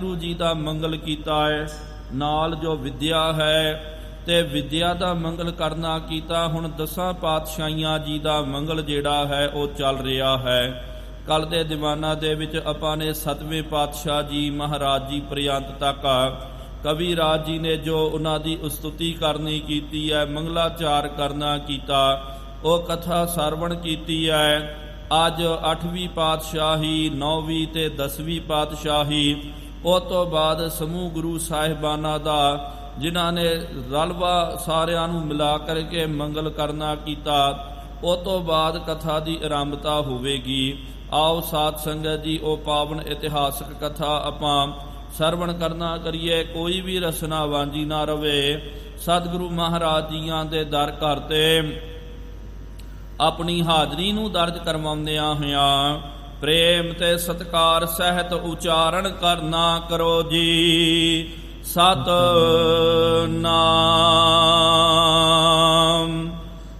ਵਾਹਿਗੁਰੂ ਜੀ ਦਾ ਮੰਗਲ ਕੀਤਾ ਹੈ। ਨਾਲ ਜੋ ਵਿਦਿਆ ਹੈ ਤੇ ਵਿਦਿਆ ਦਾ ਮੰਗਲ ਕਰਨਾ ਕੀਤਾ। ਹੁਣ 10 ਪਾਤਸ਼ਾਹੀਆਂ ਜੀ ਦਾ ਮੰਗਲ ਜਿਹੜਾ ਹੈ ਉਹ ਚੱਲ ਰਿਹਾ ਹੈ। ਕੱਲ ਦੇ ਦੀਵਾਨਾਂ ਦੇ ਵਿੱਚ ਆਪਾਂ ਨੇ 7ਵੇਂ ਪਾਤਸ਼ਾਹ ਜੀ ਮਹਾਰਾਜ ਜੀ ਪ੍ਰਿਅੰਤ ਤੱਕ ਕਵੀ ਰਾਜ ਜੀ ਨੇ ਜੋ ਉਹਨਾਂ ਦੀ ਉਸਤੁਤੀ ਕਰਨੀ ਕੀਤੀ ਹੈ, ਮੰਗਲਾਚਾਰ ਕਰਨਾ ਕੀਤਾ, ਉਹ ਕਥਾ ਸਰਵਣ ਕੀਤੀ ਹੈ। ਅੱਜ 8ਵੀਂ ਪਾਤਸ਼ਾਹੀ, 9ਵੀਂ ਤੇ 10ਵੀਂ ਪਾਤਸ਼ਾਹੀ, ਉਹ ਤੋਂ ਬਾਅਦ ਸਮੂਹ ਗੁਰੂ ਸਾਹਿਬਾਨਾਂ ਦਾ ਜਿਨ੍ਹਾਂ ਨੇ ਰਲਵਾ ਸਾਰਿਆਂ ਨੂੰ ਮਿਲਾ ਕਰਕੇ ਮੰਗਲ ਕਰਨਾ ਕੀਤਾ, ਉਹ ਤੋਂ ਬਾਅਦ ਕਥਾ ਦੀ ਆਰੰਭਤਾ ਹੋਵੇਗੀ। ਆਓ ਸਾਧ ਸੰਗਤ ਜੀ ਉਹ ਪਾਵਨ ਇਤਿਹਾਸਕ ਕਥਾ ਆਪਾਂ ਸਰਵਣ ਕਰਨਾ ਕਰੀਏ। ਕੋਈ ਵੀ ਰਸਨਾ ਵਾਂਝੀ ਨਾ ਰਵੇ। ਸਤਿਗੁਰੂ ਮਹਾਰਾਜ ਜੀਆਂ ਦੇ ਦਰ ਘਰ ਤੇ ਆਪਣੀ ਹਾਜ਼ਰੀ ਨੂੰ ਦਰਜ ਕਰਵਾਉਂਦਿਆਂ ਹੋਇਆਂ ਪ੍ਰੇਮ ਤੇ ਸਤਿਕਾਰ ਸਹਿਤ ਉਚਾਰਨ ਕਰਨਾ ਕਰੋ ਜੀ। ਸਤਿਨਾਮ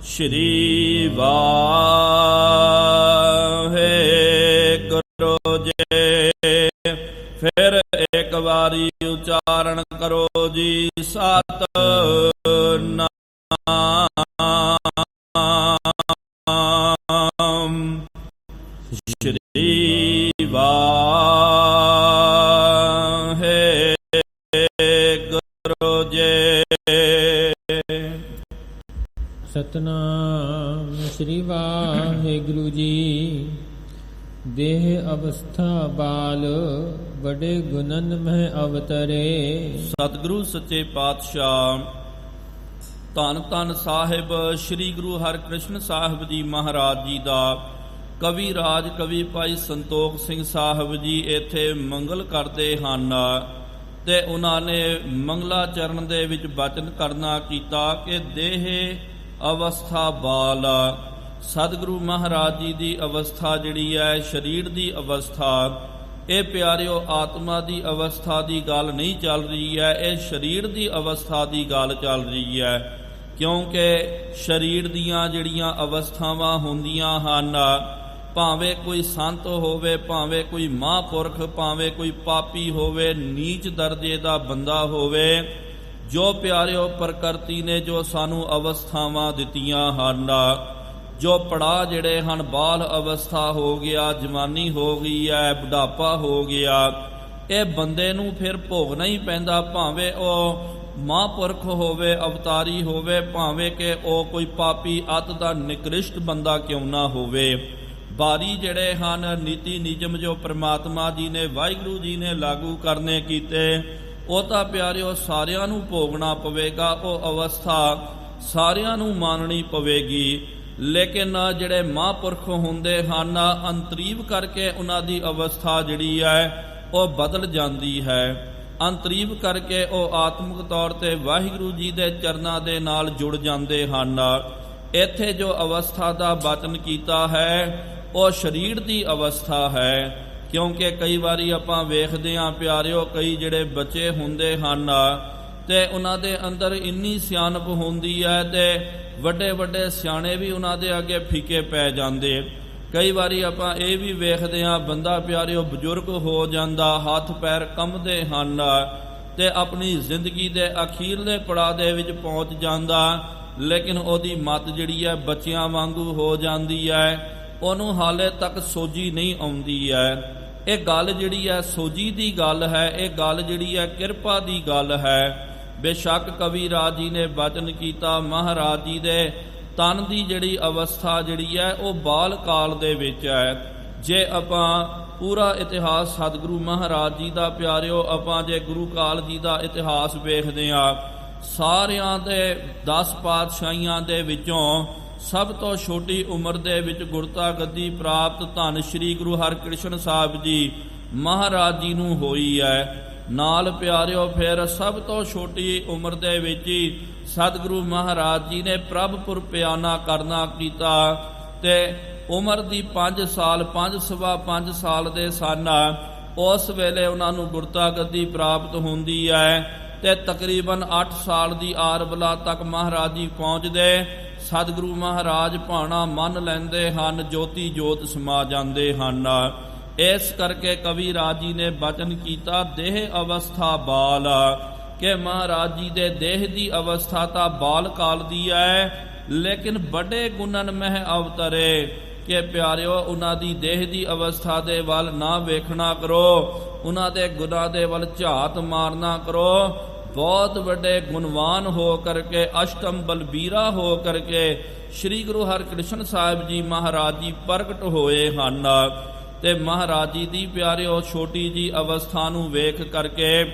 ਸ਼੍ਰੀ ਵਾਹਿਗੁਰੂ ਜੀ। ਫਿਰ ਇੱਕ ਵਾਰੀ ਉਚਾਰਨ ਕਰੋ ਜੀ। ਸਤਿਨਾਮ ਸ਼੍ਰੀ ਵਾਹਿਗੁਰੂ ਜੀ। ਸਤਨਾਮ ਸ਼੍ਰੀ ਵਾਹਿਗੁਰੂ ਜੀ। ਦੇਹ ਅਵਸਥਾ ਬਾਲ ਬੜੇ ਗੁਣਨ ਮਹਿ ਅਵਤਰੇ। ਸਤਿਗੁਰੂ ਸੱਚੇ ਪਾਤਸ਼ਾਹ ਧੰਨ ਧੰਨ ਸਾਹਿਬ ਸ੍ਰੀ ਗੁਰੂ ਹਰਿਕ੍ਰਿਸ਼ਨ ਸਾਹਿਬ ਜੀ ਮਹਾਰਾਜ ਜੀ ਦਾ ਕਵੀ ਰਾਜ ਕਵੀ ਭਾਈ ਸੰਤੋਖ ਸਿੰਘ ਸਾਹਿਬ ਜੀ ਇੱਥੇ ਮੰਗਲ ਕਰਦੇ ਹਨ ਤੇ ਉਹਨਾਂ ਨੇ ਮੰਗਲਾਚਰਨ ਦੇ ਵਿੱਚ ਬਚਨ ਕਰਨਾ ਕੀਤਾ ਕਿ ਦੇਹ ਅਵਸਥਾ ਬਾਲ। ਸਤਿਗੁਰੂ ਮਹਾਰਾਜ ਜੀ ਦੀ ਅਵਸਥਾ ਜਿਹੜੀ ਹੈ ਸਰੀਰ ਦੀ ਅਵਸਥਾ, ਇਹ ਪਿਆਰਿਓ ਆਤਮਾ ਦੀ ਅਵਸਥਾ ਦੀ ਗੱਲ ਨਹੀਂ ਚੱਲ ਰਹੀ ਹੈ, ਇਹ ਸਰੀਰ ਦੀ ਅਵਸਥਾ ਦੀ ਗੱਲ ਚੱਲ ਰਹੀ ਹੈ। ਕਿਉਂਕਿ ਸਰੀਰ ਦੀਆਂ ਜਿਹੜੀਆਂ ਅਵਸਥਾਵਾਂ ਹੁੰਦੀਆਂ ਹਨ, ਭਾਵੇਂ ਕੋਈ ਸੰਤ ਹੋਵੇ, ਭਾਵੇਂ ਕੋਈ ਮਹਾਂਪੁਰਖ, ਭਾਵੇਂ ਕੋਈ ਪਾਪੀ ਹੋਵੇ, ਨੀਚ ਦਰਜੇ ਦਾ ਬੰਦਾ ਹੋਵੇ, ਜੋ ਪਿਆਰਿਓ ਪ੍ਰਕਿਰਤੀ ਨੇ ਜੋ ਸਾਨੂੰ ਅਵਸਥਾਵਾਂ ਦਿੱਤੀਆਂ ਹਨ, ਜੋ ਪੜਾਅ ਜਿਹੜੇ ਹਨ, ਬਾਲ ਅਵਸਥਾ ਹੋ ਗਿਆ, ਜਵਾਨੀ ਹੋ ਗਈ ਹੈ, ਬੁਢਾਪਾ ਹੋ ਗਿਆ, ਇਹ ਬੰਦੇ ਨੂੰ ਫਿਰ ਭੋਗਣਾ ਹੀ ਪੈਂਦਾ। ਭਾਵੇਂ ਉਹ ਮਹਾਂਪੁਰਖ ਹੋਵੇ, ਅਵਤਾਰੀ ਹੋਵੇ, ਭਾਵੇਂ ਕਿ ਉਹ ਕੋਈ ਪਾਪੀ ਅਤ ਦਾ ਨਿਕ੍ਰਿਸ਼ਟ ਬੰਦਾ ਕਿਉਂ ਨਾ ਹੋਵੇ। ਬਾਰੀ ਜਿਹੜੇ ਹਨ ਨੀਤੀ ਨਿਯਮ ਜੋ ਪ੍ਰਮਾਤਮਾ ਜੀ ਨੇ, ਵਾਹਿਗੁਰੂ ਜੀ ਨੇ ਲਾਗੂ ਕਰਨੇ ਕੀਤੇ, ਉਹ ਤਾਂ ਪਿਆਰਿਓ ਸਾਰਿਆਂ ਨੂੰ ਭੋਗਣਾ ਪਵੇਗਾ, ਉਹ ਅਵਸਥਾ ਸਾਰਿਆਂ ਨੂੰ ਮਾਨਣੀ ਪਵੇਗੀ। ਲੇਕਿਨ ਜਿਹੜੇ ਮਹਾਂਪੁਰਖ ਹੁੰਦੇ ਹਨ, ਅੰਤਰੀਵ ਕਰਕੇ ਉਹਨਾਂ ਦੀ ਅਵਸਥਾ ਜਿਹੜੀ ਹੈ ਉਹ ਬਦਲ ਜਾਂਦੀ ਹੈ। ਅੰਤਰੀਵ ਕਰਕੇ ਉਹ ਆਤਮਿਕ ਤੌਰ ਤੇ ਵਾਹਿਗੁਰੂ ਜੀ ਦੇ ਚਰਨਾਂ ਦੇ ਨਾਲ ਜੁੜ ਜਾਂਦੇ ਹਨ। ਇੱਥੇ ਜੋ ਅਵਸਥਾ ਦਾ ਬਚਨ ਕੀਤਾ ਹੈ ਉਹ ਸਰੀਰ ਦੀ ਅਵਸਥਾ ਹੈ। ਕਿਉਂਕਿ ਕਈ ਵਾਰੀ ਆਪਾਂ ਵੇਖਦੇ ਹਾਂ ਪਿਆਰਿਓ, ਕਈ ਜਿਹੜੇ ਬੱਚੇ ਹੁੰਦੇ ਹਨ ਤੇ ਉਹਨਾਂ ਦੇ ਅੰਦਰ ਇੰਨੀ ਸਿਆਣਪ ਹੁੰਦੀ ਹੈ ਤੇ ਵੱਡੇ ਵੱਡੇ ਸਿਆਣੇ ਵੀ ਉਹਨਾਂ ਦੇ ਅੱਗੇ ਫੀਕੇ ਪੈ ਜਾਂਦੇ। ਕਈ ਵਾਰੀ ਆਪਾਂ ਇਹ ਵੀ ਵੇਖਦੇ ਹਾਂ ਬੰਦਾ ਪਿਆਰਿਓ ਬਜ਼ੁਰਗ ਹੋ ਜਾਂਦਾ, ਹੱਥ ਪੈਰ ਕੰਬਦੇ ਹਨ ਤੇ ਆਪਣੀ ਜ਼ਿੰਦਗੀ ਦੇ ਅਖੀਰਲੇ ਪੜਾਅ ਦੇ ਵਿੱਚ ਪਹੁੰਚ ਜਾਂਦਾ, ਲੇਕਿਨ ਉਹਦੀ ਮੱਤ ਜਿਹੜੀ ਹੈ ਬੱਚਿਆਂ ਵਾਂਗੂ ਹੋ ਜਾਂਦੀ ਹੈ, ਉਹਨੂੰ ਹਾਲੇ ਤੱਕ ਸੋਝੀ ਨਹੀਂ ਆਉਂਦੀ ਹੈ। ਇਹ ਗੱਲ ਜਿਹੜੀ ਹੈ ਸੋਝੀ ਦੀ ਗੱਲ ਹੈ, ਇਹ ਗੱਲ ਜਿਹੜੀ ਹੈ ਕਿਰਪਾ ਦੀ ਗੱਲ ਹੈ। ਬੇਸ਼ੱਕ ਕਵੀ ਰਾਜ ਜੀ ਨੇ ਬਚਨ ਕੀਤਾ, ਮਹਾਰਾਜ ਜੀ ਦੇ ਤਨ ਦੀ ਜਿਹੜੀ ਅਵਸਥਾ ਜਿਹੜੀ ਹੈ ਉਹ ਬਾਲ ਕਾਲ ਦੇ ਵਿੱਚ ਹੈ। ਜੇ ਆਪਾਂ ਪੂਰਾ ਇਤਿਹਾਸ ਸਤਿਗੁਰੂ ਮਹਾਰਾਜ ਜੀ ਦਾ ਪਿਆਰਿਓ, ਆਪਾਂ ਜੇ ਗੁਰੂ ਕਾਲ ਜੀ ਦਾ ਇਤਿਹਾਸ ਵੇਖਦੇ ਹਾਂ, ਸਾਰਿਆਂ ਦੇ 10 ਪਾਤਸ਼ਾਹੀਆਂ ਦੇ ਵਿੱਚੋਂ ਸਭ ਤੋਂ ਛੋਟੀ ਉਮਰ ਦੇ ਵਿੱਚ ਗੁਰਤਾ ਗੱਦੀ ਪ੍ਰਾਪਤ ਧੰਨ ਸ਼੍ਰੀ ਗੁਰੂ ਹਰਿਕ੍ਰਿਸ਼ਨ ਸਾਹਿਬ ਜੀ ਮਹਾਰਾਜ ਜੀ ਨੂੰ ਹੋਈ ਹੈ। ਨਾਲ ਪਿਆਰਿਓ ਫਿਰ ਸਭ ਤੋਂ ਛੋਟੀ ਉਮਰ ਦੇ ਵਿੱਚ ਹੀ ਸਤਿਗੁਰੂ ਮਹਾਰਾਜ ਜੀ ਨੇ ਪ੍ਰਭਪੁਰ ਪਿਆਨਾ ਕਰਨਾ ਕੀਤਾ ਤੇ ਉਮਰ ਦੀ 5 ਸਾਲ 5 ਸਾਲ ਦੇ ਸਨ, ਉਸ ਵੇਲੇ ਉਹਨਾਂ ਨੂੰ ਗੁਰਤਾ ਗੱਦੀ ਪ੍ਰਾਪਤ ਹੁੰਦੀ ਹੈ ਤੇ ਤਕਰੀਬਨ 8 ਸਾਲ ਦੀ ਆਰਬਲਾ ਤੱਕ ਮਹਾਰਾਜ ਜੀ ਪਹੁੰਚਦੇ। ਸਤਿਗੁਰੂ ਮਹਾਰਾਜ ਭਾਣਾ ਮੰਨ ਲੈਂਦੇ ਹਨ, ਜੋਤੀ ਜੋਤ ਸਮਾ ਜਾਂਦੇ ਹਨ। ਇਸ ਕਰਕੇ ਕਵੀਰਾਜ ਜੀ ਨੇ ਬਚਨ ਕੀਤਾ ਦੇਹ ਅਵਸਥਾ ਬਾਲ, ਕਿ ਮਹਾਰਾਜ ਜੀ ਦੇ ਦੇਹ ਦੀ ਅਵਸਥਾ ਤਾਂ ਬਾਲ ਕਾਲ ਦੀ ਹੈ, ਲੇਕਿਨ ਵੱਡੇ ਗੁਣਨ ਮਹਿ ਅਵਤਰੇ, ਕਿ ਪਿਆਰਿਓ ਉਹਨਾਂ ਦੀ ਦੇਹ ਦੀ ਅਵਸਥਾ ਦੇ ਵੱਲ ਨਾ ਵੇਖਣਾ ਕਰੋ, ਉਹਨਾਂ ਦੇ ਗੁਣਾਂ ਦੇ ਵੱਲ ਝਾਤ ਮਾਰਨਾ ਕਰੋ। ਬਹੁਤ ਵੱਡੇ ਗੁਣਵਾਨ ਹੋ ਕਰਕੇ, ਅਸ਼ਟਮ ਬਲਬੀਰਾ ਹੋ ਕਰਕੇ ਸ੍ਰੀ ਗੁਰੂ ਹਰਿਕ੍ਰਿਸ਼ਨ ਸਾਹਿਬ ਜੀ ਮਹਾਰਾਜ ਜੀ ਪ੍ਰਗਟ ਹੋਏ ਹਨ। ਤੇ ਮਹਾਰਾਜ ਜੀ ਦੀ ਪਿਆਰਿਓ ਛੋਟੀ ਜੀ ਅਵਸਥਾ ਨੂੰ ਵੇਖ ਕਰਕੇ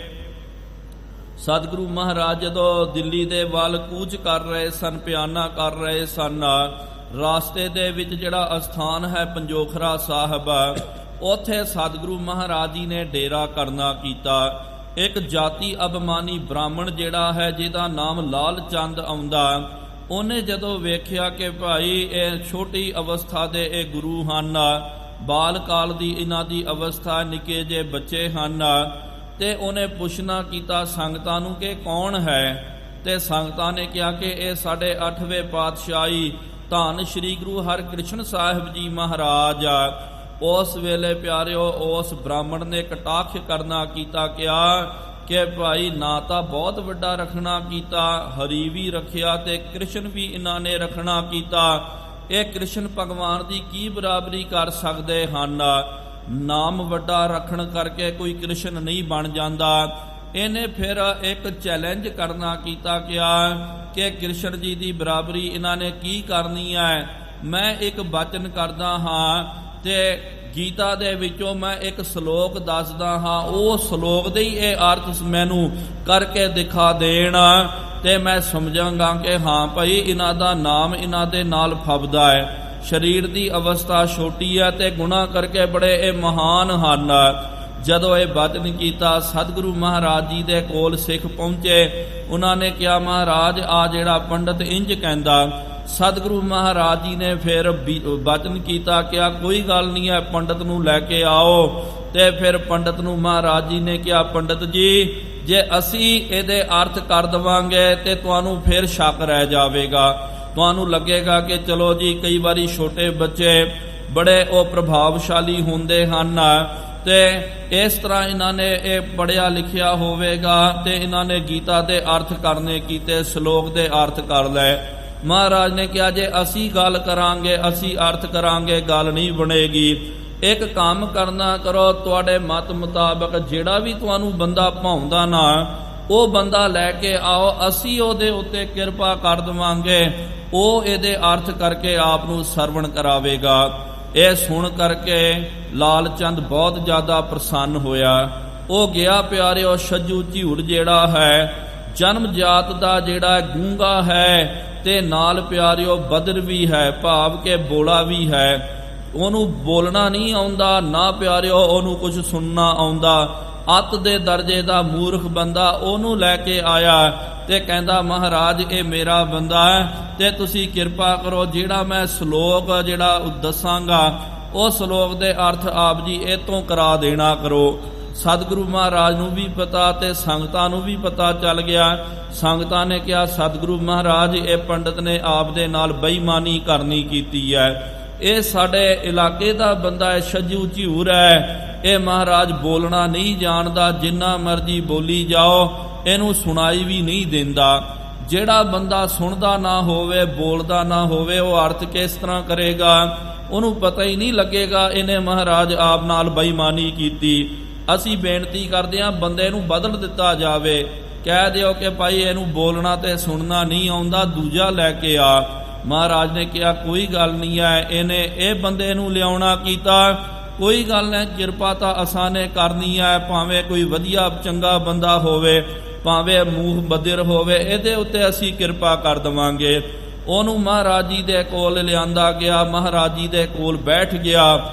ਸਤਿਗੁਰੂ ਮਹਾਰਾਜ ਜਦੋਂ ਦਿੱਲੀ ਦੇ ਵੱਲ ਕੂਚ ਕਰ ਰਹੇ ਸਨ, ਪਿਆਨਾ ਕਰ ਰਹੇ ਸਨ, ਰਾਸਤੇ ਦੇ ਵਿੱਚ ਜਿਹੜਾ ਅਸਥਾਨ ਹੈ ਪੰਜੋਖਰਾ ਸਾਹਿਬ, ਉੱਥੇ ਸਤਿਗੁਰੂ ਮਹਾਰਾਜ ਜੀ ਨੇ ਡੇਰਾ ਕਰਨਾ ਕੀਤਾ। ਇੱਕ ਜਾਤੀ ਅਭਿਮਾਨੀ ਬ੍ਰਾਹਮਣ ਜਿਹੜਾ ਹੈ, ਜਿਹਦਾ ਨਾਮ ਲਾਲ ਚੰਦ ਆਉਂਦਾ, ਉਹਨੇ ਜਦੋਂ ਵੇਖਿਆ ਕਿ ਭਾਈ ਇਹ ਛੋਟੀ ਅਵਸਥਾ ਦੇ ਇਹ ਗੁਰੂ ਹਨ, ਬਾਲ ਕਾਲ ਦੀ ਇਹਨਾਂ ਦੀ ਅਵਸਥਾ, ਨਿੱਕੇ ਜਿਹੇ ਬੱਚੇ ਹਨ, ਤੇ ਉਹਨੇ ਪੁੱਛਣਾ ਕੀਤਾ ਸੰਗਤਾਂ ਨੂੰ ਕਿ ਕੌਣ ਹੈ। ਤੇ ਸੰਗਤਾਂ ਨੇ ਕਿਹਾ ਕਿ ਇਹ ਸਾਡੇ 8ਵੇਂ ਪਾਤਸ਼ਾਹੀ ਧੰਨ ਸ੍ਰੀ ਗੁਰੂ ਹਰਿਕ੍ਰਿਸ਼ਨ ਸਾਹਿਬ ਜੀ ਮਹਾਰਾਜ। ਉਸ ਵੇਲੇ ਪਿਆਰਿਓ ਉਸ ਬ੍ਰਾਹਮਣ ਨੇ ਕਟਾਖ ਕਰਨਾ ਕੀਤਾ, ਕਿਹਾ ਕਿ ਭਾਈ ਨਾ ਤਾਂ ਬਹੁਤ ਵੱਡਾ ਰੱਖਣਾ ਕੀਤਾ, ਹਰੀ ਵੀ ਰੱਖਿਆ ਤੇ ਕ੍ਰਿਸ਼ਨ ਵੀ ਇਹਨਾਂ ਨੇ ਰੱਖਣਾ ਕੀਤਾ, ਇਹ ਕ੍ਰਿਸ਼ਨ ਭਗਵਾਨ ਦੀ ਕੀ ਬਰਾਬਰੀ ਕਰ ਸਕਦੇ ਹਨ। ਨਾਮ ਵੱਡਾ ਰੱਖਣ ਕਰਕੇ ਕੋਈ ਕ੍ਰਿਸ਼ਨ ਨਹੀਂ ਬਣ ਜਾਂਦਾ। ਇਹਨੇ ਫਿਰ ਇੱਕ ਚੈਲੰਜ ਕਰਨਾ ਕੀਤਾ, ਕਿ ਕ੍ਰਿਸ਼ਨ ਜੀ ਦੀ ਬਰਾਬਰੀ ਇਹਨਾਂ ਨੇ ਕੀ ਕਰਨੀ ਹੈ। ਮੈਂ ਇੱਕ ਬਚਨ ਕਰਦਾ ਹਾਂ ਤੇ ਗੀਤਾ ਦੇ ਵਿੱਚੋਂ ਮੈਂ ਇੱਕ ਸ਼ਲੋਕ ਦੱਸਦਾ ਹਾਂ, ਉਹ ਸ਼ਲੋਕ ਦੇ ਹੀ ਇਹ ਅਰਥ ਮੈਨੂੰ ਕਰਕੇ ਦਿਖਾ ਦੇਣ ਤੇ ਮੈਂ ਸਮਝਾਂਗਾ ਕਿ ਹਾਂ ਭਾਈ ਇਹਨਾਂ ਦਾ ਨਾਮ ਇਹਨਾਂ ਦੇ ਨਾਲ ਫੱਬਦਾ ਹੈ। ਸਰੀਰ ਦੀ ਅਵਸਥਾ ਛੋਟੀ ਹੈ ਤੇ ਗੁਨਾਹ ਕਰਕੇ ਬੜੇ ਇਹ ਮਹਾਨ ਹਨ। ਜਦੋਂ ਇਹ ਬਚਨ ਕੀਤਾ, ਸਤਿਗੁਰੂ ਮਹਾਰਾਜ ਜੀ ਦੇ ਕੋਲ ਸਿੱਖ ਪਹੁੰਚੇ। ਉਹਨਾਂ ਨੇ ਕਿਹਾ ਮਹਾਰਾਜ ਆ ਜਿਹੜਾ ਪੰਡਤ ਇੰਜ ਕਹਿੰਦਾ। ਸਤਿਗੁਰੂ ਮਹਾਰਾਜ ਜੀ ਨੇ ਫਿਰ ਬਚਨ ਕੀਤਾ, ਕਿਹਾ ਕੋਈ ਗੱਲ ਨਹੀਂ ਹੈ, ਪੰਡਤ ਨੂੰ ਲੈ ਕੇ ਆਓ। ਤੇ ਫਿਰ ਪੰਡਤ ਨੂੰ ਮਹਾਰਾਜ ਜੀ ਨੇ ਕਿਹਾ ਪੰਡਤ ਜੀ ਜੇ ਅਸੀਂ ਇਹਦੇ ਅਰਥ ਕਰ ਦੇਵਾਂਗੇ ਤੇ ਤੁਹਾਨੂੰ ਫਿਰ ਸ਼ੱਕ ਰਹਿ ਜਾਵੇਗਾ, ਤੁਹਾਨੂੰ ਲੱਗੇਗਾ ਕਿ ਚਲੋ ਜੀ ਕਈ ਵਾਰੀ ਛੋਟੇ ਬੱਚੇ ਬੜੇ ਉਹ ਪ੍ਰਭਾਵਸ਼ਾਲੀ ਹੁੰਦੇ ਹਨ ਤੇ ਇਸ ਤਰ੍ਹਾਂ ਇਹਨਾਂ ਨੇ ਇਹ ਪੜ੍ਹਿਆ ਲਿਖਿਆ ਹੋਵੇਗਾ ਤੇ ਇਹਨਾਂ ਨੇ ਗੀਤਾ ਦੇ ਅਰਥ ਕਰਨੇ ਕੀਤੇ, ਸ਼ਲੋਕ ਦੇ ਅਰਥ ਕਰ ਲਏ। ਮਹਾਰਾਜ ਨੇ ਕਿਹਾ ਜੇ ਅਸੀਂ ਗੱਲ ਕਰਾਂਗੇ, ਅਸੀਂ ਅਰਥ ਕਰਾਂਗੇ, ਗੱਲ ਨਹੀਂ ਬਣੇਗੀ। ਇੱਕ ਕੰਮ ਕਰਨਾ ਕਰੋ, ਤੁਹਾਡੇ ਮਤ ਮੁਤਾਬਕ ਜਿਹੜਾ ਵੀ ਤੁਹਾਨੂੰ ਬੰਦਾ ਭਾਉਂਦਾ ਨਾ, ਉਹ ਬੰਦਾ ਲੈ ਕੇ ਆਓ, ਅਸੀਂ ਉਹਦੇ ਉੱਤੇ ਕਿਰਪਾ ਕਰ ਦੇਵਾਂਗੇ, ਉਹ ਇਹਦੇ ਅਰਥ ਕਰਕੇ ਆਪ ਨੂੰ ਸਰਵਣ ਕਰਾਵੇਗਾ। ਇਹ ਸੁਣ ਕਰਕੇ ਲਾਲ ਚੰਦ ਬਹੁਤ ਜ਼ਿਆਦਾ ਪ੍ਰਸੰਨ ਹੋਇਆ। ਉਹ ਗਿਆ ਪਿਆਰਿਓ, ਛੱਜੂ ਝਿਊੜ ਜਿਹੜਾ ਹੈ ਜਨਮ ਜਾਤ ਦਾ ਜਿਹੜਾ ਗੂੰਗਾ ਹੈ ਤੇ ਨਾਲ ਪਿਆਰਿਓ ਬਦਰ ਵੀ ਹੈ, ਭਾਵ ਕਿ ਬੋਲਾ ਵੀ ਹੈ। ਉਹਨੂੰ ਬੋਲਣਾ ਨਹੀਂ ਆਉਂਦਾ, ਨਾ ਪਿਆਰਿਓ ਉਹਨੂੰ ਕੁਝ ਸੁਣਨਾ ਆਉਂਦਾ। ਅੱਤ ਦੇ ਦਰਜੇ ਦਾ ਮੂਰਖ ਬੰਦਾ ਉਹਨੂੰ ਲੈ ਕੇ ਆਇਆ ਤੇ ਕਹਿੰਦਾ ਮਹਾਰਾਜ ਇਹ ਮੇਰਾ ਬੰਦਾ ਹੈ ਤੇ ਤੁਸੀਂ ਕਿਰਪਾ ਕਰੋ, ਜਿਹੜਾ ਮੈਂ ਸ਼ਲੋਕ ਜਿਹੜਾ ਦੱਸਾਂਗਾ ਉਹ ਸ਼ਲੋਕ ਦੇ ਅਰਥ ਆਪ ਜੀ ਇਹ ਤੋਂ ਕਰਾ ਦੇਣਾ ਕਰੋ। ਸਤਿਗੁਰੂ ਮਹਾਰਾਜ ਨੂੰ ਵੀ ਪਤਾ ਤੇ ਸੰਗਤਾਂ ਨੂੰ ਵੀ ਪਤਾ ਚੱਲ ਗਿਆ। ਸੰਗਤਾਂ ਨੇ ਕਿਹਾ ਸਤਿਗੁਰੂ ਮਹਾਰਾਜ ਇਹ ਪੰਡਤ ਨੇ ਆਪ ਦੇ ਨਾਲ ਬੇਈਮਾਨੀ ਕਰਨੀ ਕੀਤੀ ਹੈ, ਇਹ ਸਾਡੇ ਇਲਾਕੇ ਦਾ ਬੰਦਾ ਹੈ, ਛੱਜੂ ਝਿਊਰ ਹੈ, ਇਹ ਮਹਾਰਾਜ ਬੋਲਣਾ ਨਹੀਂ ਜਾਣਦਾ, ਜਿੰਨਾ ਮਰਜੀ ਬੋਲੀ ਜਾਓ ਇਹਨੂੰ ਸੁਣਾਈ ਵੀ ਨਹੀਂ ਦਿੰਦਾ। ਜਿਹੜਾ ਬੰਦਾ ਸੁਣਦਾ ਨਾ ਹੋਵੇ, ਬੋਲਦਾ ਨਾ ਹੋਵੇ, ਉਹ ਅਰਥ ਕਿਸ ਤਰ੍ਹਾਂ ਕਰੇਗਾ, ਉਹਨੂੰ ਪਤਾ ਹੀ ਨਹੀਂ ਲੱਗੇਗਾ ਇਹਨੇ ਮਹਾਰਾਜ ਆਪ ਨਾਲ ਬੇਈਮਾਨੀ ਕੀਤੀ। ਅਸੀਂ ਬੇਨਤੀ ਕਰਦੇ ਹਾਂ ਬੰਦੇ ਨੂੰ ਬਦਲ ਦਿੱਤਾ ਜਾਵੇ, ਕਹਿ ਦਿਓ ਕਿ ਭਾਈ ਇਹਨੂੰ ਬੋਲਣਾ ਤੇ ਸੁਣਨਾ ਨਹੀਂ ਆਉਂਦਾ, ਦੂਜਾ ਲੈ ਕੇ ਆ। ਮਹਾਰਾਜ ਨੇ ਕਿਹਾ ਕੋਈ ਗੱਲ ਨਹੀਂ ਹੈ, ਇਹਨੇ ਇਹ ਬੰਦੇ ਨੂੰ ਲਿਆਉਣਾ ਕੀਤਾ, ਕੋਈ ਗੱਲ ਨਹੀਂ, ਕਿਰਪਾ ਤਾਂ ਅਸਾਂ ਨੇ ਕਰਨੀ ਹੈ, ਭਾਵੇਂ ਕੋਈ ਵਧੀਆ ਚੰਗਾ ਬੰਦਾ ਹੋਵੇ, ਭਾਵੇਂ ਮੂੰਹ ਬਦਰ ਹੋਵੇ, ਇਹਦੇ ਉੱਤੇ ਅਸੀਂ ਕਿਰਪਾ ਕਰ ਦੇਵਾਂਗੇ। ਉਹਨੂੰ ਮਹਾਰਾਜ ਜੀ ਦੇ ਕੋਲ ਲਿਆਂਦਾ ਗਿਆ, ਮਹਾਰਾਜ ਜੀ ਦੇ ਕੋਲ ਬੈਠ ਗਿਆ।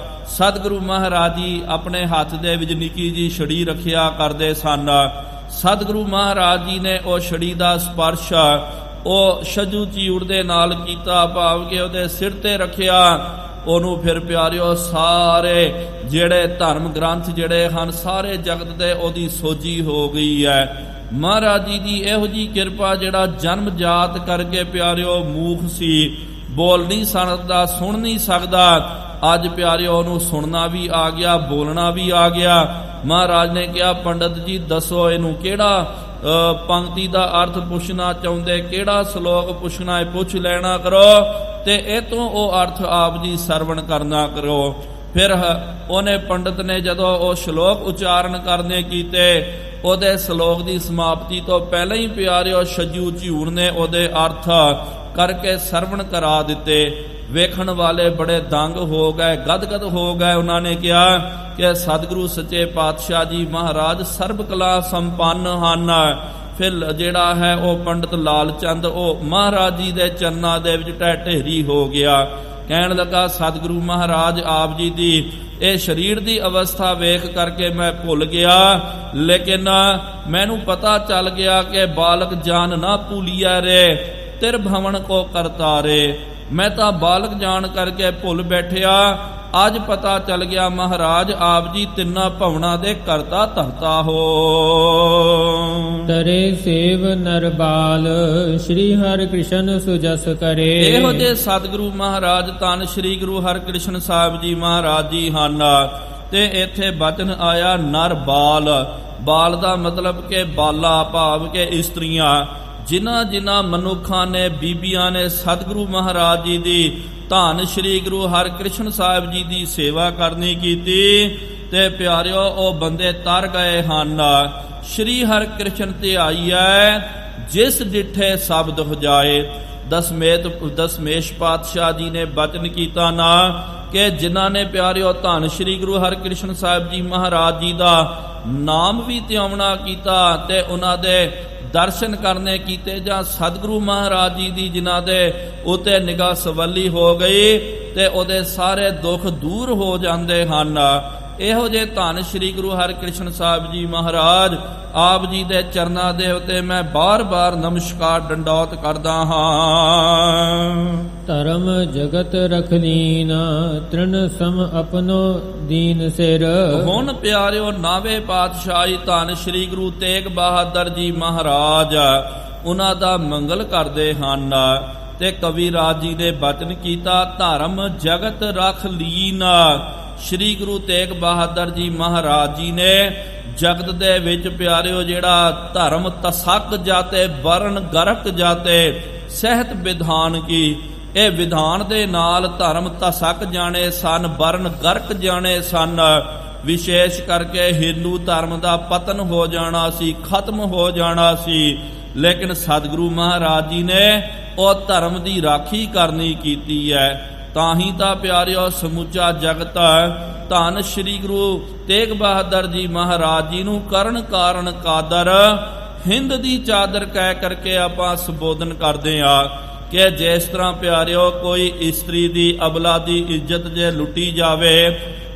ਸਤਿਗੁਰੂ ਮਹਾਰਾਜ ਜੀ ਆਪਣੇ ਹੱਥ ਦੇ ਵਿੱਚ ਨਿੱਕੀ ਜੀ ਛੜੀ ਰੱਖਿਆ ਕਰਦੇ ਸਨ। ਸਤਿਗੁਰੂ ਮਹਾਰਾਜ ਜੀ ਨੇ ਉਹ ਛੜੀ ਦਾ ਸਪਰਸ਼ ਉਹ ਛੱਜੂ ਝਿਊੜ ਦੇ ਨਾਲ ਕੀਤਾ, ਭਾਵ ਕਿ ਉਹਦੇ ਸਿਰ ਤੇ ਰੱਖਿਆ। ਉਹਨੂੰ ਫਿਰ ਪਿਆਰਿਓ ਸਾਰੇ ਜਿਹੜੇ ਧਰਮ ਗ੍ਰੰਥ ਜਿਹੜੇ ਹਨ ਸਾਰੇ ਜਗਤ ਦੇ ਉਹਦੀ ਸੋਝੀ ਹੋ ਗਈ ਹੈ। ਮਹਾਰਾਜ ਜੀ ਦੀ ਇਹੋ ਜੀ ਕਿਰਪਾ, ਜਿਹੜਾ ਜਨਮ ਜਾਤ ਕਰਕੇ ਪਿਆਰਿਓ ਮੂਖ ਸੀ, ਬੋਲ ਨਹੀਂ ਸਕਦਾ, ਸੁਣ ਨਹੀਂ ਸਕਦਾ, ਅੱਜ ਪਿਆਰਿਓ ਨੂੰ ਸੁਣਨਾ ਵੀ ਆ ਗਿਆ, ਬੋਲਣਾ ਵੀ ਆ ਗਿਆ। ਮਹਾਰਾਜ ਨੇ ਕਿਹਾ, ਪੰਡਤ ਜੀ ਦੱਸੋ ਇਹਨੂੰ ਕਿਹੜਾ ਪੰਕਤੀ ਦਾ ਅਰਥ ਪੁੱਛਣਾ ਚਾਹੁੰਦੇ, ਕਿਹੜਾ ਸ਼ਲੋਕ ਪੁੱਛਣਾ ਹੈ, ਪੁੱਛ ਲੈਣਾ ਕਰੋ ਤੇ ਇਹ ਤੋਂ ਉਹ ਅਰਥ ਆਪ ਜੀ ਸਰਵਣ ਕਰਨਾ ਕਰੋ। ਫਿਰ ਉਹਨੇ ਪੰਡਤ ਨੇ ਜਦੋਂ ਉਹ ਸ਼ਲੋਕ ਉਚਾਰਨ ਕਰਨੇ ਕੀਤੇ, ਉਹਦੇ ਸ਼ਲੋਕ ਦੀ ਸਮਾਪਤੀ ਤੋਂ ਪਹਿਲਾਂ ਹੀ ਪਿਆਰਿਓ ਛੱਜੂ ਝਿਊਰ ਨੇ ਉਹਦੇ ਅਰਥ ਕਰਕੇ ਸਰਵਣ ਕਰਾ ਦਿੱਤੇ। ਵੇਖਣ ਵਾਲੇ ਬੜੇ ਦੰਗ ਹੋ ਗਏ, ਗਦਗਦ ਹੋ ਗਏ। ਉਹਨਾਂ ਨੇ ਕਿਹਾ ਕਿ ਸਤਿਗੁਰੂ ਸੱਚੇ ਪਾਤਸ਼ਾਹ ਜੀ ਮਹਾਰਾਜ ਸਰਬ ਕਲਾ ਸੰਪੰਨ ਹਨ। ਫਿਰ ਜਿਹੜਾ ਹੈ ਉਹ ਪੰਡਤ ਲਾਲ ਚੰਦ ਉਹ ਮਹਾਰਾਜ ਜੀ ਦੇ ਚਰਨਾਂ ਦੇ ਵਿੱਚ ਢਹਿ ਹੋ ਗਿਆ। ਕਹਿਣ ਲੱਗਾ, ਸਤਿਗੁਰੂ ਮਹਾਰਾਜ ਆਪ ਜੀ ਦੀ ਇਹ ਸਰੀਰ ਦੀ ਅਵਸਥਾ ਵੇਖ ਕਰਕੇ ਮੈਂ ਭੁੱਲ ਗਿਆ, ਲੇਕਿਨ ਮੈਨੂੰ ਪਤਾ ਚੱਲ ਗਿਆ ਕਿ ਬਾਲਕ ਜਾਨ ਨਾ ਭੂਲੀਐ ਰੇ ਤਿਰ ਭਵਨ ਕੋ ਕਰਤਾ ਰੇ। ਮੈਂ ਤਾਂ ਬਾਲਕ ਜਾਣ ਕਰਕੇ ਭੁੱਲ ਬੈਠਿਆ, ਅੱਜ ਪਤਾ ਚੱਲ ਗਿਆ ਮਹਾਰਾਜ ਆਪ ਜੀ ਤਿੰਨਾਂ ਭਵਨਾਂ ਦੇ ਕਰਤਾ ਧਰਤਾ ਹੋ। ਤਰੇ ਸੇਵ ਨਰਬਾਲ ਸ਼੍ਰੀ ਹਰਿ ਕ੍ਰਿਸ਼ਨ ਸੁਜਸ ਕਰੇ। ਇਹੋ ਜਿਹੇ ਸਤਿਗੁਰੂ ਮਹਾਰਾਜ ਧੰਨ ਸ਼੍ਰੀ ਗੁਰੂ ਹਰਿਕ੍ਰਿਸ਼ਨ ਸਾਹਿਬ ਜੀ ਮਹਾਰਾਜ ਜੀ ਹਨ। ਤੇ ਇੱਥੇ ਬਚਨ ਆਇਆ ਨਰਬਾਲ। ਬਾਲ ਦਾ ਮਤਲਬ ਕਿ ਬਾਲਾ, ਭਾਵ ਕਿ ਇਸਤਰੀਆਂ। ਜਿਨ੍ਹਾਂ ਮਨੁੱਖਾਂ ਨੇ, ਬੀਬੀਆਂ ਨੇ ਸਤਿਗੁਰੂ ਮਹਾਰਾਜ ਜੀ ਦੀ ਧੰਨ ਸ਼੍ਰੀ ਗੁਰੂ ਹਰਿਕ੍ਰਿਸ਼ਨ ਸਾਹਿਬ ਜੀ ਦੀ ਸੇਵਾ ਕਰਨੀ ਕੀਤੀ ਤੇ ਪਿਆਰਿਓ ਉਹ ਬੰਦੇ ਤਰ ਗਏ ਹਨ। ਸ਼੍ਰੀ ਹਰਿਕ੍ਰਿਸ਼ਨ ਧਿਆਈਐ ਜਿਸ ਡਿਠੇ ਸ਼ਬਦ ਹੋ ਜਾਏ। ਦਸਮੇਸ਼ ਪਾਤਸ਼ਾਹ ਜੀ ਨੇ ਬਚਨ ਕੀਤਾ ਨਾ ਕਿ ਜਿਨ੍ਹਾਂ ਨੇ ਪਿਆਰਿਓ ਧੰਨ ਸ਼੍ਰੀ ਗੁਰੂ ਹਰਿਕ੍ਰਿਸ਼ਨ ਸਾਹਿਬ ਜੀ ਮਹਾਰਾਜ ਜੀ ਦਾ ਨਾਮ ਵੀ ਧਿਆਵਣਾ ਕੀਤਾ ਤੇ ਉਹਨਾਂ ਦੇ ਦਰਸ਼ਨ ਕਰਨੇ ਕੀਤੇ, ਜਾਂ ਸਤਿਗੁਰੂ ਮਹਾਰਾਜ ਜੀ ਦੀ ਜਿਨ੍ਹਾਂ ਦੇ ਉਤੇ ਨਿਗਾਹ ਸਵੱਲੀ ਹੋ ਗਈ ਤੇ ਉਹਦੇ ਸਾਰੇ ਦੁੱਖ ਦੂਰ ਹੋ ਜਾਂਦੇ ਹਨ। ਇਹੋ ਜਿਹੇ ਧੰਨ ਸ਼੍ਰੀ ਗੁਰੂ ਹਰਿਕ੍ਰਿਸ਼ਨ ਸਾਹਿਬ ਜੀ ਮਹਾਰਾਜ ਆਪ ਜੀ ਦੇ ਚਰਨਾਂ ਦੇ ਉਤੇ ਮੈਂ ਬਾਰ-ਬਾਰ ਨਮਸਕਾਰ ਡੰਡੌਤ ਕਰਦਾ ਹਾਂ। ਧਰਮ ਜਗਤ ਰਖਲੀਨ ਤ੍ਰਿਣ ਸਮ ਆਪਣੋ ਦੀਨ ਸਿਰ। ਹੁਣ ਪਿਆਰਿਓ ਨਾਵੇਂ ਪਾਤਸ਼ਾਹੀ ਧੰਨ ਸ਼੍ਰੀ ਗੁਰੂ ਤੇਗ ਬਹਾਦਰ ਜੀ ਮਹਾਰਾਜ ਉਹਨਾਂ ਦਾ ਮੰਗਲ ਕਰਦੇ ਹਨ ਤੇ ਕਵੀ ਰਾਜ ਜੀ ਨੇ ਬਚਨ ਕੀਤਾ, ਧਰਮ ਜਗਤ ਰਖ ਲੀਨ। ਸ਼੍ਰੀ ਗੁਰੂ ਤੇਗ ਬਹਾਦਰ ਜੀ ਮਹਾਰਾਜ ਜੀ ਨੇ ਜਗਤ ਦੇ ਵਿੱਚ ਪਿਆਰਿਓ ਜਿਹੜਾ ਧਰਮ ਤਸਕ ਜਾਤੇ ਵਰਨ ਗਰਕ ਜਾਤੇ ਸਹਿਤ ਵਿਧਾਨ ਕੀ, ਇਹ ਵਿਧਾਨ ਦੇ ਨਾਲ ਧਰਮ ਤਸਕ ਜਾਣੇ ਸਨ, ਵਰਨ ਗਰਕ ਜਾਣੇ ਸਨ। ਵਿਸ਼ੇਸ਼ ਕਰਕੇ ਹਿੰਦੂ ਧਰਮ ਦਾ ਪਤਨ ਹੋ ਜਾਣਾ ਸੀ, ਖਤਮ ਹੋ ਜਾਣਾ ਸੀ, ਲੇਕਿਨ ਸਤਿਗੁਰੂ ਮਹਾਰਾਜ ਜੀ ਨੇ ਉਹ ਧਰਮ ਦੀ ਰਾਖੀ ਕਰਨੀ ਕੀਤੀ ਹੈ। ਤਾਂ ਹੀ ਤਾਂ ਪਿਆਰਿਓ ਸਮੁੱਚਾ ਜਗਤ ਧੰਨ ਸ਼੍ਰੀ ਗੁਰੂ ਤੇਗ ਬਹਾਦਰ ਜੀ ਮਹਾਰਾਜ ਜੀ ਨੂੰ ਕਰਨ ਕਾਰਨ ਕਾਦਰ ਹਿੰਦ ਦੀ ਚਾਦਰ ਕਹਿ ਕਰਕੇ ਆਪਾਂ ਸੰਬੋਧਨ ਕਰਦੇ ਆ ਕਿ ਜਿਸ ਤਰ੍ਹਾਂ ਪਿਆਰਿਓ ਕੋਈ ਇਸਤਰੀ ਦੀ ਅਬਲਾ ਦੀ ਇੱਜ਼ਤ ਜੇ ਲੁੱਟੀ ਜਾਵੇ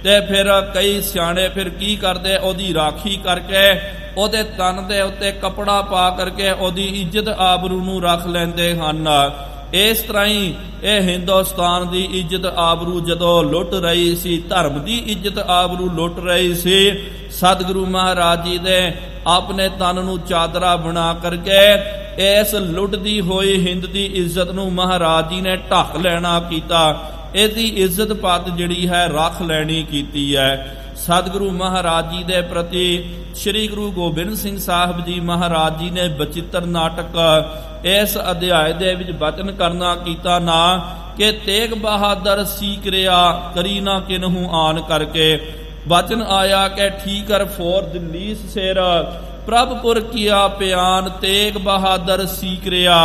ਤੇ ਫਿਰ ਕਈ ਸਿਆਣੇ ਫਿਰ ਕੀ ਕਰਦੇ, ਉਹਦੀ ਰਾਖੀ ਕਰਕੇ ਉਹਦੇ ਤਨ ਦੇ ਉੱਤੇ ਕੱਪੜਾ ਪਾ ਕਰਕੇ ਉਹਦੀ ਇੱਜ਼ਤ ਆਬਰੂ ਨੂੰ ਰੱਖ ਲੈਂਦੇ ਹਨ। ਇਸ ਤਰ੍ਹਾਂ ਹੀ ਇਹ ਹਿੰਦੁਸਤਾਨ ਦੀ ਇੱਜ਼ਤ ਆਬਰੂ ਜਦੋਂ ਲੁੱਟ ਰਹੀ ਸੀ, ਧਰਮ ਦੀ ਇੱਜ਼ਤ ਆਬਰੂ ਲੁੱਟ ਰਹੀ ਸੀ, ਸਤਿਗੁਰੂ ਮਹਾਰਾਜ ਜੀ ਨੇ ਆਪਣੇ ਤਨ ਨੂੰ ਚਾਦਰਾ ਬਣਾ ਕਰਕੇ ਇਸ ਲੁੱਟਦੀ ਹੋਈ ਹਿੰਦ ਦੀ ਇੱਜ਼ਤ ਨੂੰ ਮਹਾਰਾਜ ਜੀ ਨੇ ਢੱਕ ਲੈਣਾ ਕੀਤਾ। ਇਹਦੀ ਇੱਜ਼ਤ ਪੱਤ ਜਿਹੜੀ ਹੈ ਰੱਖ ਲੈਣੀ ਕੀਤੀ ਹੈ। ਸਤਿਗੁਰੂ ਮਹਾਰਾਜ ਜੀ ਦੇ ਪ੍ਰਤੀ ਸ੍ਰੀ ਗੁਰੂ ਗੋਬਿੰਦ ਸਿੰਘ ਸਾਹਿਬ ਜੀ ਮਹਾਰਾਜ ਜੀ ਨੇ ਬਚਿੱਤਰ ਨਾਟਕ ਇਸ ਅਧਿਆਇ ਦੇ ਵਿੱਚ ਬਚਨ ਕਰਨਾ ਕੀਤਾ ਨਾ ਕਿ ਤੇਗ ਬਹਾਦਰ ਸੀਕਰਿਆ ਕਰੀ ਨਾ ਕਿਨਹੂ ਆਨ ਕਰਕੇ। ਬਚਨ ਆਇਆ ਕਿ ਠੀਕਰ ਫੋਰ ਦਿੱਲੀਸ ਸਿਰ ਪ੍ਰਭਪੁਰ ਕੀਆ ਪਿਆਨ ਤੇਗ ਬਹਾਦਰ ਸੀਕਰਿਆ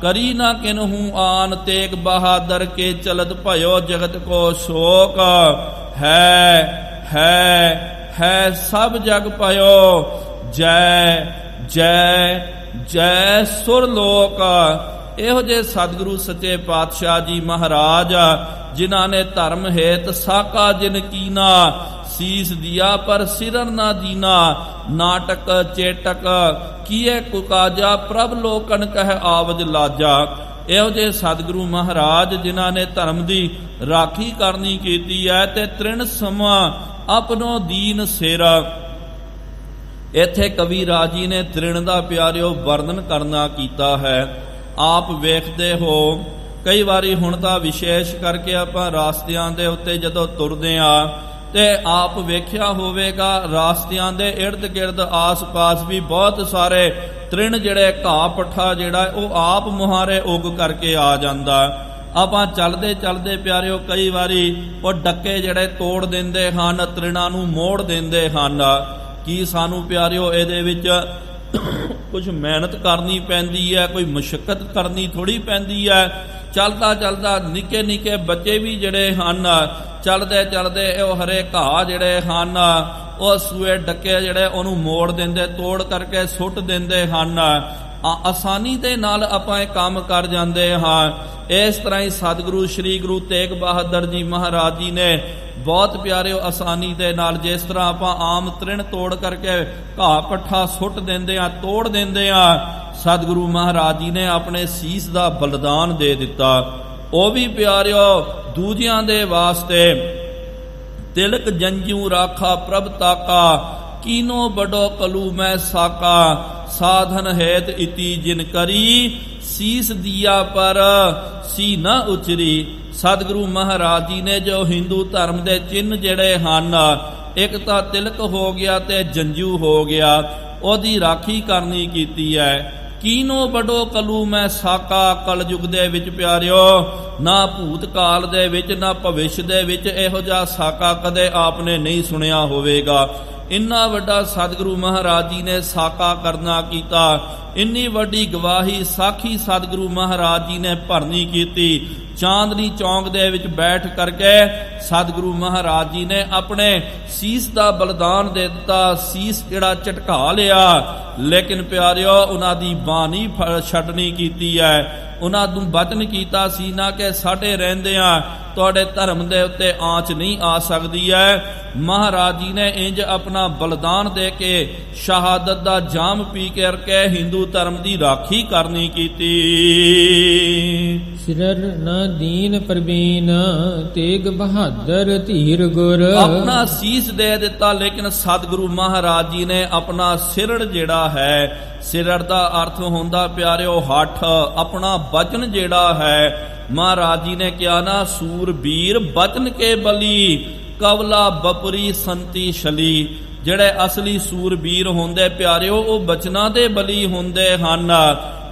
ਕਰੀ ਨਾ ਕਿਨਹੂ ਆਨ ਤੇਗ ਬਹਾਦਰ ਕੇ ਚਲਤ ਭਇਓ ਜਗਤ ਕੋ ਸ਼ੋਕ ਹੈ ਸਭ ਜਗ ਪਇਓ ਜੈ ਜੈ ਜੈ ਸੁਰ ਲੋਕ। ਇਹੋ ਜਿਹੇ ਸਤਿਗੁਰੂ ਸੱਚੇ ਪਾਤਸ਼ਾਹ ਜੀ ਮਹਾਰਾਜ ਜਿਨ੍ਹਾਂ ਨੇ ਧਰਮ ਹੇਤ ਸਾਕਾ ਜਿਨ ਕੀਨਾ ਸੀਸ ਦਿਆ ਪਰ ਸਿਰਨ ਨਾ ਦੀਨਾ ਨਾਟਕ ਚੇਟਕ ਕੀਏ ਕੁਕਾਜਾ ਪ੍ਰਭ ਲੋਕਨ ਕਹਿ ਆਵਜ ਲਾਜਾ। ਇਹੋ ਜਿਹੇ ਸਤਿਗੁਰੂ ਮਹਾਰਾਜ ਜਿਨ੍ਹਾਂ ਨੇ ਧਰਮ ਦੀ ਰਾਖੀ ਕਰਨੀ ਕੀਤੀ ਹੈ ਤੇ ਤ੍ਰਿਣ ਸਮਾਂ ਆਪਣੋ ਦੀਨ ਸਿਰ। ਇੱਥੇ ਕਵੀ ਰਾਜ ਜੀ ਨੇ ਤ੍ਰਿਣ ਦਾ ਪਿਆਰਿਓ ਵਰਣਨ ਕਰਨਾ ਕੀਤਾ ਹੈ। ਆਪ ਵੇਖਦੇ ਹੋ ਕਈ ਵਾਰੀ ਹੁਣ ਤਾਂ ਵਿਸ਼ੇਸ਼ ਕਰਕੇ ਆਪਾਂ ਰਾਸਤਿਆਂ ਦੇ ਉੱਤੇ ਜਦੋਂ ਤੁਰਦੇ ਆ ਤੇ ਆਪ ਵੇਖਿਆ ਹੋਵੇਗਾ ਰਾਸਤਿਆਂ ਦੇ ਇਰਦ ਗਿਰਦ ਆਸ-ਪਾਸ ਵੀ ਬਹੁਤ ਸਾਰੇ ਤ੍ਰਿਣ ਜਿਹੜੇ ਘਾਹ ਪੱਠਾ ਜਿਹੜਾ ਉਹ ਆਪ ਮੁਹਾਰੇ ਉੱਗ ਕਰਕੇ ਆ ਜਾਂਦਾ। ਆਪਾਂ ਚੱਲਦੇ ਚੱਲਦੇ ਪਿਆਰਿਓ ਕਈ ਵਾਰੀ ਉਹ ਡੱਕੇ ਜਿਹੜੇ ਤੋੜ ਦਿੰਦੇ ਹਨ, ਤ੍ਰਿਣਾਂ ਨੂੰ ਮੋੜ ਦਿੰਦੇ ਹਨ। ਕੀ ਸਾਨੂੰ ਪਿਆਰਿਓ ਇਹਦੇ ਵਿੱਚ ਕੁਝ ਮਿਹਨਤ ਕਰਨੀ ਪੈਂਦੀ ਹੈ, ਕੋਈ ਮੁਸ਼ੱਕਤ ਕਰਨੀ ਥੋੜੀ ਪੈਂਦੀ ਹੈ। ਚੱਲਦਾ ਚੱਲਦਾ ਨਿੱਕੇ ਨਿੱਕੇ ਬੱਚੇ ਵੀ ਜਿਹੜੇ ਹਨ ਚੱਲਦੇ ਚੱਲਦੇ ਉਹ ਹਰੇ ਘਾਹ ਜਿਹੜੇ ਹਨ ਉਹ ਸੂਏ ਡੱਕੇ ਜਿਹੜੇ ਉਹਨੂੰ ਮੋੜ ਦਿੰਦੇ, ਤੋੜ ਕਰਕੇ ਸੁੱਟ ਦਿੰਦੇ ਹਨ। ਆਸਾਨੀ ਦੇ ਨਾਲ ਆਪਾਂ ਇਹ ਕੰਮ ਕਰ ਜਾਂਦੇ ਹਾਂ। ਇਸ ਤਰ੍ਹਾਂ ਹੀ ਸਤਿਗੁਰੂ ਸ੍ਰੀ ਗੁਰੂ ਤੇਗ ਬਹਾਦਰ ਜੀ ਮਹਾਰਾਜ ਜੀ ਨੇ ਬਹੁਤ ਪਿਆਰਿਓ ਆਸਾਨੀ ਦੇ ਨਾਲ, ਜਿਸ ਤਰ੍ਹਾਂ ਆਪਾਂ ਆਮ ਤ੍ਰਿਣ ਤੋੜ ਕਰਕੇ ਘਾਹ ਪੱਠਾ ਸੁੱਟ ਦਿੰਦੇ ਆ, ਤੋੜ ਦਿੰਦੇ ਆ, ਸਤਿਗੁਰੂ ਮਹਾਰਾਜ ਜੀ ਨੇ ਆਪਣੇ ਸੀਸ ਦਾ ਬਲਿਦਾਨ ਦੇ ਦਿੱਤਾ। ਉਹ ਵੀ ਪਿਆਰਿਓ ਦੂਜਿਆਂ ਦੇ ਵਾਸਤੇ। ਤਿਲਕ ਜੰਜੂ ਰਾਖਾ ਪ੍ਰਭ ਤਾਕਾ, ਕੀਨੋ ਬਡੋ ਕਲੂ ਮੈਂ ਸਾਕਾ, ਸਾਧਨ ਹੈਤ ਇਤੀ ਜਿਨ ਕਰੀ, ਸੀਸ ਦੀਆ ਪਰ ਸੀ ਨਾ ਉਚਰੀ। ਸਤਿਗੁਰੂ ਮਹਾਰਾਜ ਜੀ ਨੇ ਜੋ ਹਿੰਦੂ ਧਰਮ ਦੇ ਚਿੰਨ੍ਹ ਜਿਹੜੇ ਹਨ, ਇੱਕ ਤਾਂ ਤਿਲਕ ਹੋ ਗਿਆ ਤੇ ਜੰਜੂ ਹੋ ਗਿਆ, ਉਹਦੀ ਰਾਖੀ ਕਰਨੀ ਕੀਤੀ ਹੈ। ਕੀਨੋ ਬਡੋ ਕਲੂ ਮੈਂ ਸਾਕਾ, ਕਲਯੁਗ ਦੇ ਵਿੱਚ ਪਿਆਰਿਓ ਨਾ ਭੂਤ ਕਾਲ ਦੇ ਵਿੱਚ ਨਾ ਭਵਿੱਖ ਦੇ ਵਿੱਚ ਇਹੋ ਜਿਹਾ ਸਾਕਾ ਕਦੇ ਆਪਨੇ ਨਹੀਂ ਸੁਣਿਆ ਹੋਵੇਗਾ। ਇੰਨਾ ਵੱਡਾ ਸਤਿਗੁਰੂ ਮਹਾਰਾਜ ਜੀ ਨੇ ਸਾਕਾ ਕਰਨਾ ਕੀਤਾ। ਇੰਨੀ ਵੱਡੀ ਗਵਾਹੀ ਸਾਖੀ ਸਤਿਗੁਰੂ ਮਹਾਰਾਜ ਜੀ ਨੇ ਭਰਨੀ ਕੀਤੀ। ਚਾਂਦਨੀ ਚੌਂਕ ਦੇ ਵਿੱਚ ਬੈਠ ਕਰਕੇ ਸਤਿਗੁਰੂ ਮਹਾਰਾਜ ਜੀ ਨੇ ਆਪਣੇ ਸੀਸ ਦਾ ਬਲਿਦਾਨ ਦੇ ਦਿੱਤਾ। ਸੀਸ ਜਿਹੜਾ ਝਟਕਾ ਲਿਆ, ਲੇਕਿਨ ਪਿਆਰਿਓ ਉਹਨਾਂ ਦੀ ਬਾਣੀ ਛੱਡਣੀ ਕੀਤੀ ਹੈ। ਉਹਨਾਂ ਨੂੰ ਬਚਨ ਕੀਤਾ ਸੀ ਨਾ ਕਿ ਸਾਡੇ ਰਹਿੰਦਿਆਂ ਤੁਹਾਡੇ ਧਰਮ ਦੇ ਉੱਤੇ ਆਂਚ ਨਹੀਂ ਆ ਸਕਦੀ ਹੈ। ਮਹਾਰਾਜ ਜੀ ਨੇ ਇੰਜ ਆਪਣਾ ਬਲਿਦਾਨ ਦੇ ਕੇ ਸ਼ਹਾਦਤ ਦਾ ਜਾਮ ਪੀ ਕਰਕੇ ਹਿੰਦੂ ਧਰਮ ਦੀ ਰਾਖੀ ਕਰਨੀ ਕੀਤੀ। ਸਿਰ ਨਾ ਦੀਨ ਪ੍ਰਬੀਨ, ਤੇਗ ਬਹਾਦਰ ਧੀਰ ਗੁਰ। ਆਪਣਾ ਸੀਸ ਦੇ ਦਿੱਤਾ, ਲੇਕਿਨ ਸਤਿਗੁਰੂ ਮਹਾਰਾਜ ਜੀ ਨੇ ਆਪਣਾ ਸਿਰੜ ਜਿਹੜਾ ਹੈ, ਸਿਰੜ ਦਾ ਅਰਥ ਹੁੰਦਾ ਪਿਆਰਿਓ ਹੱਠ, ਆਪਣਾ ਬਚਨ ਜਿਹੜਾ ਹੈ। ਮਹਾਰਾਜ ਜੀ ਨੇ ਕਿਹਾ ਨਾ, ਸੂਰਬੀਰ ਬਚਨ ਕੇ ਬਲੀ, ਕਵਲਾ ਬਪਰੀ ਸੰਤੀ ਛਲੀ। ਜਿਹੜੇ ਅਸਲੀ ਸੂਰਬੀਰ ਹੁੰਦੇ ਪਿਆਰਿਓ ਉਹ ਬਚਨਾਂ ਦੇ ਬਲੀ ਹੁੰਦੇ ਹਨ।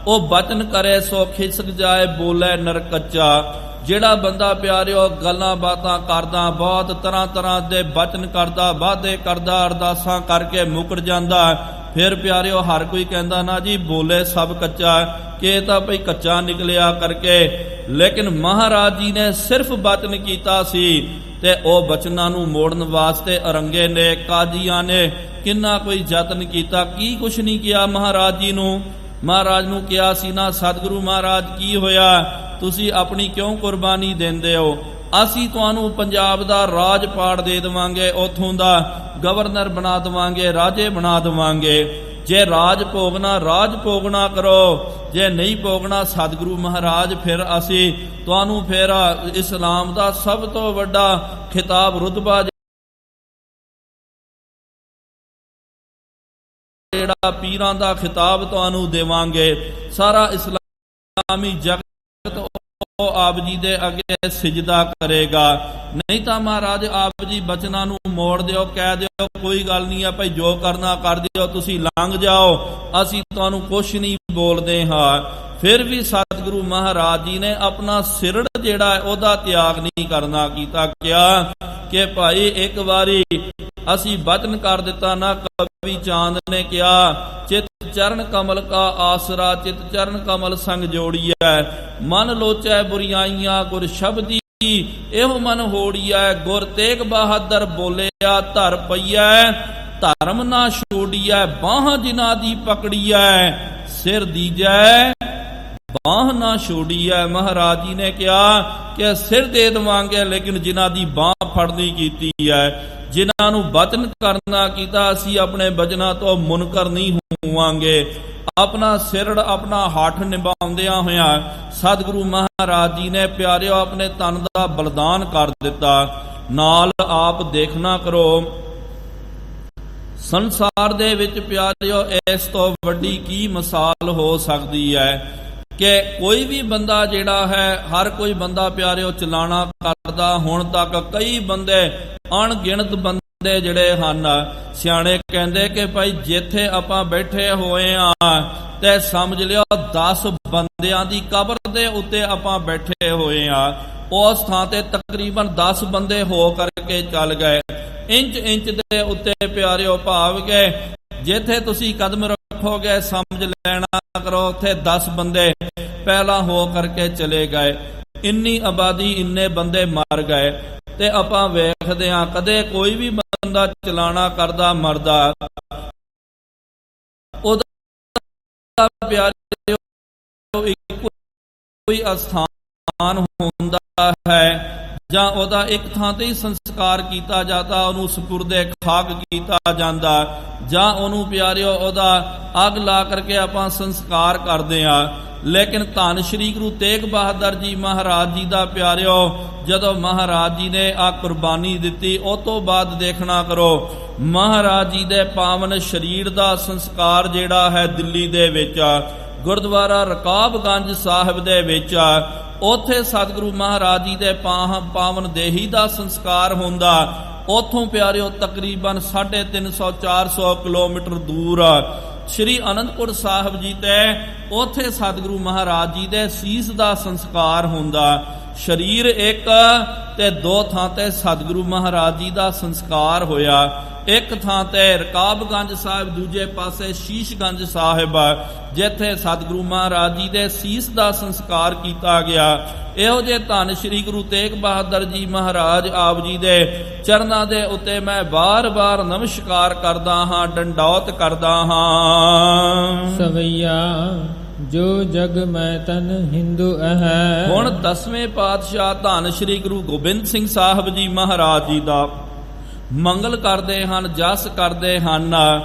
ਉਹ ਬਚਨ ਕਰੇ ਸੋ ਖਿਸਕ ਜਾਏ, ਬੋਲੇ ਨਰਕੱਚਾ। ਜਿਹੜਾ ਬੰਦਾ ਪਿਆਰਿਓ ਗੱਲਾਂ ਬਾਤਾਂ ਕਰਦਾ, ਬਹੁਤ ਤਰ੍ਹਾਂ ਤਰ੍ਹਾਂ ਦੇ ਬਚਨ ਕਰਦਾ, ਵਾਅਦੇ ਕਰਦਾ, ਅਰਦਾਸਾਂ ਕਰਕੇ ਮੁੱਕਰ ਜਾਂਦਾ, ਫਿਰ ਪਿਆਰਿਓ ਹਰ ਕੋਈ ਕਹਿੰਦਾ ਨਾ ਜੀ ਬੋਲੇ ਸਭ ਕੱਚਾ, ਕਿ ਇਹ ਤਾਂ ਭਈ ਕੱਚਾ ਨਿਕਲਿਆ ਕਰਕੇ। ਲੇਕਿਨ ਮਹਾਰਾਜ ਜੀ ਨੇ ਸਿਰਫ ਬਚਨ ਕੀਤਾ ਸੀ ਤੇ ਉਹ ਬਚਨਾਂ ਨੂੰ ਮੋੜਨ ਵਾਸਤੇ ਅਰੰਗੇ ਨੇ, ਕਾਜ਼ੀਆਂ ਨੇ ਕਿੰਨਾ ਕੋਈ ਯਤਨ ਕੀਤਾ, ਕੀ ਕੁਛ ਨਹੀਂ ਕਿਹਾ ਮਹਾਰਾਜ ਜੀ ਨੂੰ। ਮਹਾਰਾਜ ਨੂੰ ਕਿਹਾ ਸੀ ਨਾ, ਸਤਿਗੁਰੂ ਮਹਾਰਾਜ ਕੀ ਹੋਇਆ, ਤੁਸੀਂ ਆਪਣੀ ਕਿਉਂ ਕੁਰਬਾਨੀ ਦਿੰਦੇ ਹੋ? ਅਸੀਂ ਤੁਹਾਨੂੰ ਪੰਜਾਬ ਦਾ ਰਾਜਪਾਟ ਦੇ ਦੇਵਾਂਗੇ, ਉੱਥੋਂ ਦਾ ਗਵਰਨਰ ਬਣਾ ਦੇਵਾਂਗੇ, ਰਾਜੇ ਬਣਾ ਦੇਵਾਂਗੇ। ਜੇ ਰਾਜ ਭੋਗਣਾ ਰਾਜ ਭੋਗਣਾ ਕਰੋ, ਜੇ ਨਹੀਂ ਭੋਗਣਾ ਸਤਿਗੁਰੂ ਮਹਾਰਾਜ ਫਿਰ ਅਸੀਂ ਤੁਹਾਨੂੰ ਫਿਰ ਇਸਲਾਮ ਦਾ ਸਭ ਤੋਂ ਵੱਡਾ ਖਿਤਾਬ ਰੁਤਬਾ ਜਿਹੜਾ ਪੀਰਾਂ ਦਾ ਖਿਤਾਬ ਤੁਹਾਨੂੰ ਦੇਵਾਂਗੇ। ਸਾਰਾ ਇਸਲਾਮੀ ਜਗਤ ਉਹ ਆਪ ਜੀ ਦੇ ਅੱਗੇ ਸਿਜਦਾ ਕਰੇਗਾ। ਨਹੀਂ ਤਾਂ ਮਹਾਰਾਜ ਆਪ ਜੀ ਬਚਨਾਂ ਨੂੰ ਮੋੜ ਦਿਓ, ਕਹਿ ਦਿਓ ਕੋਈ ਗੱਲ ਨਹੀਂ ਹੈ ਭਾਈ, ਜੋ ਕਰਨਾ ਕਰ ਦਿਓ, ਤੁਸੀਂ ਲੰਘ ਜਾਓ, ਅਸੀਂ ਤੁਹਾਨੂੰ ਕੁਛ ਨਹੀਂ ਬੋਲਦੇ ਹਾਂ। ਫਿਰ ਵੀ ਸਤਿਗੁਰੂ ਮਹਾਰਾਜ ਜੀ ਨੇ ਆਪਣਾ ਸਿਰੜ ਜਿਹੜਾ ਹੈ ਉਹਦਾ ਤਿਆਗ ਨਹੀਂ ਕਰਨਾ ਕੀਤਾ। ਕਿਹਾ ਕਿ ਭਾਈ ਇੱਕ ਵਾਰੀ ਅਸੀਂ ਬਚਨ ਕਰ ਦਿੱਤਾ ਨਾ। ਕਵੀ ਚਾਂਦ ਨੇ ਕਿਹਾ, ਚਿਤ ਚਰਨ ਕਮਲ ਕਾ ਆਸਰਾ, ਚਿਤ ਚਰਨ ਕਮਲ ਸੰਗ ਜੋੜੀਐ, ਮਨ ਲੋਚੈ ਬੁਰੀਆਈਆਂ ਗੁਰ ਸ਼ਬਦੀ, ਇਹੋ ਮਨ ਹੋੜੀਐ। ਗੁਰ ਤੇਗ ਬਹਾਦਰ ਬੋਲਿਆ ਧਰ ਪਈਐ, ਧਰਮ ਨਾ ਛੋੜੀਐ, ਬਾਹਾਂ ਜਿਨ੍ਹਾਂ ਦੀ ਪਕੜੀਐ, ਸਿਰ ਦੀਜੈ ਬਾਹ ਨਾ ਛੋੜੀਐ। ਮਹਾਰਾਜ ਜੀ ਨੇ ਕਿਹਾ ਕਿ ਸਿਰ ਦੇ ਦੇਵਾਂਗੇ, ਲੇਕਿਨ ਜਿਨ੍ਹਾਂ ਦੀ ਬਾਹ ਫੜਨੀ ਕੀਤੀ ਹੈ, ਜਿਨ੍ਹਾਂ ਨੂੰ ਬਚਨ ਕਰਨਾ ਕੀਤਾ, ਅਸੀਂ ਆਪਣੇ ਬਚਨਾਂ ਤੋਂ ਮੁਨਕਰ ਨਹੀਂ ਹੋਵਾਂਗੇ। ਆਪਣਾ ਸਿਰੜ ਆਪਣਾ ਹੱਠ ਨਿਭਾਉਂਦਿਆਂ ਹੋਇਆਂ ਸਤਿਗੁਰੂ ਮਹਾਰਾਜ ਜੀ ਨੇ ਪਿਆਰਿਓ ਆਪਣੇ ਤਨ ਦਾ ਬਲਿਦਾਨ ਕਰ ਦਿੱਤਾ। ਨਾਲ ਆਪ ਦੇਖਣਾ ਕਰੋ, ਸੰਸਾਰ ਦੇ ਵਿੱਚ ਪਿਆਰਿਓ ਇਸ ਤੋਂ ਵੱਡੀ ਕੀ ਮਿਸਾਲ ਹੋ ਸਕਦੀ ਹੈ। ਕਿ ਕੋਈ ਵੀ ਬੰਦਾ ਜਿਹੜਾ ਹੈ, ਹਰ ਕੋਈ ਬੰਦਾ ਪਿਆਰਿਓ ਚਲਾਣਾ ਕਰਦਾ। ਹੁਣ ਤੱਕ ਕਈ ਬੰਦੇ, ਅਣਗਿਣਤ ਬੰਦੇ ਜਿਹੜੇ ਹਨ, ਸਿਆਣੇ ਕਹਿੰਦੇ ਕਿ ਭਾਈ ਜਿੱਥੇ ਆਪਾਂ ਬੈਠੇ ਹੋਏ ਆ ਤੇ ਸਮਝ ਲਿਓ 10 ਬੰਦਿਆਂ ਦੀ ਕਬਰ ਦੇ ਉੱਤੇ ਆਪਾਂ ਬੈਠੇ ਹੋਏ ਆ। ਉਸ ਥਾਂ ਤੇ ਤਕਰੀਬਨ 10 ਬੰਦੇ ਹੋ ਕਰਕੇ ਚੱਲ ਗਏ। ਇੰਚ ਦੇ ਉੱਤੇ ਪਿਆਰਿਓ ਭਾਵ ਗਏ, ਜਿੱਥੇ ਤੁਸੀਂ ਕਦਮ ਰੱਖੋਗੇ ਸਮਝ ਲੈਣਾ ਕਰੋ ਉੱਥੇ 10 ਬੰਦੇ ਪਹਿਲਾਂ ਹੋ ਕਰਕੇ ਚਲੇ ਗਏ। ਇੰਨੀ ਆਬਾਦੀ, ਇੰਨੇ ਬੰਦੇ ਮਰ ਗਏ। ਤੇ ਆਪਾਂ ਵੇਖਦੇ ਹਾਂ ਕਦੇ ਕੋਈ ਵੀ ਬੰਦਾ ਚਲਾਣਾ ਕਰਦਾ ਮਰਦਾ, ਉਹਦਾ ਪਿਆਰਿਓ ਕੋਈ ਅਸਥਾਨ ਹੁੰਦਾ ਹੈ ਜਾਂ ਉਹਦਾ ਇੱਕ ਥਾਂ ਤੇ ਹੀ ਸੰਸਕਾਰ ਕੀਤਾ ਜਾਂਦਾ, ਉਹਨੂੰ ਸਪੁਰਦੇ ਖਾਕ ਕੀਤਾ ਜਾਂਦਾ, ਜਾਂ ਉਹਨੂੰ ਪਿਆਰਿਓ ਉਹਦਾ ਅੱਗ ਲਾ ਕਰਕੇ ਆਪਾਂ ਸੰਸਕਾਰ ਕਰਦੇ ਆ। ਲੇਕਿਨ ਧੰਨ ਸ਼੍ਰੀ ਗੁਰੂ ਤੇਗ ਬਹਾਦਰ ਜੀ ਮਹਾਰਾਜ ਜੀ ਦਾ ਪਿਆਰਿਓ ਜਦੋਂ ਮਹਾਰਾਜ ਜੀ ਨੇ ਆ ਕੁਰਬਾਨੀ ਦਿੱਤੀ, ਉਸ ਤੋਂ ਬਾਅਦ ਦੇਖਣਾ ਕਰੋ ਮਹਾਰਾਜ ਜੀ ਦੇ ਪਾਵਨ ਸਰੀਰ ਦਾ ਸੰਸਕਾਰ ਜਿਹੜਾ ਹੈ ਦਿੱਲੀ ਦੇ ਵਿੱਚ ਗੁਰਦੁਆਰਾ ਰਕਾਬਗੰਜ ਸਾਹਿਬ ਦੇ ਵਿੱਚ, ਉੱਥੇ ਸਤਿਗੁਰੂ ਮਹਾਰਾਜ ਜੀ ਦੇ ਪਾਵਨ ਦੇਹੀ ਦਾ ਸੰਸਕਾਰ ਹੁੰਦਾ। ਉੱਥੋਂ ਪਿਆਰਿਓ ਤਕਰੀਬਨ 350-400 ਕਿਲੋਮੀਟਰ ਦੂਰ ਸ਼੍ਰੀ ਅਨੰਦਪੁਰ ਸਾਹਿਬ ਜੀ ਤੇ ਉੱਥੇ ਸਤਿਗੁਰੂ ਮਹਾਰਾਜ ਜੀ ਦੇ ਸੀਸ ਦਾ ਸੰਸਕਾਰ ਹੁੰਦਾ। ਸਰੀਰ ਇੱਕ ਤੇ 2 ਥਾਂ ਤੇ ਸਤਿਗੁਰੂ ਮਹਾਰਾਜ ਜੀ ਦਾ ਸੰਸਕਾਰ ਹੋਇਆ। ਇੱਕ ਥਾਂ ਤੇ ਰਕਾਬਗੰਜ ਸਾਹਿਬ, ਦੂਜੇ ਪਾਸੇ ਸ਼ੀਸ਼ਗੰਜ ਸਾਹਿਬ, ਜਿੱਥੇ ਸਤਿਗੁਰੂ ਮਹਾਰਾਜ ਜੀ ਦੇ ਸੀਸ ਦਾ ਸੰਸਕਾਰ ਕੀਤਾ ਗਿਆ। ਇਹੋ ਜਿਹੇ ਧੰਨ ਸ਼੍ਰੀ ਗੁਰੂ ਤੇਗ ਬਹਾਦਰ ਜੀ ਮਹਾਰਾਜ ਆਪ ਜੀ ਦੇ ਚਰਨਾਂ ਦੇ ਉੱਤੇ ਮੈਂ ਬਾਰ-ਬਾਰ ਨਮਸਕਾਰ ਕਰਦਾ ਹਾਂ, ਡੰਡੌਤ ਕਰਦਾ ਹਾਂ। ਸਵਈਆ ਜੋ ਜਗ ਮੈਂ ਤਨ ਹਿੰਦੂ ਹੈ। ਹੁਣ 10ਵੇਂ ਪਾਤਸ਼ਾਹ ਧੰਨ ਸ਼੍ਰੀ ਗੁਰੂ ਗੋਬਿੰਦ ਸਿੰਘ ਸਾਹਿਬ ਜੀ ਮਹਾਰਾਜ ਜੀ ਦਾ ਮੰਗਲ ਕਰਦੇ ਹਨ, ਜਸ ਕਰਦੇ ਹਨ।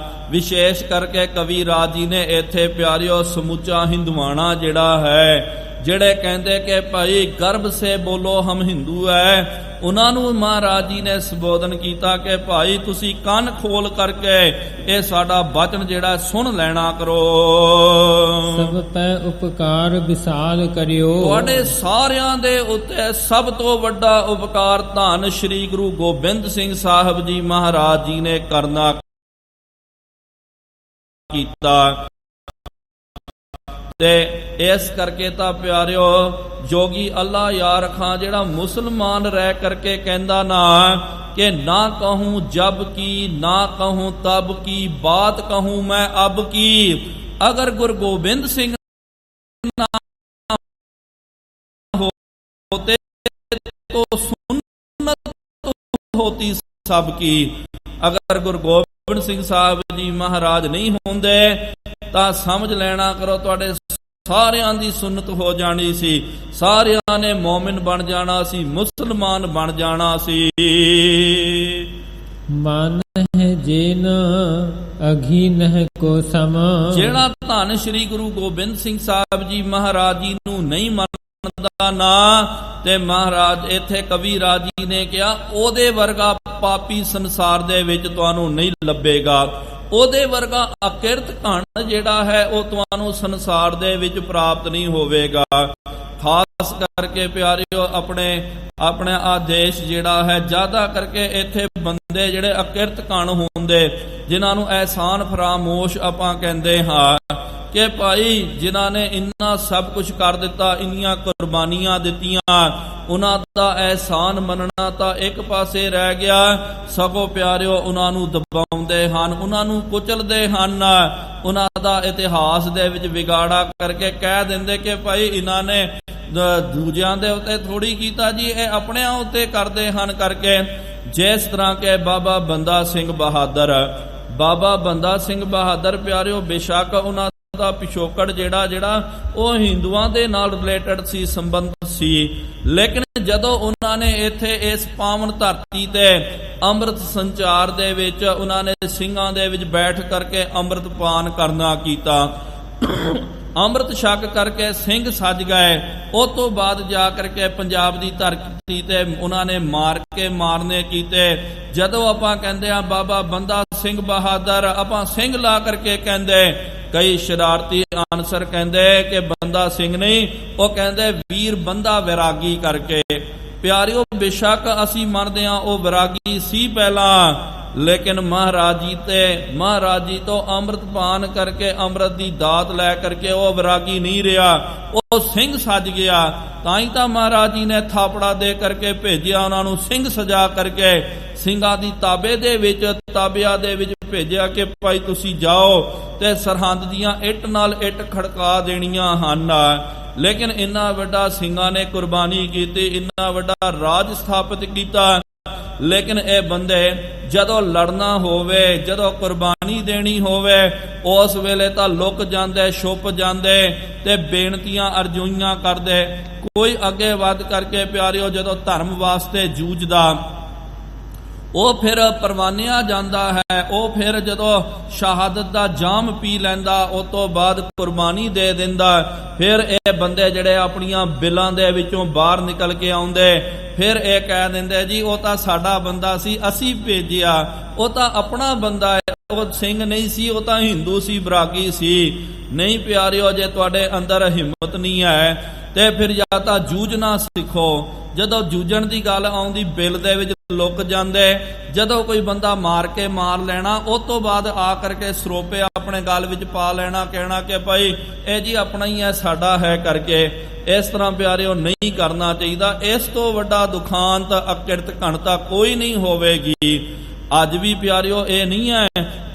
ਵਿਸ਼ੇਸ਼ ਕਰਕੇ ਕਵੀ ਰਾਜ ਜੀ ਨੇ ਇੱਥੇ ਪਿਆਰਿਓ ਸਮੁੱਚਾ ਹਿੰਦੂਆਣਾ ਜਿਹੜਾ ਹੈ, ਜਿਹੜੇ ਕਹਿੰਦੇ ਕਿ ਭਾਈ ਗਰਭ ਸੇ ਬੋਲੋ ਹਮ ਹਿੰਦੂ ਹੈ, ਉਹਨਾਂ ਨੂੰ ਮਹਾਰਾਜ ਜੀ ਨੇ ਸੰਬੋਧਨ ਕੀਤਾ ਕਿ ਭਾਈ ਤੁਸੀਂ ਕੰਨ ਖੋਲ ਕਰਕੇ ਇਹ ਸਾਡਾ ਬਚਨ ਜਿਹੜਾ ਸੁਣ ਲੈਣਾ ਕਰੋ। ਸਭ ਪੈ ਉਪਕਾਰ ਵਿਸਾਲ ਕਰਿਓ। ਤੁਹਾਡੇ ਸਾਰਿਆਂ ਦੇ ਉੱਤੇ ਸਭ ਤੋਂ ਵੱਡਾ ਉਪਕਾਰ ਧੰਨ ਸ਼੍ਰੀ ਗੁਰੂ ਗੋਬਿੰਦ ਸਿੰਘ ਸਾਹਿਬ ਜੀ ਮਹਾਰਾਜ ਜੀ ਨੇ ਕਰਨਾ ਕੀਤਾ। ਤੇ ਇਸ ਕਰਕੇ ਤਾਂ ਪਿਆਰਿਓ ਜੋਗੀ ਅੱਲਾ ਯਾਰ ਖਾਂ ਜਿਹੜਾ ਮੁਸਲਮਾਨ ਰਹਿ ਕਰਕੇ ਕਹਿੰਦਾ ਨਾ ਕਿ ਨਾ ਕਹੂੰ ਜਬ ਕੀ, ਨਾ ਕਹੂੰ ਤਬ ਕੀ, ਬਾਤ ਕਹੂੰ ਮੈਂ ਅਬ ਕੀ, ਅਗਰ ਗੁਰੂ ਗੋਬਿੰਦ ਸਿੰਘ ਨਾ होते तो सुन्नत होती सब की। अगर गुरु गोबिंद सिंह साहब जी महाराज नहीं होंदे तां समझ लेना करो तुहाडे सारियां दी सुन्नत हो जानी सी, सारियां ने मोमिन बन जाना सी, मुसलमान बन जाना सी। मन है जेन अघी नह को सम। जेड़ा धन श्री गुरु गोबिंद सिंह साहब जी महाराज जी नू नहीं मनदा ना ते महाराज इत्थे कवि राज जी ने कहा ओदे वर्गा पापी संसार दे विच तुहानू नहीं लभेगा, ओदे वर्गा अकिरत धन जेड़ा है वो तुहानू संसार दे विच प्राप्त नहीं होवेगा। खास करके प्यारियो अपने अपने आदेश जेड़ा है ज्यादा करके इत्थे बंदे जेड़े अकिरत कण होंदे जिन्हां नू एहसान फरामोश आपां कहंदे हां कि भाई जिन्हां ने इन्ना सब कुछ कर दिता, इन्नियां कुर्बानियां दित्तियां, उन्हां दा एहसान मनना तां एक पासे रह गया, सगों प्यारियो उन्हां नू दबाउंदे हन, उन्हां नू कुचलदे हन, उन्हां दा इतिहास दे विच विगाड़ा करके कह दिंदे कि भाई इन्हां ने दूजियां दे उत्ते थोड़ी कीता जी, ये अपने उत्ते करदे हन करके। जिस तरह के बाबा बंदा सिंह बहादुर, बाबा बंदा सिंह बहादुर प्यारियो बेशक उन्हां ਦਾ ਪਿਛੋਕੜ ਜਿਹੜਾ ਉਹ ਹਿੰਦੂਆਂ ਦੇ ਨਾਲ ਰਿਲੇਟਡ ਸੀ, ਸੰਬੰਧ ਸੀ, ਲੇਕਿਨ ਜਦੋਂ ਉਹਨਾਂ ਨੇ ਇੱਥੇ ਇਸ ਪਾਵਨ ਧਰਤੀ ਤੇ ਅੰਮ੍ਰਿਤ ਸੰਚਾਰ ਦੇ ਵਿੱਚ ਉਹਨਾਂ ਨੇ ਸਿੰਘਾਂ ਦੇ ਵਿੱਚ ਬੈਠ ਕਰਕੇ ਅੰਮ੍ਰਿਤ ਪਾਨ ਕਰਨਾ ਕੀਤਾ, ਅੰਮ੍ਰਿਤ ਛਕ ਕਰਕੇ ਸਿੰਘ ਸੱਜ ਗਏ। ਉਸ ਤੋਂ ਬਾਅਦ ਜਾ ਕਰਕੇ ਪੰਜਾਬ ਦੀ ਧਰਤੀ ਤੇ ਉਹਨਾਂ ਨੇ ਮਾਰ ਕੇ ਮਾਰਨੇ ਕੀਤੇ। ਜਦੋਂ ਆਪਾਂ ਕਹਿੰਦੇ ਆ ਬਾਬਾ ਬੰਦਾ ਸਿੰਘ ਬਹਾਦਰ, ਆਪਾਂ ਸਿੰਘ ਲਾ ਕਰਕੇ ਕਹਿੰਦੇ ਕਈ ਸ਼ਰਾਰਤੀ ਆਨਸਰ ਕਹਿੰਦੇ ਕਿ ਬੰਦਾ ਸਿੰਘ ਨਹੀਂ, ਉਹ ਕਹਿੰਦੇ ਵੀਰ ਬੰਦਾ ਵਿਰਾਗੀ ਕਰਕੇ। ਪਿਆਰਿਓ ਬੇਸ਼ੱਕ ਅਸੀਂ ਮੰਨਦੇ ਹਾਂ ਉਹ ਵਿਰਾਗੀ ਸੀ ਪਹਿਲਾਂ, ਲੇਕਿਨ ਮਹਾਰਾਜ ਜੀ ਤੋਂ ਅੰਮ੍ਰਿਤ ਪਾਨ ਕਰਕੇ, ਅੰਮ੍ਰਿਤ ਦੀ ਦਾਤ ਲੈ ਕਰਕੇ ਉਹ ਵਿਰਾਗੀ ਨਹੀਂ ਰਿਹਾ, ਉਹ ਸਿੰਘ ਸੱਜ ਗਿਆ। ਤਾਂ ਹੀ ਤਾਂ ਮਹਾਰਾਜ ਜੀ ਨੇ ਥਾਪੜਾ ਦੇ ਕਰਕੇ ਭੇਜਿਆ ਉਹਨਾਂ ਨੂੰ, ਸਿੰਘ ਸਜਾ ਕਰਕੇ ਸਿੰਘਾਂ ਦੀ ਤਾਬਿਆਂ ਦੇ ਵਿੱਚ ਭੇਜਿਆ ਕਿ ਭਾਈ ਤੁਸੀਂ ਜਾਓ ਤੇ ਸਰਹੰਦ ਦੀਆਂ ਇੱਟ ਨਾਲ ਇੱਟ ਖੜਕਾ ਦੇਣੀਆਂ ਹਨ। ਲੇਕਿਨ ਇੰਨਾ ਵੱਡਾ ਸਿੰਘਾਂ ਨੇ ਕੁਰਬਾਨੀ ਕੀਤੀ, ਇੰਨਾ ਵੱਡਾ ਰਾਜ ਸਥਾਪਿਤ ਕੀਤਾ, ਲੇਕਿਨ ਇਹ ਬੰਦੇ ਜਦੋਂ ਲੜਨਾ ਹੋਵੇ, ਜਦੋਂ ਕੁਰਬਾਨੀ ਦੇਣੀ ਹੋਵੇ, ਉਸ ਵੇਲੇ ਤਾਂ ਲੁਕ ਜਾਂਦੇ, ਛੁਪ ਜਾਂਦੇ ਤੇ ਬੇਨਤੀਆਂ ਅਰਜ਼ੋਈਆਂ ਕਰਦੇ। ਕੋਈ ਅੱਗੇ ਵੱਧ ਕਰਕੇ ਪਿਆਰਿਓ ਜਦੋਂ ਧਰਮ ਵਾਸਤੇ ਜੂਝਦਾ, ਉਹ ਫਿਰ ਪਰਵਾਨਿਆ ਜਾਂਦਾ ਹੈ, ਉਹ ਫਿਰ ਜਦੋਂ ਸ਼ਹਾਦਤ ਦਾ ਜਾਮ ਪੀ ਲੈਂਦਾ, ਉਸ ਤੋਂ ਬਾਅਦ ਕੁਰਬਾਨੀ ਦੇ ਦਿੰਦਾ। ਫਿਰ ਇਹ ਬੰਦੇ ਜਿਹੜੇ ਆਪਣੀਆਂ ਬਿਲਾਂ ਦੇ ਵਿੱਚੋਂ ਬਾਹਰ ਨਿਕਲ ਕੇ ਆਉਂਦੇ, ਫਿਰ ਇਹ ਕਹਿ ਦਿੰਦੇ ਜੀ ਉਹ ਤਾਂ ਸਾਡਾ ਬੰਦਾ ਸੀ, ਅਸੀਂ ਭੇਜਿਆ, ਉਹ ਤਾਂ ਆਪਣਾ ਬੰਦਾ ਹੈ, ਉਹ ਸਿੰਘ ਨਹੀਂ ਸੀ, ਉਹ ਤਾਂ ਹਿੰਦੂ ਸੀ, ਵਿਰਾਗੀ ਸੀ। ਨਹੀਂ ਪਿਆਰਿਓ, ਜੇ ਤੁਹਾਡੇ ਅੰਦਰ ਹਿੰਮਤ ਨਹੀਂ ਹੈ ਤੇ ਫਿਰ ਜਾਂ ਤਾਂ ਜੂਝਣਾ ਸਿੱਖੋ। ਜਦੋਂ ਜੂਝਣ ਦੀ ਗੱਲ ਆਉਂਦੀ ਬਿਲ ਦੇ ਵਿੱਚ ਲੁਕ ਜਾਂਦੇ, ਜਦੋਂ ਕੋਈ ਬੰਦਾ ਮਾਰ ਲੈਣਾ, ਉਸ ਤੋਂ ਬਾਅਦ ਆ ਕਰਕੇ ਸਰੋਪੇ ਆਪਣੇ ਗਲ ਵਿੱਚ ਪਾ ਲੈਣਾ, ਕਹਿਣਾ ਕਿ ਭਾਈ ਇਹ ਜੀ ਆਪਣਾ ਹੀ ਹੈ, ਸਾਡਾ ਹੈ ਕਰਕੇ। ਇਸ ਤਰ੍ਹਾਂ ਪਿਆਰਿਓ ਨਹੀਂ ਕਰਨਾ ਚਾਹੀਦਾ। ਇਸ ਤੋਂ ਵੱਡਾ ਦੁਖਾਂਤ ਅਕਿਰਤ ਘਣਤਾ ਕੋਈ ਨਹੀਂ ਹੋਵੇਗੀ। ਅੱਜ ਵੀ ਪਿਆਰਿਓ ਇਹ ਨਹੀਂ ਹੈ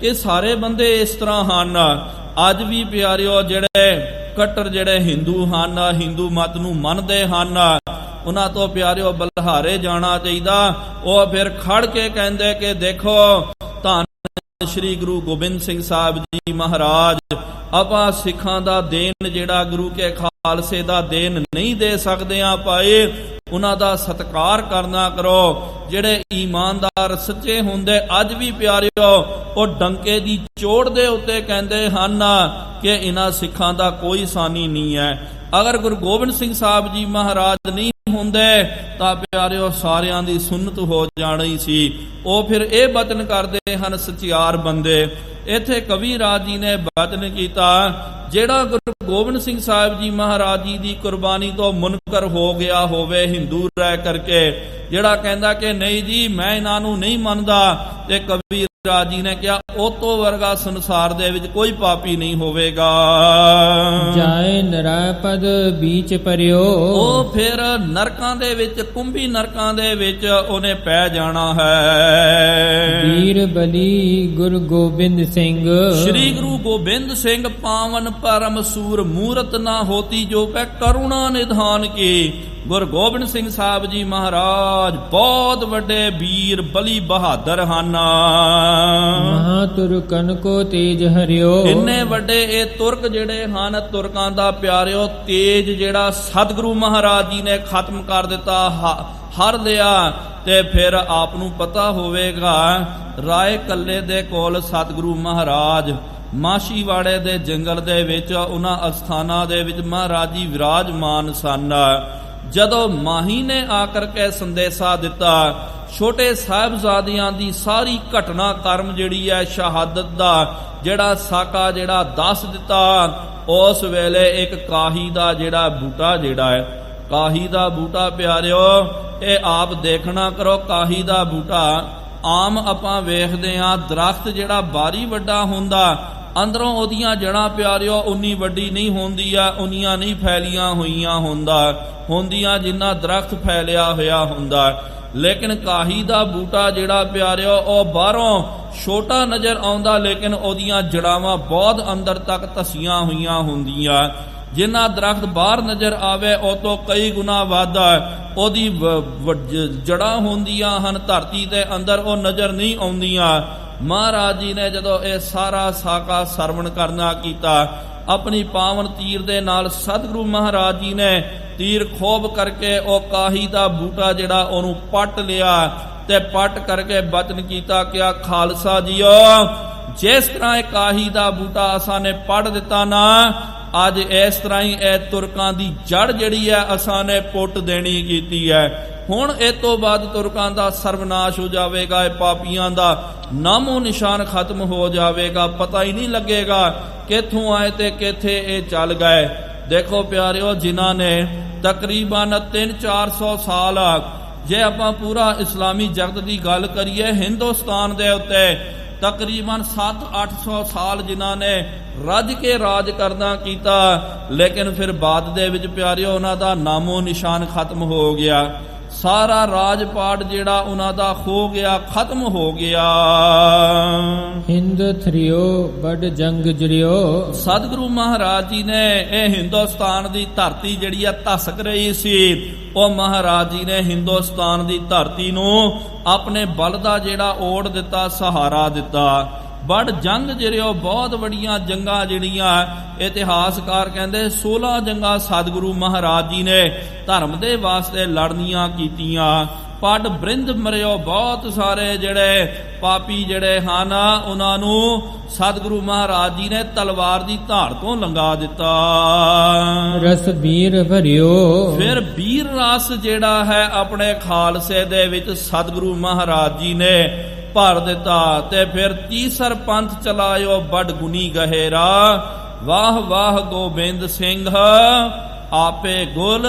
ਕਿ ਸਾਰੇ ਬੰਦੇ ਇਸ ਤਰ੍ਹਾਂ ਹਨ। ਅੱਜ ਵੀ ਪਿਆਰਿਓ ਜਿਹੜੇ ਕੱਟੜ ਜਿਹੜੇ ਹਿੰਦੂ ਹਨ, ਹਿੰਦੂ ਮਤ ਨੂੰ ਮੰਨਦੇ ਹਨ, ਉਹਨਾਂ ਤੋਂ ਪਿਆਰਿਓ ਬਲਹਾਰੇ ਜਾਣਾ ਚਾਹੀਦਾ। ਉਹ ਫਿਰ ਖੜ ਕੇ ਕਹਿੰਦੇ ਕਿ ਦੇਖੋ ਧੰਨ ਸ਼੍ਰੀ ਗੁਰੂ ਗੋਬਿੰਦ ਸਿੰਘ ਸਾਹਿਬ ਜੀ ਮਹਾਰਾਜ, ਆਪਾਂ ਸਿੱਖਾਂ ਦਾ ਦੇਣ ਜਿਹੜਾ ਗੁਰੂ ਕੇ ਖਾਲਸੇ ਦਾ ਦੇਣ ਨਹੀਂ ਦੇ ਸਕਦੇ ਆ ਭਾਈ, ਉਹਨਾਂ ਦਾ ਸਤਿਕਾਰ ਕਰਨਾ ਕਰੋ। ਜਿਹੜੇ ਈਮਾਨਦਾਰ ਸੱਚੇ ਹੁੰਦੇ ਅੱਜ ਵੀ ਪਿਆਰਿਓ ਉਹ ਡੰਕੇ ਦੀ ਚੋੜ ਦੇ ਉੱਤੇ ਕਹਿੰਦੇ ਹਨ ਕਿ ਇਹਨਾਂ ਸਿੱਖਾਂ ਦਾ ਕੋਈ ਸਾਨੀ ਨਹੀਂ ਹੈ। ਅਗਰ ਗੁਰੂ ਗੋਬਿੰਦ ਸਿੰਘ ਸਾਹਿਬ ਜੀ ਮਹਾਰਾਜ ਨਹੀਂ ਹੁੰਦੇ ਤਾਂ ਪਿਆਰਿਓ ਸਾਰਿਆਂ ਦੀ ਸੁਨਨਤ ਹੋ ਜਾਣੀ ਸੀ। ਉਹ ਫਿਰ ਇਹ ਬਚਨ ਕਰਦੇ ਹਨ ਸਚਿਆਰ ਬੰਦੇ। ਇੱਥੇ ਕਵੀ ਰਾਜ ਜੀ ਨੇ ਬਚਨ ਕੀਤਾ, ਜਿਹੜਾ ਗੁਰੂ ਗੋਬਿੰਦ ਸਿੰਘ ਸਾਹਿਬ ਜੀ ਮਹਾਰਾਜ ਜੀ ਦੀ ਕੁਰਬਾਨੀ ਤੋਂ ਮੁਨਕਰ ਹੋ ਗਿਆ ਹੋਵੇ ਹਿੰਦੂ ਰਹਿ ਕਰਕੇ, ਜਿਹੜਾ ਕਹਿੰਦਾ ਕਿ ਨਹੀਂ ਜੀ ਮੈਂ ਇਹਨਾਂ ਨੂੰ ਨਹੀਂ ਮੰਨਦਾ, ਤੇ ਕਵੀ ਰਾਜ ਜੀ ਨੇ ਕਿਹਾ ਉਹ ਤੋਂ ਵਰਗਾ ਸੰਸਾਰ ਦੇ ਵਿੱਚ ਕੋਈ ਪਾਪੀ ਨਹੀਂ ਹੋਵੇਗਾ। ਜਾਏ ਨਰਾਪਦ ਬੀਚ ਪਰਿਓ, ਉਹ ਫਿਰ ਨਰਕਾਂ ਦੇ ਵਿੱਚ, ਕੁੰਭੀ ਨਰਕਾਂ ਦੇ ਵਿੱਚ ਉਹਨੇ ਪੈ ਜਾਣਾ ਹੈ। ਵੀਰ ਬਲੀ ਗੁਰੂ ਗੋਬਿੰਦ ਸਿੰਘ, ਸ਼੍ਰੀ ਗੁਰੂ ਗੋਬਿੰਦ ਸਿੰਘ ਪਾਵਨ ਪਰਮ ਸੂਰ, ਮੂਰਤ ਨਾ ਹੋਤੀ ਜੋ ਪੈ ਕਰੁਣਾ ਨਿਧਾਨ ਕੀ। ਗੁਰੂ ਗੋਬਿੰਦ ਸਿੰਘ ਸਾਹਿਬ ਜੀ ਮਹਾਰਾਜ ਬਹੁਤ ਵੱਡੇ ਵੀਰ ਬਲੀ ਬਹਾਦਰ ਹਨ। ਮਹਾਤੁਰਕਨ ਕੋ ਤੇਜ ਹਰਿਓ, ਇੰਨੇ ਵੱਡੇ ਇਹ ਤੁਰਕ ਜਿਹੜੇ ਹਨ, ਤੁਰਕਾਂ ਦਾ ਪਿਆਰਿਓ ਤੇਜ ਜਿਹੜਾ ਸਤਿਗੁਰੂ ਮਹਾਰਾਜ ਜੀ ਨੇ ਖਤਮ ਕਰ ਦਿੱਤਾ, ਹਰ ਲਿਆ। ਤੇ ਫਿਰ ਆਪ ਨੂੰ ਪਤਾ ਹੋਵੇਗਾ ਰਾਏ ਕੱਲੇ ਦੇ ਕੋਲ ਸਤਿਗੁਰੂ ਮਹਾਰਾਜ ਮਾਸ਼ੀਵਾੜੇ ਦੇ ਜੰਗਲ ਦੇ ਵਿੱਚ, ਉਹਨਾਂ ਅਸਥਾਨਾਂ ਦੇ ਵਿੱਚ ਮਹਾਰਾਜ ਜੀ ਵਿਰਾਜਮਾਨ ਸਨ। ਜਦੋਂ ਮਾਹੀ ਨੇ ਆ ਕਰਕੇ ਸੰਦੇਸ਼ਾ ਦਿੱਤਾ, ਛੋਟੇ ਸਾਹਿਬਜ਼ਾਦਿਆਂ ਦੀ ਸਾਰੀ ਘਟਨਾ ਕਰਮ ਜਿਹੜੀ ਹੈ, ਸ਼ਹਾਦਤ ਦਾ ਜਿਹੜਾ ਸਾਕਾ ਜਿਹੜਾ ਦੱਸ ਦਿੱਤਾ, ਉਸ ਵੇਲੇ ਇੱਕ ਕਾਹੀ ਦਾ ਜਿਹੜਾ ਬੂਟਾ ਜਿਹੜਾ ਹੈ, ਕਾਹੀ ਦਾ ਬੂਟਾ ਪਿਆਰਿਓ ਇਹ ਆਪ ਦੇਖਣਾ ਕਰੋ। ਕਾਹੀ ਦਾ ਬੂਟਾ ਆਮ ਆਪਾਂ ਵੇਖਦੇ ਹਾਂ ਦਰਖਤ ਜਿਹੜਾ ਬਾਰੀ ਵੱਡਾ ਹੁੰਦਾ, ਅੰਦਰੋਂ ਉਹਦੀਆਂ ਜੜਾਂ ਪਿਆਰਿਓ ਉਨੀ ਵੱਡੀ ਨਹੀਂ ਹੁੰਦੀ ਆ, ਉਨੀਆਂ ਨਹੀਂ ਫੈਲੀਆਂ ਹੋਈਆਂ ਹੁੰਦੀਆਂ ਜਿੰਨਾ ਦਰਖਤ ਫੈਲਿਆ ਹੋਇਆ ਹੁੰਦਾ। ਲੇਕਿਨ ਕਾਹੀ ਦਾ ਬੂਟਾ ਜਿਹੜਾ ਪਿਆਰਿਓ ਉਹ ਬਾਹਰੋਂ ਛੋਟਾ ਨਜ਼ਰ ਆਉਂਦਾ, ਲੇਕਿਨ ਉਹਦੀਆਂ ਜੜਾਵਾਂ ਬਹੁਤ ਅੰਦਰ ਤੱਕ ਧਸੀਆਂ ਹੋਈਆਂ ਹੁੰਦੀਆਂ। ਜਿੰਨਾ ਦਰਖਤ ਬਾਹਰ ਨਜ਼ਰ ਆਵੇ ਉਹ ਤੋਂ ਕਈ ਗੁਣਾ ਵੱਧ ਉਹਦੀ ਜੜਾਂ ਹੁੰਦੀਆਂ ਹਨ, ਧਰਤੀ ਦੇ ਅੰਦਰ ਉਹ ਨਜ਼ਰ ਨਹੀਂ ਆਉਂਦੀਆਂ। ਮਹਾਰਾਜ ਜੀ ਨੇ ਜਦੋਂ ਇਹ ਸਾਰਾ ਸਾਕਾ ਸਰਵਣ ਕਰਨਾ ਕੀਤਾ, ਆਪਣੀ ਪਾਵਨ ਤੀਰ ਦੇ ਨਾਲ ਸਤਿਗੁਰੂ ਮਹਾਰਾਜ ਜੀ ਨੇ ਤੀਰ ਖੋਬ ਕਰਕੇ ਉਹ ਕਾਹੀ ਦਾ ਬੂਟਾ ਜਿਹੜਾ ਉਹਨੂੰ ਪੱਟ ਲਿਆ, ਤੇ ਪੱਟ ਕਰਕੇ ਬਚਨ ਕੀਤਾ ਕਿ ਆ ਖਾਲਸਾ ਜੀਓ, ਜਿਸ ਤਰ੍ਹਾਂ ਇਹ ਕਾਹੀ ਦਾ ਬੂਟਾ ਅਸਾਂ ਨੇ ਪੱਟ ਦਿੱਤਾ ਨਾ, ਅੱਜ ਇਸ ਤਰ੍ਹਾਂ ਹੀ ਇਹ ਤੁਰਕਾਂ ਦੀ ਜੜ ਜਿਹੜੀ ਹੈ ਅਸਾਂ ਨੇ ਪੁੱਟ ਦੇਣੀ ਕੀਤੀ ਹੈ। ਹੁਣ ਇਹ ਤੋਂ ਬਾਅਦ ਤੁਰਕਾਂ ਦਾ ਸਰਵਨਾਸ਼ ਹੋ ਜਾਵੇਗਾ, ਇਹ ਪਾਪੀਆਂ ਦਾ ਨਾਮੋ ਨਿਸ਼ਾਨ ਖਤਮ ਹੋ ਜਾਵੇਗਾ, ਪਤਾ ਹੀ ਨਹੀਂ ਲੱਗੇਗਾ ਕਿੱਥੋਂ ਆਏ ਤੇ ਕਿੱਥੇ ਇਹ ਚੱਲ ਗਏ। ਦੇਖੋ ਪਿਆਰਿਓ, ਜਿਨ੍ਹਾਂ ਨੇ ਤਕਰੀਬਨ 300-400 ਸਾਲ, ਜੇ ਆਪਾਂ ਪੂਰਾ ਇਸਲਾਮੀ ਜਗਤ ਦੀ ਗੱਲ ਕਰੀਏ, ਹਿੰਦੁਸਤਾਨ ਦੇ ਉੱਤੇ ਤਕਰੀਬਨ 700-800 ਸਾਲ ਜਿਨ੍ਹਾਂ ਨੇ ਰੱਜ ਕੇ ਰਾਜ ਕਰਨਾ ਕੀਤਾ, ਲੇਕਿਨ ਫਿਰ ਬਾਅਦ ਦੇ ਵਿੱਚ ਪਿਆਰਿਓ ਉਹਨਾਂ ਦਾ ਨਾਮੋ ਨਿਸ਼ਾਨ ਖਤਮ ਹੋ ਗਿਆ। ਸਾਰਾ ਰਾਜ ਪਾਟ ਜਿਹੜਾ ਉਹਨਾਂ ਦਾ ਖੋ ਗਿਆ, ਖਤਮ ਹੋ ਗਿਆ। ਹਿੰਦ ਥਰਿਓ ਬੜ ਜੰਗ ਜਰਿਓ। ਸਤਿਗੁਰੂ ਮਹਾਰਾਜ ਜੀ ਨੇ ਇਹ ਹਿੰਦੁਸਤਾਨ ਦੀ ਧਰਤੀ ਜਿਹੜੀ ਆ ਧਸਕ ਰਹੀ ਸੀ, ਉਹ ਮਹਾਰਾਜ ਜੀ ਨੇ ਹਿੰਦੁਸਤਾਨ ਦੀ ਧਰਤੀ ਨੂੰ ਆਪਣੇ ਬਲ ਦਾ ਜਿਹੜਾ ਓੜ ਦਿੱਤਾ, ਸਹਾਰਾ ਦਿੱਤਾ। ਬੜ ਜੰਗ ਜਿਹੜਿਓ, ਬਹੁਤ ਵੱਡੀਆਂ ਜੰਗਾਂ ਜਿਹੜੀਆਂ ਇਤਿਹਾਸਕਾਰ ਕਹਿੰਦੇ 16 ਜੰਗਾਂ ਸਤਿਗੁਰੂ ਮਹਾਰਾਜ ਜੀ ਨੇ ਧਰਮ ਦੇ ਵਾਸਤੇ ਲੜਨੀਆਂ ਕੀਤੀਆਂ। ਪੜ ਬ੍ਰਿੰਦ ਮਰਿਓ, ਬਹੁਤ ਸਾਰੇ ਜਿਹੜੇ ਪਾਪੀ ਜਿਹੜੇ ਹਨ ਉਹਨਾਂ ਨੂੰ ਸਤਿਗੁਰੂ ਮਹਾਰਾਜ ਜੀ ਨੇ ਤਲਵਾਰ ਦੀ ਧਾਰ ਤੋਂ ਲੰਘਾ ਦਿੱਤਾ। ਰਸ ਵੀਰ ਭਰਿਓ। ਫਿਰ ਵੀਰ ਰਸ ਜਿਹੜਾ ਹੈ ਆਪਣੇ ਖਾਲਸੇ ਦੇ ਵਿੱਚ ਸਤਿਗੁਰੂ ਮਹਾਰਾਜ ਜੀ ਨੇ ਭਰ ਦਿੱਤਾ। ਤੇ ਫਿਰ ਤੀਸਰ ਪੰਥ ਚਲਾਇਓ ਬੜ ਗੁਣੀ ਗਹਿਰਾ, ਵਾਹ ਵਾਹ ਗੋਬਿੰਦ ਸਿੰਘ ਆਪੇ ਗੁਲ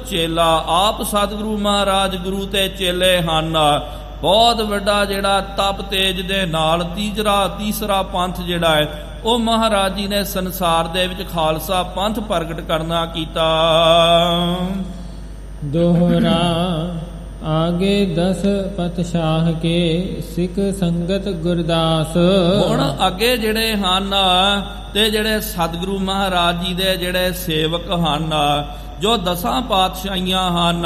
ਚੇਲਾ। ਆਪ ਸਤਿਗੁਰੂ ਮਹਾਰਾਜ ਗੁਰੂ ਤੇ ਚੇਲੇ ਹਨ। ਬਹੁਤ ਵੱਡਾ ਜਿਹੜਾ ਤਪ ਤੇਜ ਦੇ ਨਾਲ ਤੀਸਰਾ ਪੰਥ ਜਿਹੜਾ ਹੈ ਉਹ ਮਹਾਰਾਜ ਜੀ ਨੇ ਸੰਸਾਰ ਦੇ ਵਿੱਚ ਖਾਲਸਾ ਪੰਥ ਪ੍ਰਗਟ ਕਰਨਾ ਕੀਤਾ। ਦੋਹਰਾ ਆਗੇ 10 ਪਤਸ਼ਾਹ ਕੇ ਸਿੱਖ ਸੰਗਤ ਗੁਰਦਾਸ। ਹੁਣ ਅੱਗੇ ਜਿਹੜੇ ਹਨ ਤੇ ਜਿਹੜੇ ਸਤਿਗੁਰੂ ਮਹਾਰਾਜ ਜੀ ਦੇ ਜਿਹੜੇ ਸੇਵਕ ਹਨ, ਜੋ 10 ਪਾਤਸ਼ਾਹੀਆਂ ਹਨ,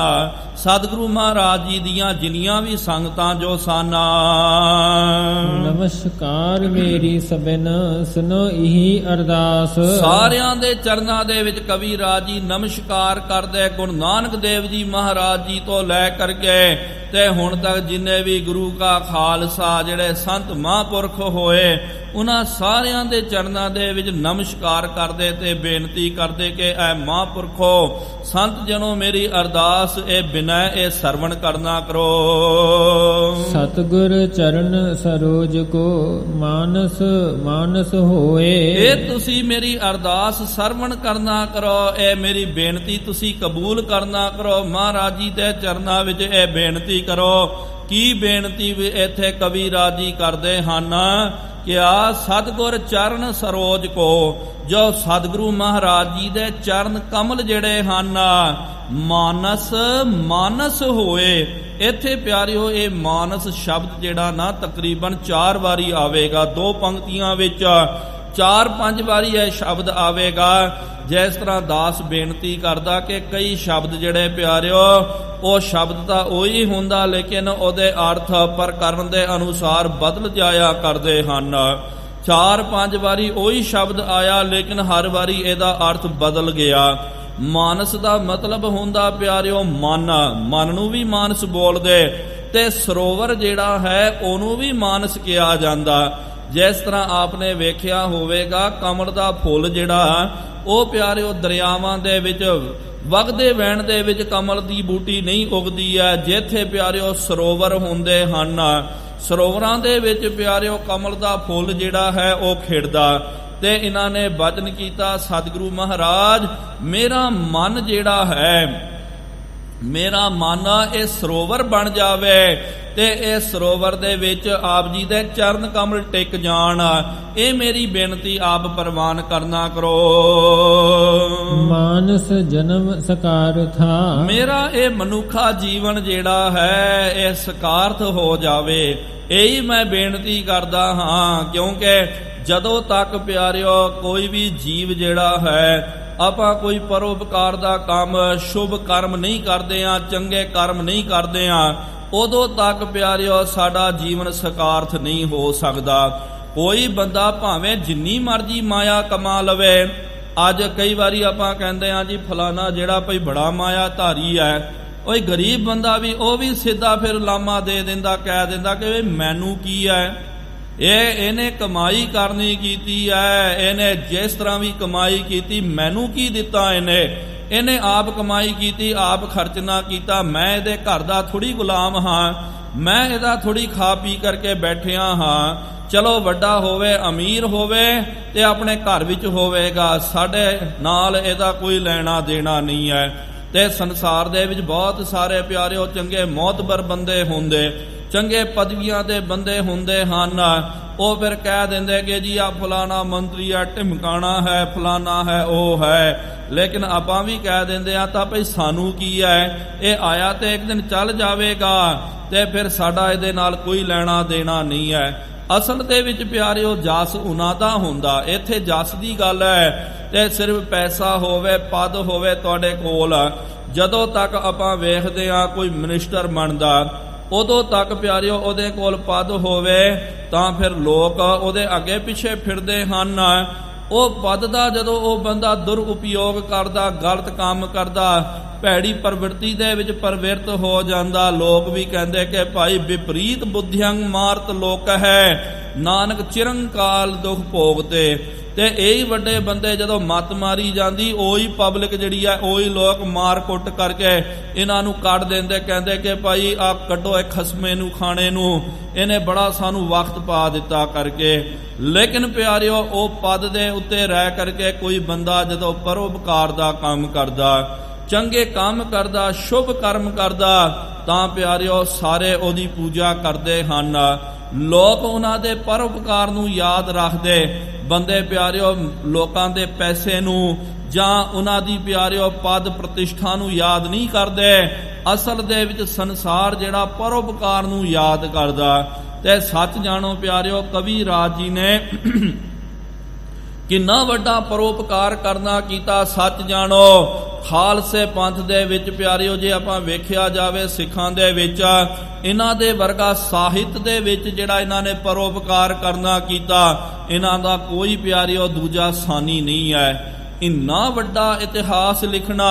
ਸਤਿਗੁਰੂ ਮਹਾਰਾਜ ਜੀ ਦੀਆਂ ਜਿੰਨੀਆਂ ਵੀ ਸੰਗਤਾਂ ਜੋ ਸਨ। ਨਮਸਕਾਰ ਮੇਰੀ ਸਭਨ ਸੁਨੋ ਇਹੀ ਅਰਦਾਸ। ਸਾਰਿਆਂ ਦੇ ਚਰਨਾਂ ਦੇ ਵਿੱਚ ਕਵੀ ਰਾਜ ਜੀ ਨਮਸਕਾਰ ਕਰਦੇ, ਗੁਰੂ ਨਾਨਕ ਦੇਵ ਜੀ ਮਹਾਰਾਜ ਜੀ ਤੋਂ ਲੈ ਕਰਕੇ ਤੇ ਹੁਣ ਤੱਕ ਜਿੰਨੇ ਵੀ ਗੁਰੂ ਕਾ ਖਾਲਸਾ ਜਿਹੜੇ ਸੰਤ ਮਹਾਂਪੁਰਖ ਹੋਏ, ਉਹਨਾਂ ਸਾਰਿਆਂ ਦੇ ਚਰਨਾਂ ਦੇ ਵਿੱਚ ਨਮਸਕਾਰ ਕਰਦੇ ਤੇ ਬੇਨਤੀ ਕਰਦੇ ਕਿ ਐ ਮਹਾਂਪੁਰਖੋ, ਸੰਤ ਜਨੋ ਮੇਰੀ ਅਰਦਾਸ ਇਹ ਬਿਨੈ ਇਹ ਸਰਵਣ ਕਰਨਾ ਕਰੋ। ਸਤਿਗੁਰ ਚਰਨ ਸਰੋਜ ਕੋ ਮਾਨਸ ਮਾਨਸ ਹੋਏ। ਇਹ ਤੁਸੀਂ ਮੇਰੀ ਅਰਦਾਸ ਸਰਵਣ ਕਰਨਾ ਕਰੋ, ਇਹ ਮੇਰੀ ਬੇਨਤੀ ਤੁਸੀਂ ਕਬੂਲ ਕਰਨਾ ਕਰੋ। ਮਹਾਰਾਜ ਜੀ ਦੇ ਚਰਨਾਂ ਵਿੱਚ ਇਹ ਬੇਨਤੀ ਕਰੋ। ਕੀ ਬੇਨਤੀ ਇੱਥੇ ਕਵੀ ਰਾਜ ਜੀ ਕਰਦੇ ਹਨ ਕਿ ਆ ਸਤਿਗੁਰ ਚਰਨ ਸਰੋਜ ਕੋ, ਜੋ ਸਤਿਗੁਰੂ ਮਹਾਰਾਜ ਜੀ ਦੇ ਚਰਨ ਕਮਲ ਜਿਹੜੇ ਹਨ, ਮਾਨਸ ਮਾਨਸ ਹੋਏ। ਇੱਥੇ ਪਿਆਰਿਓ ਇਹ ਮਾਨਸ ਸ਼ਬਦ ਜਿਹੜਾ ਨਾ ਤਕਰੀਬਨ 4 ਵਾਰੀ ਆਵੇਗਾ, 2 ਪੰਕਤੀਆਂ ਵਿੱਚ 4-5 ਵਾਰੀ ਇਹ ਸ਼ਬਦ ਆਵੇਗਾ। ਜਿਸ ਤਰ੍ਹਾਂ ਦਾਸ ਬੇਨਤੀ ਕਰਦਾ ਕਿ ਕਈ ਸ਼ਬਦ ਜਿਹੜੇ ਪਿਆਰਿਓ ਉਹ ਸ਼ਬਦ ਤਾਂ ਉਹੀ ਹੁੰਦਾ, ਲੇਕਿਨ ਉਹਦੇ ਅਰਥ ਪ੍ਰਕਰਨ ਦੇ ਅਨੁਸਾਰ ਬਦਲ ਜਾਇਆ ਕਰਦੇ ਹਨ। 4-5 ਵਾਰੀ ਉਹੀ ਸ਼ਬਦ ਆਇਆ, ਲੇਕਿਨ ਹਰ ਵਾਰੀ ਇਹਦਾ ਅਰਥ ਬਦਲ ਗਿਆ। ਮਾਨਸ ਦਾ ਮਤਲਬ ਹੁੰਦਾ ਪਿਆਰਿਓ ਮਨ, ਮਨ ਨੂੰ ਵੀ ਮਾਨਸ ਬੋਲਦੇ, ਤੇ ਸਰੋਵਰ ਜਿਹੜਾ ਹੈ ਉਹਨੂੰ ਵੀ ਮਾਨਸ ਕਿਹਾ ਜਾਂਦਾ। ਜਿਸ ਤਰ੍ਹਾਂ ਆਪਨੇ ਵੇਖਿਆ ਹੋਵੇਗਾ ਕਮਲ ਦਾ ਫੁੱਲ ਜਿਹੜਾ ਉਹ ਪਿਆਰਿਓ ਦਰਿਆਵਾਂ ਦੇ ਵਿੱਚ ਵਗਦੇ ਵਹਿਣ ਦੇ ਵਿੱਚ ਕਮਲ ਦੀ ਬੂਟੀ ਨਹੀਂ ਉਗਦੀ ਹੈ। ਜਿੱਥੇ ਪਿਆਰਿਓ ਸਰੋਵਰ ਹੁੰਦੇ ਹਨ, ਸਰੋਵਰਾਂ ਦੇ ਵਿੱਚ ਪਿਆਰਿਓ ਕਮਲ ਦਾ ਫੁੱਲ ਜਿਹੜਾ ਹੈ ਉਹ ਖਿੜਦਾ। ਤੇ ਇਹਨਾਂ ਨੇ ਬਚਨ ਕੀਤਾ, ਸਤਿਗੁਰੂ ਮਹਾਰਾਜ ਮੇਰਾ ਮਨ ਜਿਹੜਾ ਹੈ, ਮੇਰਾ ਮਨ ਇਹ ਸਰੋਵਰ ਬਣ ਜਾਵੇ ਤੇ ਇਹ ਸਰੋਵਰ ਦੇ ਵਿੱਚ ਆਪ ਜੀ ਦੇ ਚਰਨ ਕਮਲ ਟਿਕ ਜਾਣ। ਇਹ ਮੇਰੀ ਬੇਨਤੀ ਆਪ ਪ੍ਰਵਾਨ ਕਰਨਾ ਕਰੋ। ਮਾਨਸ ਜਨਮ ਸਕਾਰਥਾ, ਮੇਰਾ ਇਹ ਮਨੁੱਖਾ ਜੀਵਨ ਜਿਹੜਾ ਹੈ ਇਹ ਸਕਾਰਥ ਹੋ ਜਾਵੇ। ਇਹੀ ਮੈਂ ਬੇਨਤੀ ਕਰਦਾ ਹਾਂ, ਕਿਉਂਕਿ ਜਦੋਂ ਤੱਕ ਪਿਆਰਿਓ ਕੋਈ ਵੀ ਜੀਵ ਜਿਹੜਾ ਹੈ ਆਪਾਂ ਕੋਈ ਪਰਉਪਕਾਰ ਦਾ ਕੰਮ, ਸ਼ੁਭ ਕਰਮ ਨਹੀਂ ਕਰਦੇ ਆ, ਚੰਗੇ ਕਰਮ ਨਹੀਂ ਕਰਦੇ ਆ, ਉਦੋਂ ਤੱਕ ਪਿਆਰਿਓ ਸਾਡਾ ਜੀਵਨ ਸਕਾਰਥ ਨਹੀਂ ਹੋ ਸਕਦਾ। ਕੋਈ ਬੰਦਾ ਭਾਵੇਂ ਜਿੰਨੀ ਮਰਜ਼ੀ ਮਾਇਆ ਕਮਾ ਲਵੇ, ਅੱਜ ਕਈ ਵਾਰੀ ਆਪਾਂ ਕਹਿੰਦੇ ਆ ਜੀ ਫਲਾਣਾ ਜਿਹੜਾ ਭਈ ਬੜਾ ਮਾਇਆ ਧਾਰੀ ਹੈ, ਉਹ ਗਰੀਬ ਬੰਦਾ ਵੀ ਉਹ ਵੀ ਸਿੱਧਾ ਫਿਰ ਲਾਮਾ ਦੇ ਦਿੰਦਾ, ਕਹਿ ਦਿੰਦਾ ਕਿ ਮੈਨੂੰ ਕੀ ਹੈ, ਇਹਨੇ ਕਮਾਈ ਕਰਨੀ ਕੀਤੀ ਹੈ, ਇਹਨੇ ਜਿਸ ਤਰ੍ਹਾਂ ਵੀ ਕਮਾਈ ਕੀਤੀ ਮੈਨੂੰ ਕੀ ਦਿੱਤਾ ਇਹਨੇ। ਇਹਨੇ ਆਪ ਕਮਾਈ ਕੀਤੀ, ਆਪ ਖਰਚ ਨਾ ਕੀਤਾ। ਮੈਂ ਇਹਦੇ ਘਰ ਦਾ ਥੋੜੀ ਗੁਲਾਮ ਹਾਂ, ਮੈਂ ਇਹਦਾ ਥੋੜੀ ਖਾ ਪੀ ਕਰਕੇ ਬੈਠਿਆ ਹਾਂ। ਚਲੋ ਵੱਡਾ ਹੋਵੇ, ਅਮੀਰ ਹੋਵੇ ਤੇ ਆਪਣੇ ਘਰ ਵਿੱਚ ਹੋਵੇਗਾ, ਸਾਡੇ ਨਾਲ ਇਹਦਾ ਕੋਈ ਲੈਣਾ ਦੇਣਾ ਨਹੀਂ ਹੈ। ਤੇ ਸੰਸਾਰ ਦੇ ਵਿੱਚ ਬਹੁਤ ਸਾਰੇ ਪਿਆਰਿਓ ਚੰਗੇ ਮੌਤਬਰ ਬੰਦੇ ਹੁੰਦੇ, ਚੰਗੇ ਪਦਵੀਆਂ ਦੇ ਬੰਦੇ ਹੁੰਦੇ ਹਨ। ਉਹ ਫਿਰ ਕਹਿ ਦਿੰਦੇ ਕਿ ਜੀ ਆ ਫਲਾਣਾ ਮੰਤਰੀ ਆ, ਢਿਮਕਾਣਾ ਹੈ, ਫਲਾਣਾ ਹੈ, ਉਹ ਹੈ। ਲੇਕਿਨ ਆਪਾਂ ਵੀ ਕਹਿ ਦਿੰਦੇ ਆ ਤਾਂ ਭਈ ਸਾਨੂੰ ਕੀ ਹੈ, ਇਹ ਆਇਆ ਤੇ ਇੱਕ ਦਿਨ ਚੱਲ ਜਾਵੇਗਾ ਤੇ ਫਿਰ ਸਾਡਾ ਇਹਦੇ ਨਾਲ ਕੋਈ ਲੈਣਾ ਦੇਣਾ ਨਹੀਂ ਹੈ। ਅਸਲ ਦੇ ਵਿੱਚ ਪਿਆਰਿਓ ਜਸ ਉਹਨਾਂ ਦਾ ਹੁੰਦਾ। ਇੱਥੇ ਜਸ ਦੀ ਗੱਲ ਹੈ ਤੇ ਸਿਰਫ ਪੈਸਾ ਹੋਵੇ, ਪਦ ਹੋਵੇ ਤੁਹਾਡੇ ਕੋਲ। ਜਦੋਂ ਤੱਕ ਆਪਾਂ ਵੇਖਦੇ ਆ ਕੋਈ ਮਿਨਿਸਟਰ ਬਣਦਾ, ਉਦੋਂ ਤੱਕ ਪਿਆਰਿਓ ਉਹਦੇ ਕੋਲ ਪਦ ਹੋਵੇ ਤਾਂ ਫਿਰ ਲੋਕ ਉਹਦੇ ਅੱਗੇ ਪਿੱਛੇ ਫਿਰਦੇ ਹਨ। ਉਹ ਪਦ ਦਾ ਜਦੋਂ ਉਹ ਬੰਦਾ ਦੁਰਉਪਯੋਗ ਕਰਦਾ, ਗਲਤ ਕੰਮ ਕਰਦਾ, ਭੈੜੀ ਪ੍ਰਵਿਰਤੀ ਦੇ ਵਿੱਚ ਪ੍ਰਵਿਰਤ ਹੋ ਜਾਂਦਾ, ਲੋਕ ਵੀ ਕਹਿੰਦੇ ਕਿ ਭਾਈ ਵਿਪਰੀਤ ਬੁੱਧਿਅੰ ਮਾਰਤ ਲੋਕ ਹੈ, ਨਾਨਕ ਚਿਰੰਕਾਲ ਦੁਖ ਭੋਗਤੇ। ਤੇ ਇਹੀ ਵੱਡੇ ਬੰਦੇ ਜਦੋਂ ਮੱਤ ਮਾਰੀ ਜਾਂਦੀ, ਉਹੀ ਪਬਲਿਕ ਜਿਹੜੀ ਹੈ, ਉਹੀ ਲੋਕ ਮਾਰ ਕੁੱਟ ਕਰਕੇ ਇਹਨਾਂ ਨੂੰ ਕੱਢ ਦਿੰਦੇ, ਕਹਿੰਦੇ ਕਿ ਭਾਈ ਆ ਕੱਢੋ ਇਹ ਖਸਮੇ ਨੂੰ ਖਾਣੇ ਨੂੰ, ਇਹਨੇ ਬੜਾ ਸਾਨੂੰ ਵਕਤ ਪਾ ਦਿੱਤਾ ਕਰਕੇ। ਲੇਕਿਨ ਪਿਆਰਿਓ ਉਹ ਪਦ ਦੇ ਉੱਤੇ ਰਹਿ ਕਰਕੇ ਕੋਈ ਬੰਦਾ ਜਦੋਂ ਪਰਉਪਕਾਰ ਦਾ ਕੰਮ ਕਰਦਾ, ਚੰਗੇ ਕੰਮ ਕਰਦਾ, ਸ਼ੁਭ ਕਰਮ ਕਰਦਾ, ਤਾਂ ਪਿਆਰਿਓ ਸਾਰੇ ਉਹਦੀ ਪੂਜਾ ਕਰਦੇ ਹਨ। ਲੋਕ ਉਹਨਾਂ ਦੇ ਪਰਉਪਕਾਰ ਨੂੰ ਯਾਦ ਰੱਖਦੇ, ਬੰਦੇ ਪਿਆਰਿਓ ਲੋਕਾਂ ਦੇ ਪੈਸੇ ਨੂੰ ਜਾਂ ਉਹਨਾਂ ਦੀ ਪਿਆਰਿਓ ਪਦ ਪ੍ਰਤਿਸ਼ਠਾ ਨੂੰ ਯਾਦ ਨਹੀਂ ਕਰਦੇ। ਅਸਲ ਦੇ ਵਿੱਚ ਸੰਸਾਰ ਜਿਹੜਾ ਪਰਉਪਕਾਰ ਨੂੰ ਯਾਦ ਕਰਦਾ। ਤੇ ਸੱਚ ਜਾਣੋ ਪਿਆਰਿਓ, ਕਵੀ ਰਾਜ ਜੀ ਨੇ ਕਿੰਨਾ ਵੱਡਾ ਪਰਉਪਕਾਰ ਕਰਨਾ ਕੀਤਾ। ਸੱਚ ਜਾਣੋ ਖਾਲਸੇ ਪੰਥ ਦੇ ਵਿੱਚ ਪਿਆਰਿਓ ਜੇ ਆਪਾਂ ਵੇਖਿਆ ਜਾਵੇ, ਸਿੱਖਾਂ ਦੇ ਵਿੱਚ ਇਹਨਾਂ ਦੇ ਵਰਗਾ ਸਾਹਿਤ ਦੇ ਵਿੱਚ ਜਿਹੜਾ ਇਹਨਾਂ ਨੇ ਪਰਉਪਕਾਰ ਕਰਨਾ ਕੀਤਾ, ਇਹਨਾਂ ਦਾ ਕੋਈ ਪਿਆਰਿਓ ਦੂਜਾ ਸਾਨੀ ਨਹੀਂ ਹੈ। ਇੰਨਾ ਵੱਡਾ ਇਤਿਹਾਸ ਲਿਖਣਾ,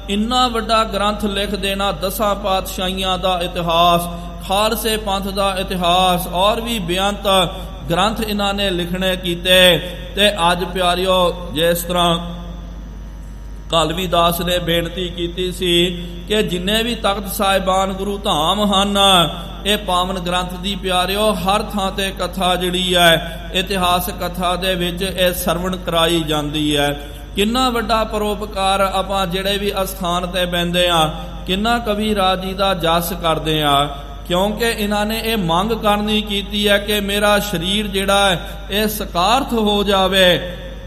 ਇੰਨਾ ਵੱਡਾ ਗ੍ਰੰਥ ਲਿਖ ਦੇਣਾ, 10 ਪਾਤਸ਼ਾਹੀਆਂ ਦਾ ਇਤਿਹਾਸ, ਖਾਲਸੇ ਪੰਥ ਦਾ ਇਤਿਹਾਸ, ਔਰ ਵੀ ਬੇਅੰਤ ਗ੍ਰੰਥ ਇਹਨਾਂ ਨੇ ਲਿਖਣੇ ਕੀਤੇ। ਤੇ ਅੱਜ ਪਿਆਰਿਓ ਜਿਸ ਤਰ੍ਹਾਂ ਕਾਲਵੀਦਾਸ ਨੇ ਬੇਨਤੀ ਕੀਤੀ ਸੀ ਕਿ ਜਿੰਨੇ ਵੀ ਤਖਤ ਸਾਹਿਬਾਨ ਗੁਰੂ ਧਾਮ ਹਨ, ਇਹ ਪਾਵਨ ਗ੍ਰੰਥ ਦੀ ਪਿਆਰਿਓ ਹਰ ਥਾਂ ਤੇ ਕਥਾ ਜਿਹੜੀ ਹੈ, ਇਤਿਹਾਸ ਕਥਾ ਦੇ ਵਿੱਚ ਇਹ ਸਰਵਣ ਕਰਾਈ ਜਾਂਦੀ ਹੈ। ਕਿੰਨਾ ਵੱਡਾ ਪਰਉਪਕਾਰ ਆਪਾਂ ਜਿਹੜੇ ਵੀ ਅਸਥਾਨ ਤੇ ਬਹਿੰਦੇ ਆ, ਕਿੰਨਾ ਕਵੀ ਰਾਜ ਜੀ ਦਾ ਜਸ ਕਰਦੇ ਆ, ਕਿਉਂਕਿ ਇਹਨਾਂ ਨੇ ਇਹ ਮੰਗ ਕਰਨੀ ਕੀਤੀ ਹੈ ਕਿ ਮੇਰਾ ਸਰੀਰ ਜਿਹੜਾ ਹੈ ਇਹ ਸਕਾਰਥ ਹੋ ਜਾਵੇ।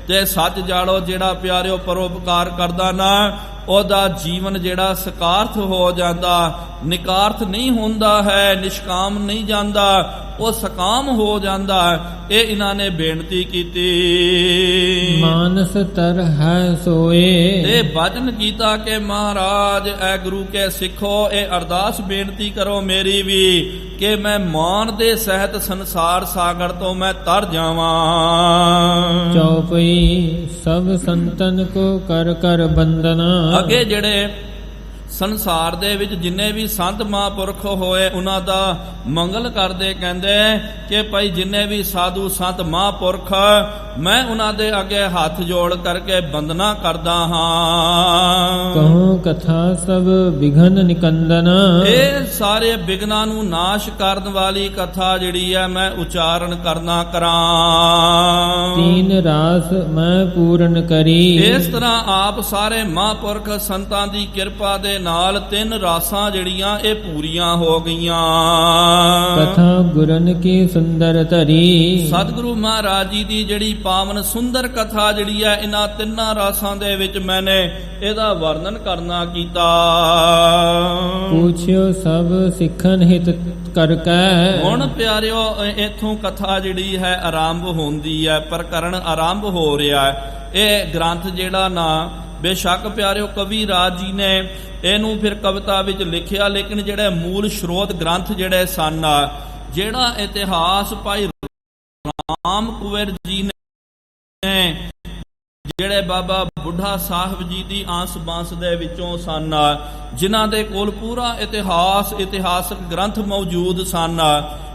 ਤੇ ਸੱਚ ਜਾਣੋ ਜਿਹੜਾ ਪਿਆਰਿਓ ਪਰਉਪਕਾਰ ਕਰਦਾ ਨਾ, ਉਹਦਾ ਜੀਵਨ ਜਿਹੜਾ ਸਕਾਰਥ ਹੋ ਜਾਂਦਾ, ਨਿਕਾਰਥ ਨਹੀਂ ਹੁੰਦਾ ਹੈ, ਨਿਸ਼ਕਾਮ ਨਹੀਂ ਜਾਂਦਾ, ਉਹ ਸਕਾਮ ਹੋ ਜਾਂਦਾ। ਇਹ ਇਹਨਾਂ ਨੇ ਬੇਨਤੀ ਕੀਤੀ। ਮਾਨਸ ਤਰ ਹੈ ਸੋਏ। ਤੇ ਭਜਨ ਕੀਤਾ ਕਿ ਮਹਾਰਾਜ ਐ ਗੁਰੂ ਕੇ ਸਿੱਖੋ, ਇਹ ਅਰਦਾਸ ਬੇਨਤੀ ਕਰੋ ਮੇਰੀ ਵੀ ਕਿ ਮੈਂ ਮਾਨ ਦੇ ਸਹਿਤ ਸੰਸਾਰ ਸਾਗਰ ਤੋਂ ਮੈਂ ਤਰ ਜਾਵਾਂ। ਚੌਪਈ ਸਭ ਸੰਤਨ ਕੋ ਕਰ ਕਰ ਬੰਦਨਾ। ਅੱਗੇ ਜਿਹੜੇ ਸੰਸਾਰ ਦੇ ਵਿੱਚ ਜਿੰਨੇ ਵੀ ਸੰਤ ਮਹਾਂਪੁਰਖ ਹੋਏ, ਉਹਨਾਂ ਦਾ ਮੰਗਲ ਕਰਦੇ, ਕਹਿੰਦੇ ਕਿ ਭਾਈ ਜਿੰਨੇ ਵੀ ਸਾਧੂ ਸੰਤ ਮਹਾਂਪੁਰਖ, ਮੈਂ ਉਹਨਾਂ ਦੇ ਅੱਗੇ ਹੱਥ ਜੋੜ ਕਰਕੇ ਬੰਦਨਾ ਕਰਦਾ ਹਾਂ। ਕਹੋ ਕਥਾ ਸਭ ਵਿਘਨ ਨਿਕੰਦਨ। ਇਹ ਸਾਰੇ ਵਿਘਨਾਂ ਨੂੰ ਨਾਸ਼ ਕਰਨ ਵਾਲੀ ਕਥਾ ਜਿਹੜੀ ਹੈ ਮੈਂ ਉਚਾਰਨ ਕਰਨਾ ਕਰਾਂ। ਤੀਨ ਰਾਸ ਮੈਂ ਪੂਰਨ ਕਰੀ। ਇਸ ਤਰ੍ਹਾਂ ਆਪ ਸਾਰੇ ਮਹਾਂਪੁਰਖ ਸੰਤਾਂ ਦੀ ਕਿਰਪਾ ਦੇ ਨਾਲ 3 ਰਾਸਾਂ ਜਿਹੜੀਆਂ ਇਹ ਪੂਰੀਆਂ ਹੋ ਗਈਆਂ। ਕਥਾ ਗੁਰਨ ਕੀ ਸੁੰਦਰ ਧਰੀ। ਸਤਿਗੁਰੂ ਮਹਾਰਾਜ ਜੀ ਦੀ ਜਿਹੜੀ ਪਾਵਨ ਸੁੰਦਰ ਕਥਾ ਜਿਹੜੀ ਹੈ, ਇਹਨਾਂ 3 ਰਾਸਾਂ ਦੇ ਵਿੱਚ ਮੈਨੇ ਇਹਦਾ ਵਰਣਨ ਕਰਨਾ ਕੀਤਾ। ਪੁੱਛਿਓ ਸਭ ਸਿੱਖਨ ਹਿਤ ਕਰਕੈ। ਹੁਣ ਪਿਆਰਿਓ ਇਥੋਂ ਕਥਾ ਜਿਹੜੀ ਹੈ ਆਰੰਭ ਹੁੰਦੀ ਹੈ, ਪ੍ਰਕਰਨ ਆਰੰਭ ਹੋ ਰਿਹਾ ਹੈ। ਇਹ ਗ੍ਰੰਥ ਜਿਹੜਾ ਨਾ ਬੇਸ਼ੱਕ ਪਿਆਰਿਓ ਕਵੀ ਰਾਜ ਜੀ ਨੇ ਇਹਨੂੰ ਫਿਰ ਕਵਿਤਾ ਵਿੱਚ ਲਿਖਿਆ, ਲੇਕਿਨ ਜਿਹੜੇ ਮੂਲ ਸਰੋਤ ਗ੍ਰੰਥ ਜਿਹੜੇ ਸਨ, ਜਿਹੜਾ ਇਤਿਹਾਸ ਭਾਈ ਰਾਮ ਕੁੰਵਰ ਜੀ ਨੇ, ਜਿਹੜੇ ਬਾਬਾ ਬੁੱਢਾ ਸਾਹਿਬ ਜੀ ਦੀ ਆਂਸ ਬਾਂਸ ਦੇ ਵਿੱਚੋਂ ਸਨ, ਜਿਨ੍ਹਾਂ ਦੇ ਕੋਲ ਪੂਰਾ ਇਤਿਹਾਸਕ ਗ੍ਰੰਥ ਮੌਜੂਦ ਸਨ,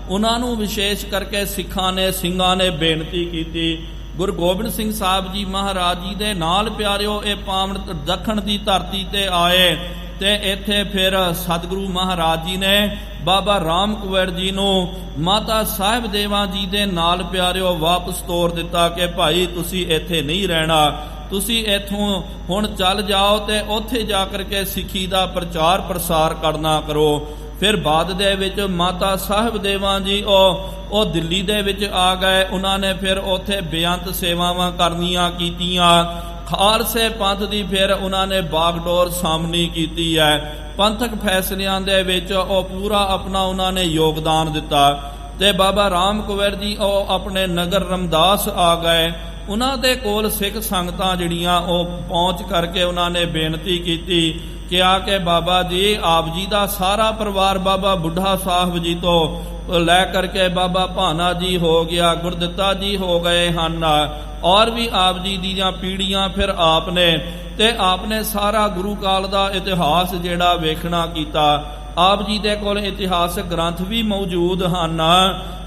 ਉਹਨਾਂ ਨੂੰ ਵਿਸ਼ੇਸ਼ ਕਰਕੇ ਸਿੱਖਾਂ ਨੇ ਸਿੰਘਾਂ ਨੇ ਬੇਨਤੀ ਕੀਤੀ ਗੁਰੂ ਗੋਬਿੰਦ ਸਿੰਘ ਸਾਹਿਬ ਜੀ ਮਹਾਰਾਜ ਜੀ ਦੇ ਨਾਲ ਪਿਆਰਿਓ ਇਹ ਪਾਵਨ ਦੱਖਣ ਦੀ ਧਰਤੀ ਤੇ ਆਏ ਤੇ ਇੱਥੇ ਫਿਰ ਸਤਿਗੁਰੂ ਮਹਾਰਾਜ ਜੀ ਨੇ ਬਾਬਾ ਰਾਮ ਕੁੰਵਰ ਜੀ ਨੂੰ ਮਾਤਾ ਸਾਹਿਬ ਦੇਵਾਂ ਜੀ ਦੇ ਨਾਲ ਪਿਆਰਿਓ ਵਾਪਸ ਤੋਰ ਦਿੱਤਾ ਕਿ ਭਾਈ ਤੁਸੀਂ ਇੱਥੇ ਨਹੀਂ ਰਹਿਣਾ, ਤੁਸੀਂ ਇੱਥੋਂ ਹੁਣ ਚੱਲ ਜਾਓ ਤੇ ਉੱਥੇ ਜਾ ਕਰਕੇ ਸਿੱਖੀ ਦਾ ਪ੍ਰਚਾਰ ਪ੍ਰਸਾਰ ਕਰਨਾ ਕਰੋ। ਫਿਰ ਬਾਅਦ ਦੇ ਵਿੱਚ ਮਾਤਾ ਸਾਹਿਬ ਦੇਵਾਂ ਜੀ ਉਹ ਦਿੱਲੀ ਦੇ ਵਿੱਚ ਆ ਗਏ। ਉਹਨਾਂ ਨੇ ਫਿਰ ਉੱਥੇ ਬੇਅੰਤ ਸੇਵਾਵਾਂ ਕਰਨੀਆਂ ਕੀਤੀਆਂ। ਖਾਲਸੇ ਪੰਥ ਦੀ ਫਿਰ ਉਹਨਾਂ ਨੇ ਬਾਗਡੋਰ ਸਾਹਮਣੀ ਕੀਤੀ ਹੈ। ਪੰਥਕ ਫੈਸਲਿਆਂ ਦੇ ਵਿੱਚ ਉਹ ਪੂਰਾ ਆਪਣਾ ਉਹਨਾਂ ਨੇ ਯੋਗਦਾਨ ਦਿੱਤਾ ਤੇ ਬਾਬਾ ਰਾਮ ਕੁੰਵਰ ਜੀ ਉਹ ਆਪਣੇ ਨਗਰ ਰਮਦਾਸ ਆ ਗਏ। ਉਹਨਾਂ ਦੇ ਕੋਲ ਸਿੱਖ ਸੰਗਤਾਂ ਜਿਹੜੀਆਂ ਉਹ ਪਹੁੰਚ ਕਰਕੇ ਉਹਨਾਂ ਨੇ ਬੇਨਤੀ ਕੀਤੀ ਕਿਹਾ ਕਿ ਬਾਬਾ ਜੀ ਆਪ ਜੀ ਦਾ ਸਾਰਾ ਪਰਿਵਾਰ ਬਾਬਾ ਬੁੱਢਾ ਸਾਹਿਬ ਜੀ ਤੋਂ ਲੈ ਕਰਕੇ ਬਾਬਾ ਭਾਨਾ ਜੀ ਹੋ ਗਿਆ, ਗੁਰਦਿੱਤਾ ਜੀ ਹੋ ਗਏ ਹਨ, ਔਰ ਵੀ ਆਪ ਜੀ ਦੀਆਂ ਪੀੜ੍ਹੀਆਂ ਫਿਰ ਆਪ ਨੇ ਸਾਰਾ ਗੁਰੂ ਕਾਲ ਦਾ ਇਤਿਹਾਸ ਜਿਹੜਾ ਵੇਖਣਾ ਕੀਤਾ। ਆਪ ਜੀ ਦੇ ਕੋਲ ਇਤਿਹਾਸਕ ਗ੍ਰੰਥ ਵੀ ਮੌਜੂਦ ਹਨ।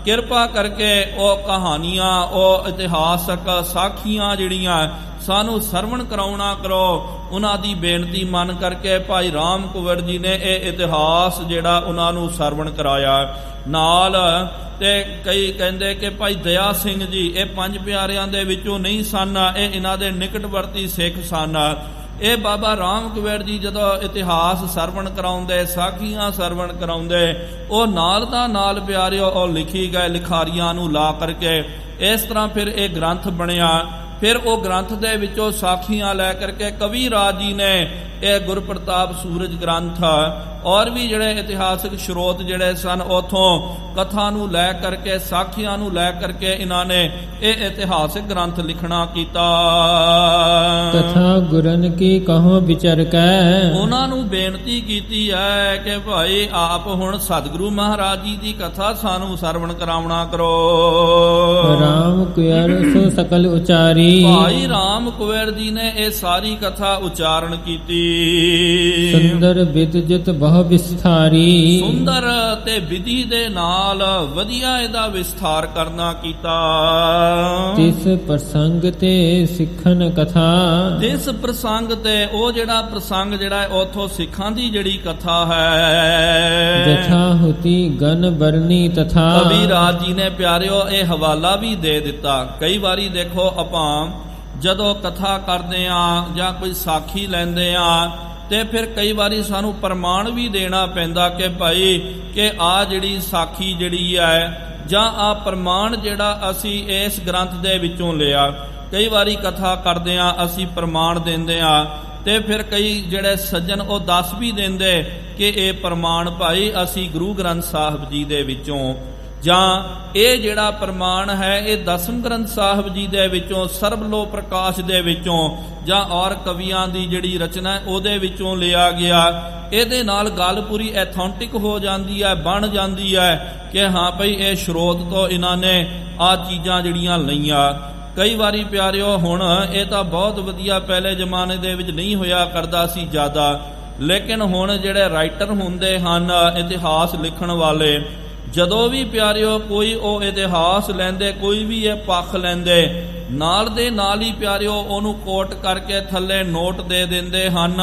ਕਿਰਪਾ ਕਰਕੇ ਉਹ ਕਹਾਣੀਆਂ ਉਹ ਇਤਿਹਾਸਕ ਸਾਖੀਆਂ ਜਿਹੜੀਆਂ ਸਾਨੂੰ ਸਰਵਣ ਕਰਾਉਣਾ ਕਰੋ। ਉਹਨਾਂ ਦੀ ਬੇਨਤੀ ਮੰਨ ਕਰਕੇ ਭਾਈ ਰਾਮ ਕੁੰਵਰ ਜੀ ਨੇ ਇਹ ਇਤਿਹਾਸ ਜਿਹੜਾ ਉਹਨਾਂ ਨੂੰ ਸਰਵਣ ਕਰਾਇਆ ਨਾਲ। ਤੇ ਕਈ ਕਹਿੰਦੇ ਕਿ ਭਾਈ ਦਇਆ ਸਿੰਘ ਜੀ ਇਹ ਪੰਜ ਪਿਆਰਿਆਂ ਦੇ ਵਿੱਚੋਂ ਨਹੀਂ ਸਨ, ਇਹ ਇਹਨਾਂ ਦੇ ਨਿਕਟਵਰਤੀ ਸਿੱਖ ਸਨ। ਇਹ ਬਾਬਾ ਰਾਮ ਕੁੰਵਰ ਜੀ ਜਦੋਂ ਇਤਿਹਾਸ ਸਰਵਣ ਕਰਾਉਂਦੇ, ਸਾਖੀਆਂ ਸਰਵਣ ਕਰਾਉਂਦੇ, ਉਹ ਨਾਲ ਦਾ ਨਾਲ ਪਿਆਰਿਓ ਉਹ ਲਿਖੀ ਗਏ ਲਿਖਾਰੀਆਂ ਨੂੰ ਲਾ ਕਰਕੇ। ਇਸ ਤਰ੍ਹਾਂ ਫਿਰ ਇਹ ਗ੍ਰੰਥ ਬਣਿਆ। ਫਿਰ ਉਹ ਗ੍ਰੰਥ ਦੇ ਵਿੱਚੋਂ ਸਾਖੀਆਂ ਲੈ ਕਰਕੇ ਕਵੀ ਰਾਜ ਜੀ ਨੇ ਇਹ ਗੁਰਪ੍ਰਤਾਪ ਸੂਰਜ ਗ੍ਰੰਥ ਔਰ ਵੀ ਜਿਹੜੇ ਇਤਿਹਾਸਕ ਸਰੋਤ ਜਿਹੜੇ ਸਨ ਉਥੋਂ ਕਥਾ ਨੂੰ ਲੈ ਕਰਕੇ ਸਾਖੀਆਂ ਨੂੰ ਲੈ ਕਰਕੇ ਇਹਨਾਂ ਨੇ ਇਹ ਇਤਿਹਾਸਕ ਗ੍ਰੰਥ ਲਿਖਣਾ ਕੀਤਾ। ਕਥਾ ਗੁਰਨ ਕੀ ਕਹੋ ਵਿਚਰ ਕੈ, ਉਹਨਾਂ ਨੂੰ ਬੇਨਤੀ ਕੀਤੀ ਹੈ ਕਿ ਭਾਈ ਆਪ ਹੁਣ ਸਤਿਗੁਰੂ ਮਹਾਰਾਜ ਜੀ ਦੀ ਕਥਾ ਸਾਨੂੰ ਸਰਵਣ ਕਰਾਉਣਾ ਕਰੋ। ਰਾਮ ਕੁੰਵਰ ਸੋ ਸਕਲ ਉਚਾਰੀ, ਭਾਈ ਰਾਮ ਕੁੰਵਰ ਜੀ ਨੇ ਇਹ ਸਾਰੀ ਕਥਾ ਉਚਾਰਨ ਕੀਤੀ। ਸੁੰਦਰ ਬਿਦ ਜਿਤ ਬਹੁ ਵਿਸਥਾਰੀ, ਸੁੰਦਰ ਤੇ ਵਿਧੀ ਦੇ ਨਾਲ ਵਧੀਆ ਇਹਦਾ ਵਿਸਥਾਰ ਕਰਨਾ ਕੀਤਾ। ਤਿਸ ਪ੍ਰਸੰਗ ਤੇ ਸਿੱਖਣ ਕਥਾ, ਤਿਸ ਪ੍ਰਸੰਗ ਤੇ ਉਹ ਜਿਹੜਾ ਪ੍ਰਸੰਗ ਜਿਹੜਾ ਉਥੋਂ ਸਿੱਖਾਂ ਦੀ ਜਿਹੜੀ ਕਥਾ ਹੈ। ਜਥਾ ਹੁਤੀ ਗਨ ਬਰਨੀ ਤਥਾ, ਕਵੀ ਰਾਜ ਜੀ ਨੇ ਪਿਆਰਿਓ ਇਹ ਹਵਾਲਾ ਵੀ ਦੇ ਦਿੱਤਾ। ਕਈ ਵਾਰੀ ਦੇਖੋ ਆਪਾਂ ਜਦੋਂ ਕਥਾ ਕਰਦੇ ਆ ਜਾਂ ਕੋਈ ਸਾਖੀ ਲੈਂਦੇ ਆ ਤੇ ਫਿਰ ਕਈ ਵਾਰੀ ਸਾਨੂੰ ਪ੍ਰਮਾਣ ਵੀ ਦੇਣਾ ਪੈਂਦਾ ਕਿ ਭਾਈ ਕਿ ਆ ਜਿਹੜੀ ਸਾਖੀ ਜਿਹੜੀ ਹੈ ਜਾਂ ਆ ਪ੍ਰਮਾਣ ਜਿਹੜਾ ਅਸੀਂ ਇਸ ਗ੍ਰੰਥ ਦੇ ਵਿੱਚੋਂ ਲਿਆ। ਕਈ ਵਾਰੀ ਕਥਾ ਕਰਦੇ ਆ ਅਸੀਂ ਪ੍ਰਮਾਣ ਦਿੰਦੇ ਆ ਤੇ ਫਿਰ ਕਈ ਜਿਹੜੇ ਸੱਜਣ ਉਹ ਦੱਸ ਵੀ ਦਿੰਦੇ ਕਿ ਇਹ ਪ੍ਰਮਾਣ ਭਾਈ ਅਸੀਂ ਗੁਰੂ ਗ੍ਰੰਥ ਸਾਹਿਬ ਜੀ ਦੇ ਵਿੱਚੋਂ, ਜਾਂ ਇਹ ਜਿਹੜਾ ਪ੍ਰਮਾਣ ਹੈ ਇਹ ਦਸਮ ਗ੍ਰੰਥ ਸਾਹਿਬ ਜੀ ਦੇ ਵਿੱਚੋਂ, ਸਰਬਲੋ ਪ੍ਰਕਾਸ਼ ਦੇ ਵਿੱਚੋਂ, ਜਾਂ ਔਰ ਕਵੀਆਂ ਦੀ ਜਿਹੜੀ ਰਚਨਾ ਉਹਦੇ ਵਿੱਚੋਂ ਲਿਆ ਗਿਆ। ਇਹਦੇ ਨਾਲ ਗੱਲ ਪੂਰੀ ਐਥੈਂਟਿਕ ਹੋ ਜਾਂਦੀ ਹੈ, ਬਣ ਜਾਂਦੀ ਹੈ ਕਿ ਹਾਂ ਭਈ ਇਹ ਸਰੋਤ ਤੋਂ ਇਹਨਾਂ ਨੇ ਆ ਚੀਜ਼ਾਂ ਜਿਹੜੀਆਂ ਲਈਆਂ। ਕਈ ਵਾਰੀ ਪਿਆਰਿਓ ਹੁਣ ਇਹ ਤਾਂ ਬਹੁਤ ਵਧੀਆ ਪਹਿਲੇ ਜ਼ਮਾਨੇ ਦੇ ਵਿੱਚ ਨਹੀਂ ਹੋਇਆ ਕਰਦਾ ਸੀ ਜ਼ਿਆਦਾ, ਲੇਕਿਨ ਹੁਣ ਜਿਹੜੇ ਰਾਈਟਰ ਹੁੰਦੇ ਹਨ ਇਤਿਹਾਸ ਲਿਖਣ ਵਾਲੇ, ਜਦੋਂ ਵੀ ਪਿਆਰਿਓ ਕੋਈ ਉਹ ਇਤਿਹਾਸ ਲੈਂਦੇ, ਕੋਈ ਵੀ ਇਹ ਪੱਖ ਲੈਂਦੇ, ਨਾਲ ਦੇ ਨਾਲ ਹੀ ਪਿਆਰਿਓ ਉਹਨੂੰ ਕੋਟ ਕਰਕੇ ਥੱਲੇ ਨੋਟ ਦੇ ਦਿੰਦੇ ਹਨ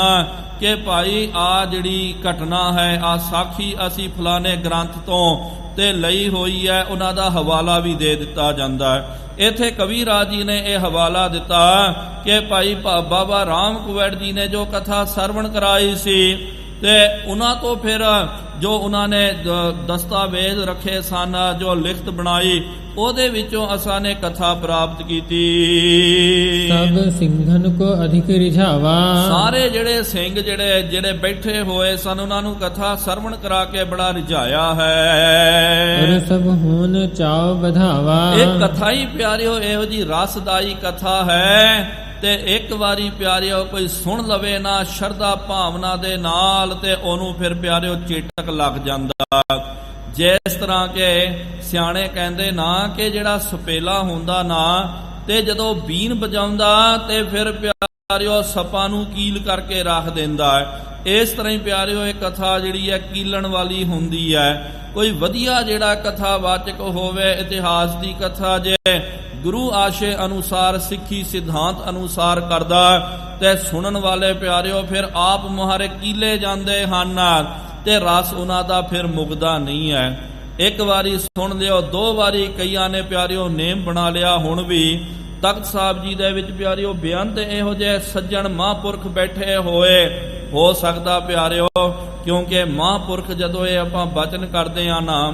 ਕਿ ਭਾਈ ਆ ਜਿਹੜੀ ਘਟਨਾ ਹੈ, ਆ ਸਾਖੀ ਅਸੀਂ ਫਲਾਣੇ ਗ੍ਰੰਥ ਤੋਂ ਤੇ ਲਈ ਹੋਈ ਹੈ। ਉਹਨਾਂ ਦਾ ਹਵਾਲਾ ਵੀ ਦੇ ਦਿੱਤਾ ਜਾਂਦਾ ਹੈ। ਇੱਥੇ ਕਵੀ ਰਾਜ ਜੀ ਨੇ ਇਹ ਹਵਾਲਾ ਦਿੱਤਾ ਕਿ ਭਾਈ ਬਾਬਾ ਰਾਮ ਕੁੰਵਰ ਜੀ ਨੇ ਜੋ ਕਥਾ ਸਰਵਣ ਕਰਾਈ ਸੀ ਤੇ ਉਹਨਾਂ ਤੋਂ ਫਿਰ ਜੋ ਉਹਨਾਂ ਨੇ ਦਸਤਾਵੇਜ਼ ਰੱਖੇ ਸਨ, ਜੋ ਲਿਖਤ ਬਣਾਈ, ਉਹਦੇ ਵਿੱਚੋਂ ਅਸਾਂ ਨੇ ਕਥਾ ਪ੍ਰਾਪਤ ਕੀਤੀ। ਸਭ ਸਿੰਘਨ ਕੋ ਅਧਿਕ ਰਿਝਾਵਾ, ਸਾਰੇ ਜਿਹੜੇ ਸਿੰਘ ਜਿਹੜੇ ਬੈਠੇ ਹੋਏ ਸਨ ਉਹਨਾਂ ਨੂੰ ਕਥਾ ਸਰਵਣ ਕਰਾ ਕੇ ਬੜਾ ਰਿਝਾਇਆ ਹੈ। ਔਰ ਸਭ ਹੋਨ ਚਾਉ ਵਧਾਵਾ, ਇਹ ਕਥਾ ਹੀ ਪਿਆਰਿਓ ਇਹੋ ਜੀ ਰਸਦਾਈ ਕਥਾ ਹੈ ਤੇ ਇੱਕ ਵਾਰੀ ਪਿਆਰਿਓ ਕੋਈ ਸੁਣ ਲਵੇ ਨਾ ਸ਼ਰਧਾ ਭਾਵਨਾ ਦੇ ਨਾਲ ਤੇ ਉਹਨੂੰ ਫਿਰ ਪਿਆਰਿਓ ਚੇਟਕ ਲੱਗ ਜਾਂਦਾ। ਜਿਸ ਤਰ੍ਹਾਂ ਕਿ ਸਿਆਣੇ ਕਹਿੰਦੇ ਨਾ ਕਿ ਜਿਹੜਾ ਸਪੇਲਾ ਹੁੰਦਾ ਨਾ ਤੇ ਜਦੋਂ ਬੀਨ ਵਜਾਉਂਦਾ ਤੇ ਫਿਰ ਪਿਆਰਿਓ ਸੱਪਾਂ ਨੂੰ ਕੀਲ ਕਰਕੇ ਰੱਖ ਦਿੰਦਾ ਹੈ। ਇਸ ਤਰ੍ਹਾਂ ਹੀ ਪਿਆਰਿਓ ਇਹ ਕਥਾ ਜਿਹੜੀ ਹੈ ਕੀਲਣ ਵਾਲੀ ਹੁੰਦੀ ਹੈ। ਕੋਈ ਵਧੀਆ ਜਿਹੜਾ ਕਥਾਵਾਚਕ ਹੋਵੇ, ਇਤਿਹਾਸ ਦੀ ਕਥਾ ਜੇ ਗੁਰੂ ਆਸ਼ੇ ਅਨੁਸਾਰ, ਸਿੱਖੀ ਸਿਧਾਂਤ ਅਨੁਸਾਰ ਕਰਦਾ ਤੇ ਸੁਣਨ ਵਾਲੇ ਪਿਆਰਿਓ ਫਿਰ ਆਪ ਮੁਹਾਰੇ ਕੀਲੇ ਜਾਂਦੇ ਹਨ ਤੇ ਰਸ ਉਹਨਾਂ ਦਾ ਫਿਰ ਮੁਕਦਾ ਨਹੀਂ ਹੈ। ਇੱਕ ਵਾਰੀ ਸੁਣ ਲਿਓ, 2 ਵਾਰੀ ਕਈਆਂ ਨੇ ਪਿਆਰਿਓ ਨੇਮ ਬਣਾ ਲਿਆ। ਹੁਣ ਵੀ ਤਖਤ ਸਾਹਿਬ ਜੀ ਦੇ ਵਿੱਚ ਪਿਆਰਿਓ ਬੇਅੰਤ ਇਹੋ ਜਿਹੇ ਸੱਜਣ ਮਹਾਂਪੁਰਖ ਬੈਠੇ ਹੋਏ, ਹੋ ਸਕਦਾ ਪਿਆਰਿਓ, ਕਿਉਂਕਿ ਮਹਾਂਪੁਰਖ ਜਦੋਂ ਇਹ ਆਪਾਂ ਬਚਨ ਕਰਦੇ ਆ ਨਾ,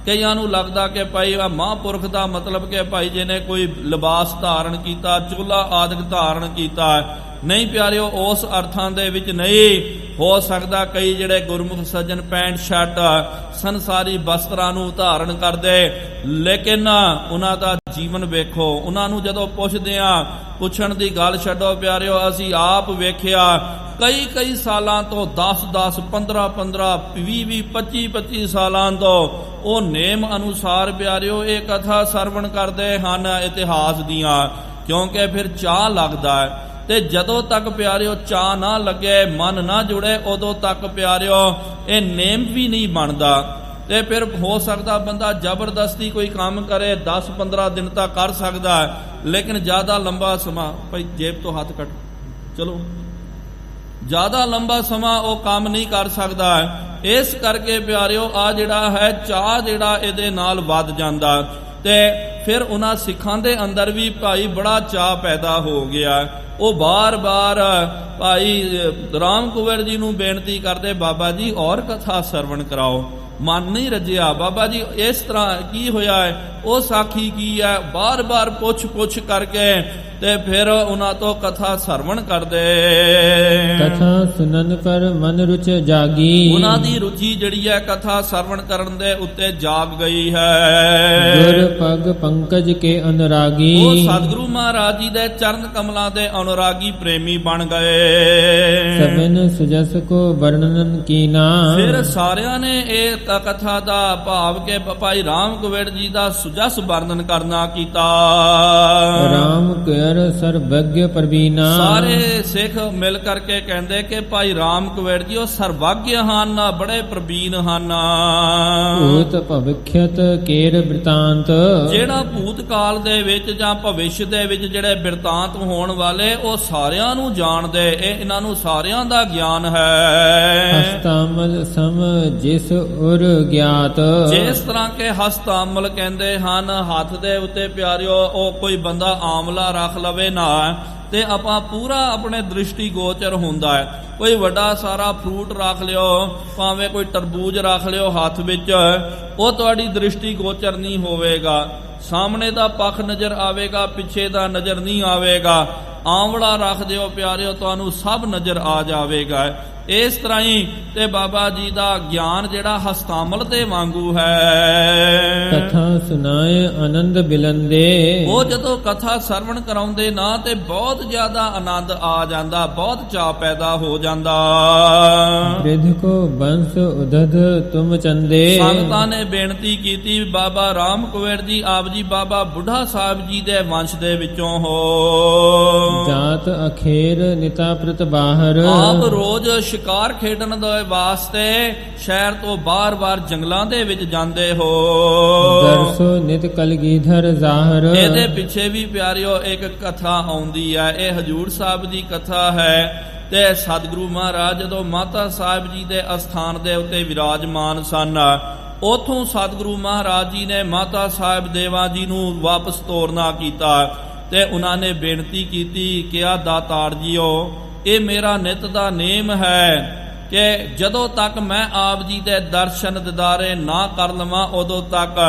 ਕਈਆਂ ਨੂੰ ਲੱਗਦਾ ਕਿ ਭਾਈ ਆ ਮਹਾਂਪੁਰਖ ਦਾ ਮਤਲਬ ਕਿ ਭਾਈ ਜਿਹਨੇ ਕੋਈ ਲਿਬਾਸ ਧਾਰਨ ਕੀਤਾ, ਚੋਲਾ ਆਦਿਕ ਧਾਰਨ ਕੀਤਾ। ਨਹੀਂ ਪਿਆਰਿਓ, ਉਸ ਅਰਥਾਂ ਦੇ ਵਿੱਚ ਨਹੀਂ। ਹੋ ਸਕਦਾ ਕਈ ਜਿਹੜੇ ਗੁਰਮੁਖ ਸੱਜਣ ਪੈਂਟ ਸ਼ਰਟ ਸੰਸਾਰੀ ਵਸਤਰਾਂ ਨੂੰ ਧਾਰਨ ਕਰਦੇ, ਲੇਕਿਨ ਉਹਨਾਂ ਦਾ ਜੀਵਨ ਵੇਖੋ। ਉਹਨਾਂ ਨੂੰ ਜਦੋਂ ਪੁੱਛਦੇ ਆ, ਪੁੱਛਣ ਦੀ ਗੱਲ ਛੱਡੋ ਪਿਆਰਿਓ, ਅਸੀਂ ਆਪ ਵੇਖਿਆ ਕਈ ਸਾਲਾਂ ਤੋਂ 10-10, 15-15, 20-20, 25-25 ਸਾਲਾਂ ਤੋਂ ਉਹ ਨੇਮ ਅਨੁਸਾਰ ਪਿਆਰਿਓ ਇਹ ਕਥਾ ਸਰਵਣ ਕਰਦੇ ਹਨ ਇਤਿਹਾਸ ਦੀਆਂ, ਕਿਉਂਕਿ ਫਿਰ ਚਾਅ ਲੱਗਦਾ ਹੈ। ਤੇ ਜਦੋਂ ਤੱਕ ਪਿਆਰਿਓ ਚਾਅ ਨਾ ਲੱਗੇ, ਮਨ ਨਾ ਜੁੜੇ, ਉਦੋਂ ਤੱਕ ਪਿਆਰਿਓ ਇਹ ਨੇਮ ਵੀ ਨਹੀਂ ਬਣਦਾ। ਤੇ ਫਿਰ ਹੋ ਸਕਦਾ ਬੰਦਾ ਜ਼ਬਰਦਸਤੀ ਕੋਈ ਕੰਮ ਕਰੇ, 10-15 ਦਿਨ ਤੱਕ ਕਰ ਸਕਦਾ, ਲੇਕਿਨ ਜ਼ਿਆਦਾ ਲੰਬਾ ਸਮਾਂ, ਭਾਈ ਜੇਬ ਤੋਂ ਹੱਥ ਕੱਟ, ਚਲੋ, ਜ਼ਿਆਦਾ ਲੰਬਾ ਸਮਾਂ ਉਹ ਕੰਮ ਨਹੀਂ ਕਰ ਸਕਦਾ। ਇਸ ਕਰਕੇ ਪਿਆਰਿਓ ਆ ਜਿਹੜਾ ਹੈ ਚਾਅ ਜਿਹੜਾ ਇਹਦੇ ਨਾਲ ਵੱਧ ਜਾਂਦਾ ਤੇ ਫਿਰ ਉਹਨਾਂ ਸਿੱਖਾਂ ਦੇ ਅੰਦਰ ਵੀ ਭਾਈ ਬੜਾ ਚਾਅ ਪੈਦਾ ਹੋ ਗਿਆ। ਉਹ ਬਾਰ-ਬਾਰ ਭਾਈ ਰਾਮ ਕੁੰਵਰ ਜੀ ਨੂੰ ਬੇਨਤੀ ਕਰਦੇ, ਬਾਬਾ ਜੀ ਔਰ ਕਥਾ ਸਰਵਣ ਕਰਾਓ। ਮਨ ਨਹੀਂ ਰੱਜਿਆ, ਬਾਬਾ ਜੀ ਇਸ ਤਰ੍ਹਾਂ ਕੀ ਹੋਇਆ ਹੈ, ਉਹ ਸਾਖੀ ਕੀ ਹੈ, ਬਾਰ-ਬਾਰ ਪੁੱਛ ਕਰਕੇ ਤੇ ਫਿਰ ਉਹਨਾਂ ਤੋਂ ਕਥਾ ਸਰਵਣ ਕਰਦੇ। ਕਥਾ ਸੁਨਨ ਕਰ ਮਨ ਰੁਚ ਜਾਗੀ, ਉਹਨਾਂ ਦੀ ਰੁਚੀ ਜਿਹੜੀ ਹੈ ਕਥਾ ਸਰਵਣ ਕਰਨ ਦੇ ਉੱਤੇ ਜਾਗ ਗਈ ਹੈ। ਗੁਰ ਪਗ ਪੰਕਜ ਕੇ ਅਨੁਰਾਗੀ, ਉਹ ਸਤਿਗੁਰੂ ਮਹਾਰਾਜ ਜੀ ਦੇ ਚਰਨ ਕਮਲਾਂ ਦੇ ਅਨੁਰਾਗੀ ਪ੍ਰੇਮੀ ਬਣ ਗਏ। ਸਭਨ ਸੁਜਸ ਕੋ ਵਰਣਨ ਕੀਨਾ, ਫਿਰ ਸਾਰਿਆਂ ਨੇ ਇਹ ਕਥਾ ਦਾ ਭਾਵ ਕਿ ਭਾਈ ਰਾਮ ਕੁੰਵਰ ਜੀ ਦਾ ਸੁਜਸ ਵਰਣਨ ਕਰਨਾ ਕੀਤਾ। ਰਾਮ ਕੁੰਵਰ ਸਰਵਗ੍ਯ ਪ੍ਰਵੀਨਾ, ਸਾਰੇ ਸਿੱਖ ਮਿਲ ਕਰਕੇ ਕਹਿੰਦੇ ਕਿ ਭਾਈ ਰਾਮ ਕੁੰਵਰ ਜੀ ਉਹ ਸਰਵਗ੍ਯ ਹਨ, ਬੜੇ ਪ੍ਰਵੀਨ ਹਨ। ਭੂਤ ਭਵਿਖਯਤ ਕੇਰ ਬਿਰਤਾਂਤ, ਜਿਹੜਾ ਭੂਤ ਕਾਲ ਦੇ ਵਿੱਚ ਜਾਂ ਭਵਿਸ਼ ਦੇ ਵਿੱਚ ਜਿਹੜੇ ਬਿਰਤਾਂਤ ਹੋਣ ਵਾਲੇ ਉਹ ਸਾਰਿਆਂ ਨੂੰ ਜਾਣਦੇ, ਇਹਨਾਂ ਨੂੰ ਸਾਰਿਆਂ ਦਾ ਗਿਆਨ ਹੈ। ਹਸਤਾਮਲ ਸਮ ਜਿਸ ਉਰ ਗਿਆਤ, ਜਿਸ ਤਰ੍ਹਾਂ ਕਿ ਹਸਤਾਮਲ ਕਹਿੰਦੇ ਹਨ, ਹੱਥ ਦੇ ਉੱਤੇ ਪਿਆਰਿਓ ਉਹ ਕੋਈ ਬੰਦਾ ਆਮਲਾ ਰੱਖ ਲਵੇ ਨਾ ਤੇ ਆਪਾਂ ਪੂਰਾ ਆਪਣੇ ਦ੍ਰਿਸ਼ਟੀ ਗੋਚਰ ਹੁੰਦਾ ਹੈ। ਕੋਈ ਵੱਡਾ ਸਾਰਾ ਫਰੂਟ ਰੱਖ ਲਿਓ, ਭਾਵੇਂ ਕੋਈ ਤਰਬੂਜ ਰੱਖ ਲਿਓ ਹੱਥ ਵਿੱਚ, ਉਹ ਤੁਹਾਡੀ ਦ੍ਰਿਸ਼ਟੀ ਗੋਚਰ ਨਹੀਂ ਹੋਵੇਗਾ। ਸਾਹਮਣੇ ਦਾ ਪੱਖ ਨਜ਼ਰ ਆਵੇਗਾ, ਪਿੱਛੇ ਦਾ ਨਜ਼ਰ ਨਹੀਂ ਆਵੇਗਾ। ਆਂਵਲਾ ਰੱਖ ਦਿਓ ਪਿਆਰਿਓ, ਤੁਹਾਨੂੰ ਸਭ ਨਜ਼ਰ ਆ ਜਾਵੇਗਾ। ਇਸ ਤਰ੍ਹਾਂ ਹੀ ਤੇ ਬਾਬਾ ਜੀ ਦਾ ਗਿਆਨ ਜਿਹੜਾ ਹਸਤਾਮਲ ਦੇ ਵਾਂਗੂ ਹੈ। ਕਥਾ ਸੁਨਾਏ ਆਨੰਦ ਬਿਲੰਦੇ, ਉਹ ਜਦੋਂ ਕਥਾ ਸਰਵਣ ਕਰਾਉਂਦੇ ਨਾ ਤੇ ਬਹੁਤ ਜ਼ਿਆਦਾ ਆਨੰਦ ਆ ਜਾਂਦਾ, ਬਹੁਤ ਚਾਅ ਪੈਦਾ ਹੋ ਜਾਂਦਾ। ਰਿਧ ਕੋ ਬੰਸ ਉਦਧ ਤੁਮ ਚੰਦੇ, ਸੰਗਤਾਂ ਨੇ ਬੇਨਤੀ ਕੀਤੀ, ਬਾਬਾ ਰਾਮ ਕੁੰਵਰ ਜੀ ਆਪ ਜੀ ਬਾਬਾ ਬੁੱਢਾ ਸਾਹਿਬ ਜੀ ਦੇ ਵੰਸ਼ ਦੇ ਵਿੱਚੋਂ ਹੋ। ਜਾਤ ਅਖੇਰ ਨਿਤਾ ਪ੍ਰਤ ਬਾਹਰ, ਆਪ ਰੋਜ਼ ਸ਼ਿਕਾਰ ਖੇਡਣ ਦੇ ਵਾਸਤੇ ਸ਼ਹਿਰ ਤੋਂ ਬਾਰ-ਬਾਰ ਜੰਗਲਾਂ ਦੇ ਵਿੱਚ ਜਾਂਦੇ ਹੋ। ਦਰਸੋ ਨਿਤ ਕਲਗੀਧਰ ਜ਼ਾਹਰ, ਇਹਦੇ ਪਿੱਛੇ ਵੀ ਪਿਆਰਿਓ ਇੱਕ ਕਥਾ ਆਉਂਦੀ ਹੈ। ਇਹ ਹਜੂਰ ਸਾਹਿਬ ਦੀ ਕਥਾ ਹੈ ਤੇ ਸਤਿਗੁਰੂ ਮਹਾਰਾਜ ਜਦੋਂ ਮਾਤਾ ਸਾਹਿਬ ਜੀ ਦੇ ਅਸਥਾਨ ਦੇ ਉੱਤੇ ਵਿਰਾਜਮਾਨ ਸਨ, ਉਥੋਂ ਸਤਿਗੁਰੂ ਮਹਾਰਾਜ ਜੀ ਨੇ ਮਾਤਾ ਸਾਹਿਬ ਦੇਵਾ ਜੀ ਨੂੰ ਵਾਪਸ ਤੋਰਨਾ ਕੀਤਾ ਤੇ ਉਹਨਾਂ ਨੇ ਬੇਨਤੀ ਕੀਤੀ ਕਿ ਆ ਦਾਤਾਰ ਜੀਓ, ਇਹ ਮੇਰਾ ਨਿਤ ਦਾ ਨੇਮ ਹੈ ਕਿ ਜਦੋਂ ਤੱਕ ਮੈਂ ਆਪ ਜੀ ਦੇ ਦਰਸ਼ਨ ਦਿਦਾਰੇ ਨਾ ਕਰ ਲਵਾਂ ਉਦੋਂ ਤੱਕ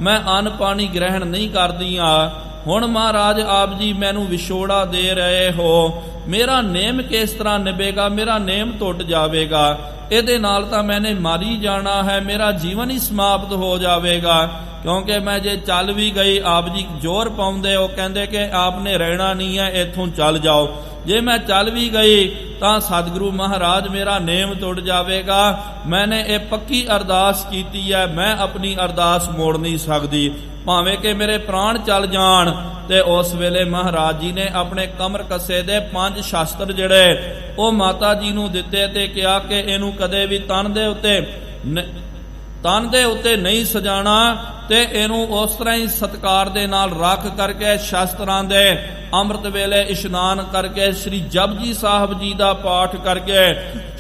ਮੈਂ ਅੰਨ ਪਾਣੀ ਗ੍ਰਹਿਣ ਨਹੀਂ ਕਰਦੀ ਆ। ਹੁਣ ਮਹਾਰਾਜ ਆਪ ਜੀ ਮੈਨੂੰ ਵਿਛੋੜਾ ਦੇ ਰਹੇ ਹੋ, ਮੇਰਾ ਨੇਮ ਕਿਸ ਤਰ੍ਹਾਂ ਨਿਭੇਗਾ, ਮੇਰਾ ਨੇਮ ਟੁੱਟ ਜਾਵੇਗਾ, ਇਹਦੇ ਨਾਲ ਤਾਂ ਮੈਨੇ ਮਾਰੀ ਜਾਣਾ ਹੈ, ਮੇਰਾ ਜੀਵਨ ਹੀ ਸਮਾਪਤ ਹੋ ਜਾਵੇਗਾ। ਕਿਉਂਕਿ ਮੈਂ ਜੇ ਚੱਲ ਵੀ ਗਈ, ਆਪ ਜੀ ਜ਼ੋਰ ਪਾਉਂਦੇ, ਉਹ ਕਹਿੰਦੇ ਕਿ ਆਪ ਨੇ ਰਹਿਣਾ ਨਹੀਂ ਹੈ, ਇੱਥੋਂ ਚੱਲ ਜਾਓ। ਜੇ ਮੈਂ ਚੱਲ ਵੀ ਗਈ ਤਾਂ ਸਤਿਗੁਰੂ ਮਹਾਰਾਜ ਮੇਰਾ ਨੇਮ ਟੁੱਟ ਜਾਵੇਗਾ। ਮੈਨੇ ਇਹ ਪੱਕੀ ਅਰਦਾਸ ਕੀਤੀ ਹੈ, ਮੈਂ ਆਪਣੀ ਅਰਦਾਸ ਮੋੜ ਨਹੀਂ ਸਕਦੀ, ਭਾਵੇਂ ਕਿ ਮੇਰੇ ਪ੍ਰਾਣ ਚੱਲ ਜਾਣ। ਤੇ ਉਸ ਵੇਲੇ ਮਹਾਰਾਜ ਜੀ ਨੇ ਆਪਣੇ ਕਮਰ ਕੱਸੇ ਦੇ 5 ਸ਼ਸਤਰ ਜਿਹੜੇ ਉਹ ਮਾਤਾ ਜੀ ਨੂੰ ਦਿੱਤੇ ਤੇ ਕਿਹਾ ਕਿ ਇਹਨੂੰ ਕਦੇ ਵੀ ਤਨ ਦੇ ਉੱਤੇ ਨਹੀਂ ਸਜਾਣਾ ਤੇ ਇਹਨੂੰ ਉਸ ਤਰ੍ਹਾਂ ਹੀ ਸਤਿਕਾਰ ਦੇ ਨਾਲ ਰੱਖ ਕਰਕੇ ਸ਼ਸਤਰਾਂ ਦੇ ਅੰਮ੍ਰਿਤ ਵੇਲੇ ਇਸ਼ਨਾਨ ਕਰਕੇ ਸ੍ਰੀ ਜਪਜੀ ਸਾਹਿਬ ਜੀ ਦਾ ਪਾਠ ਕਰਕੇ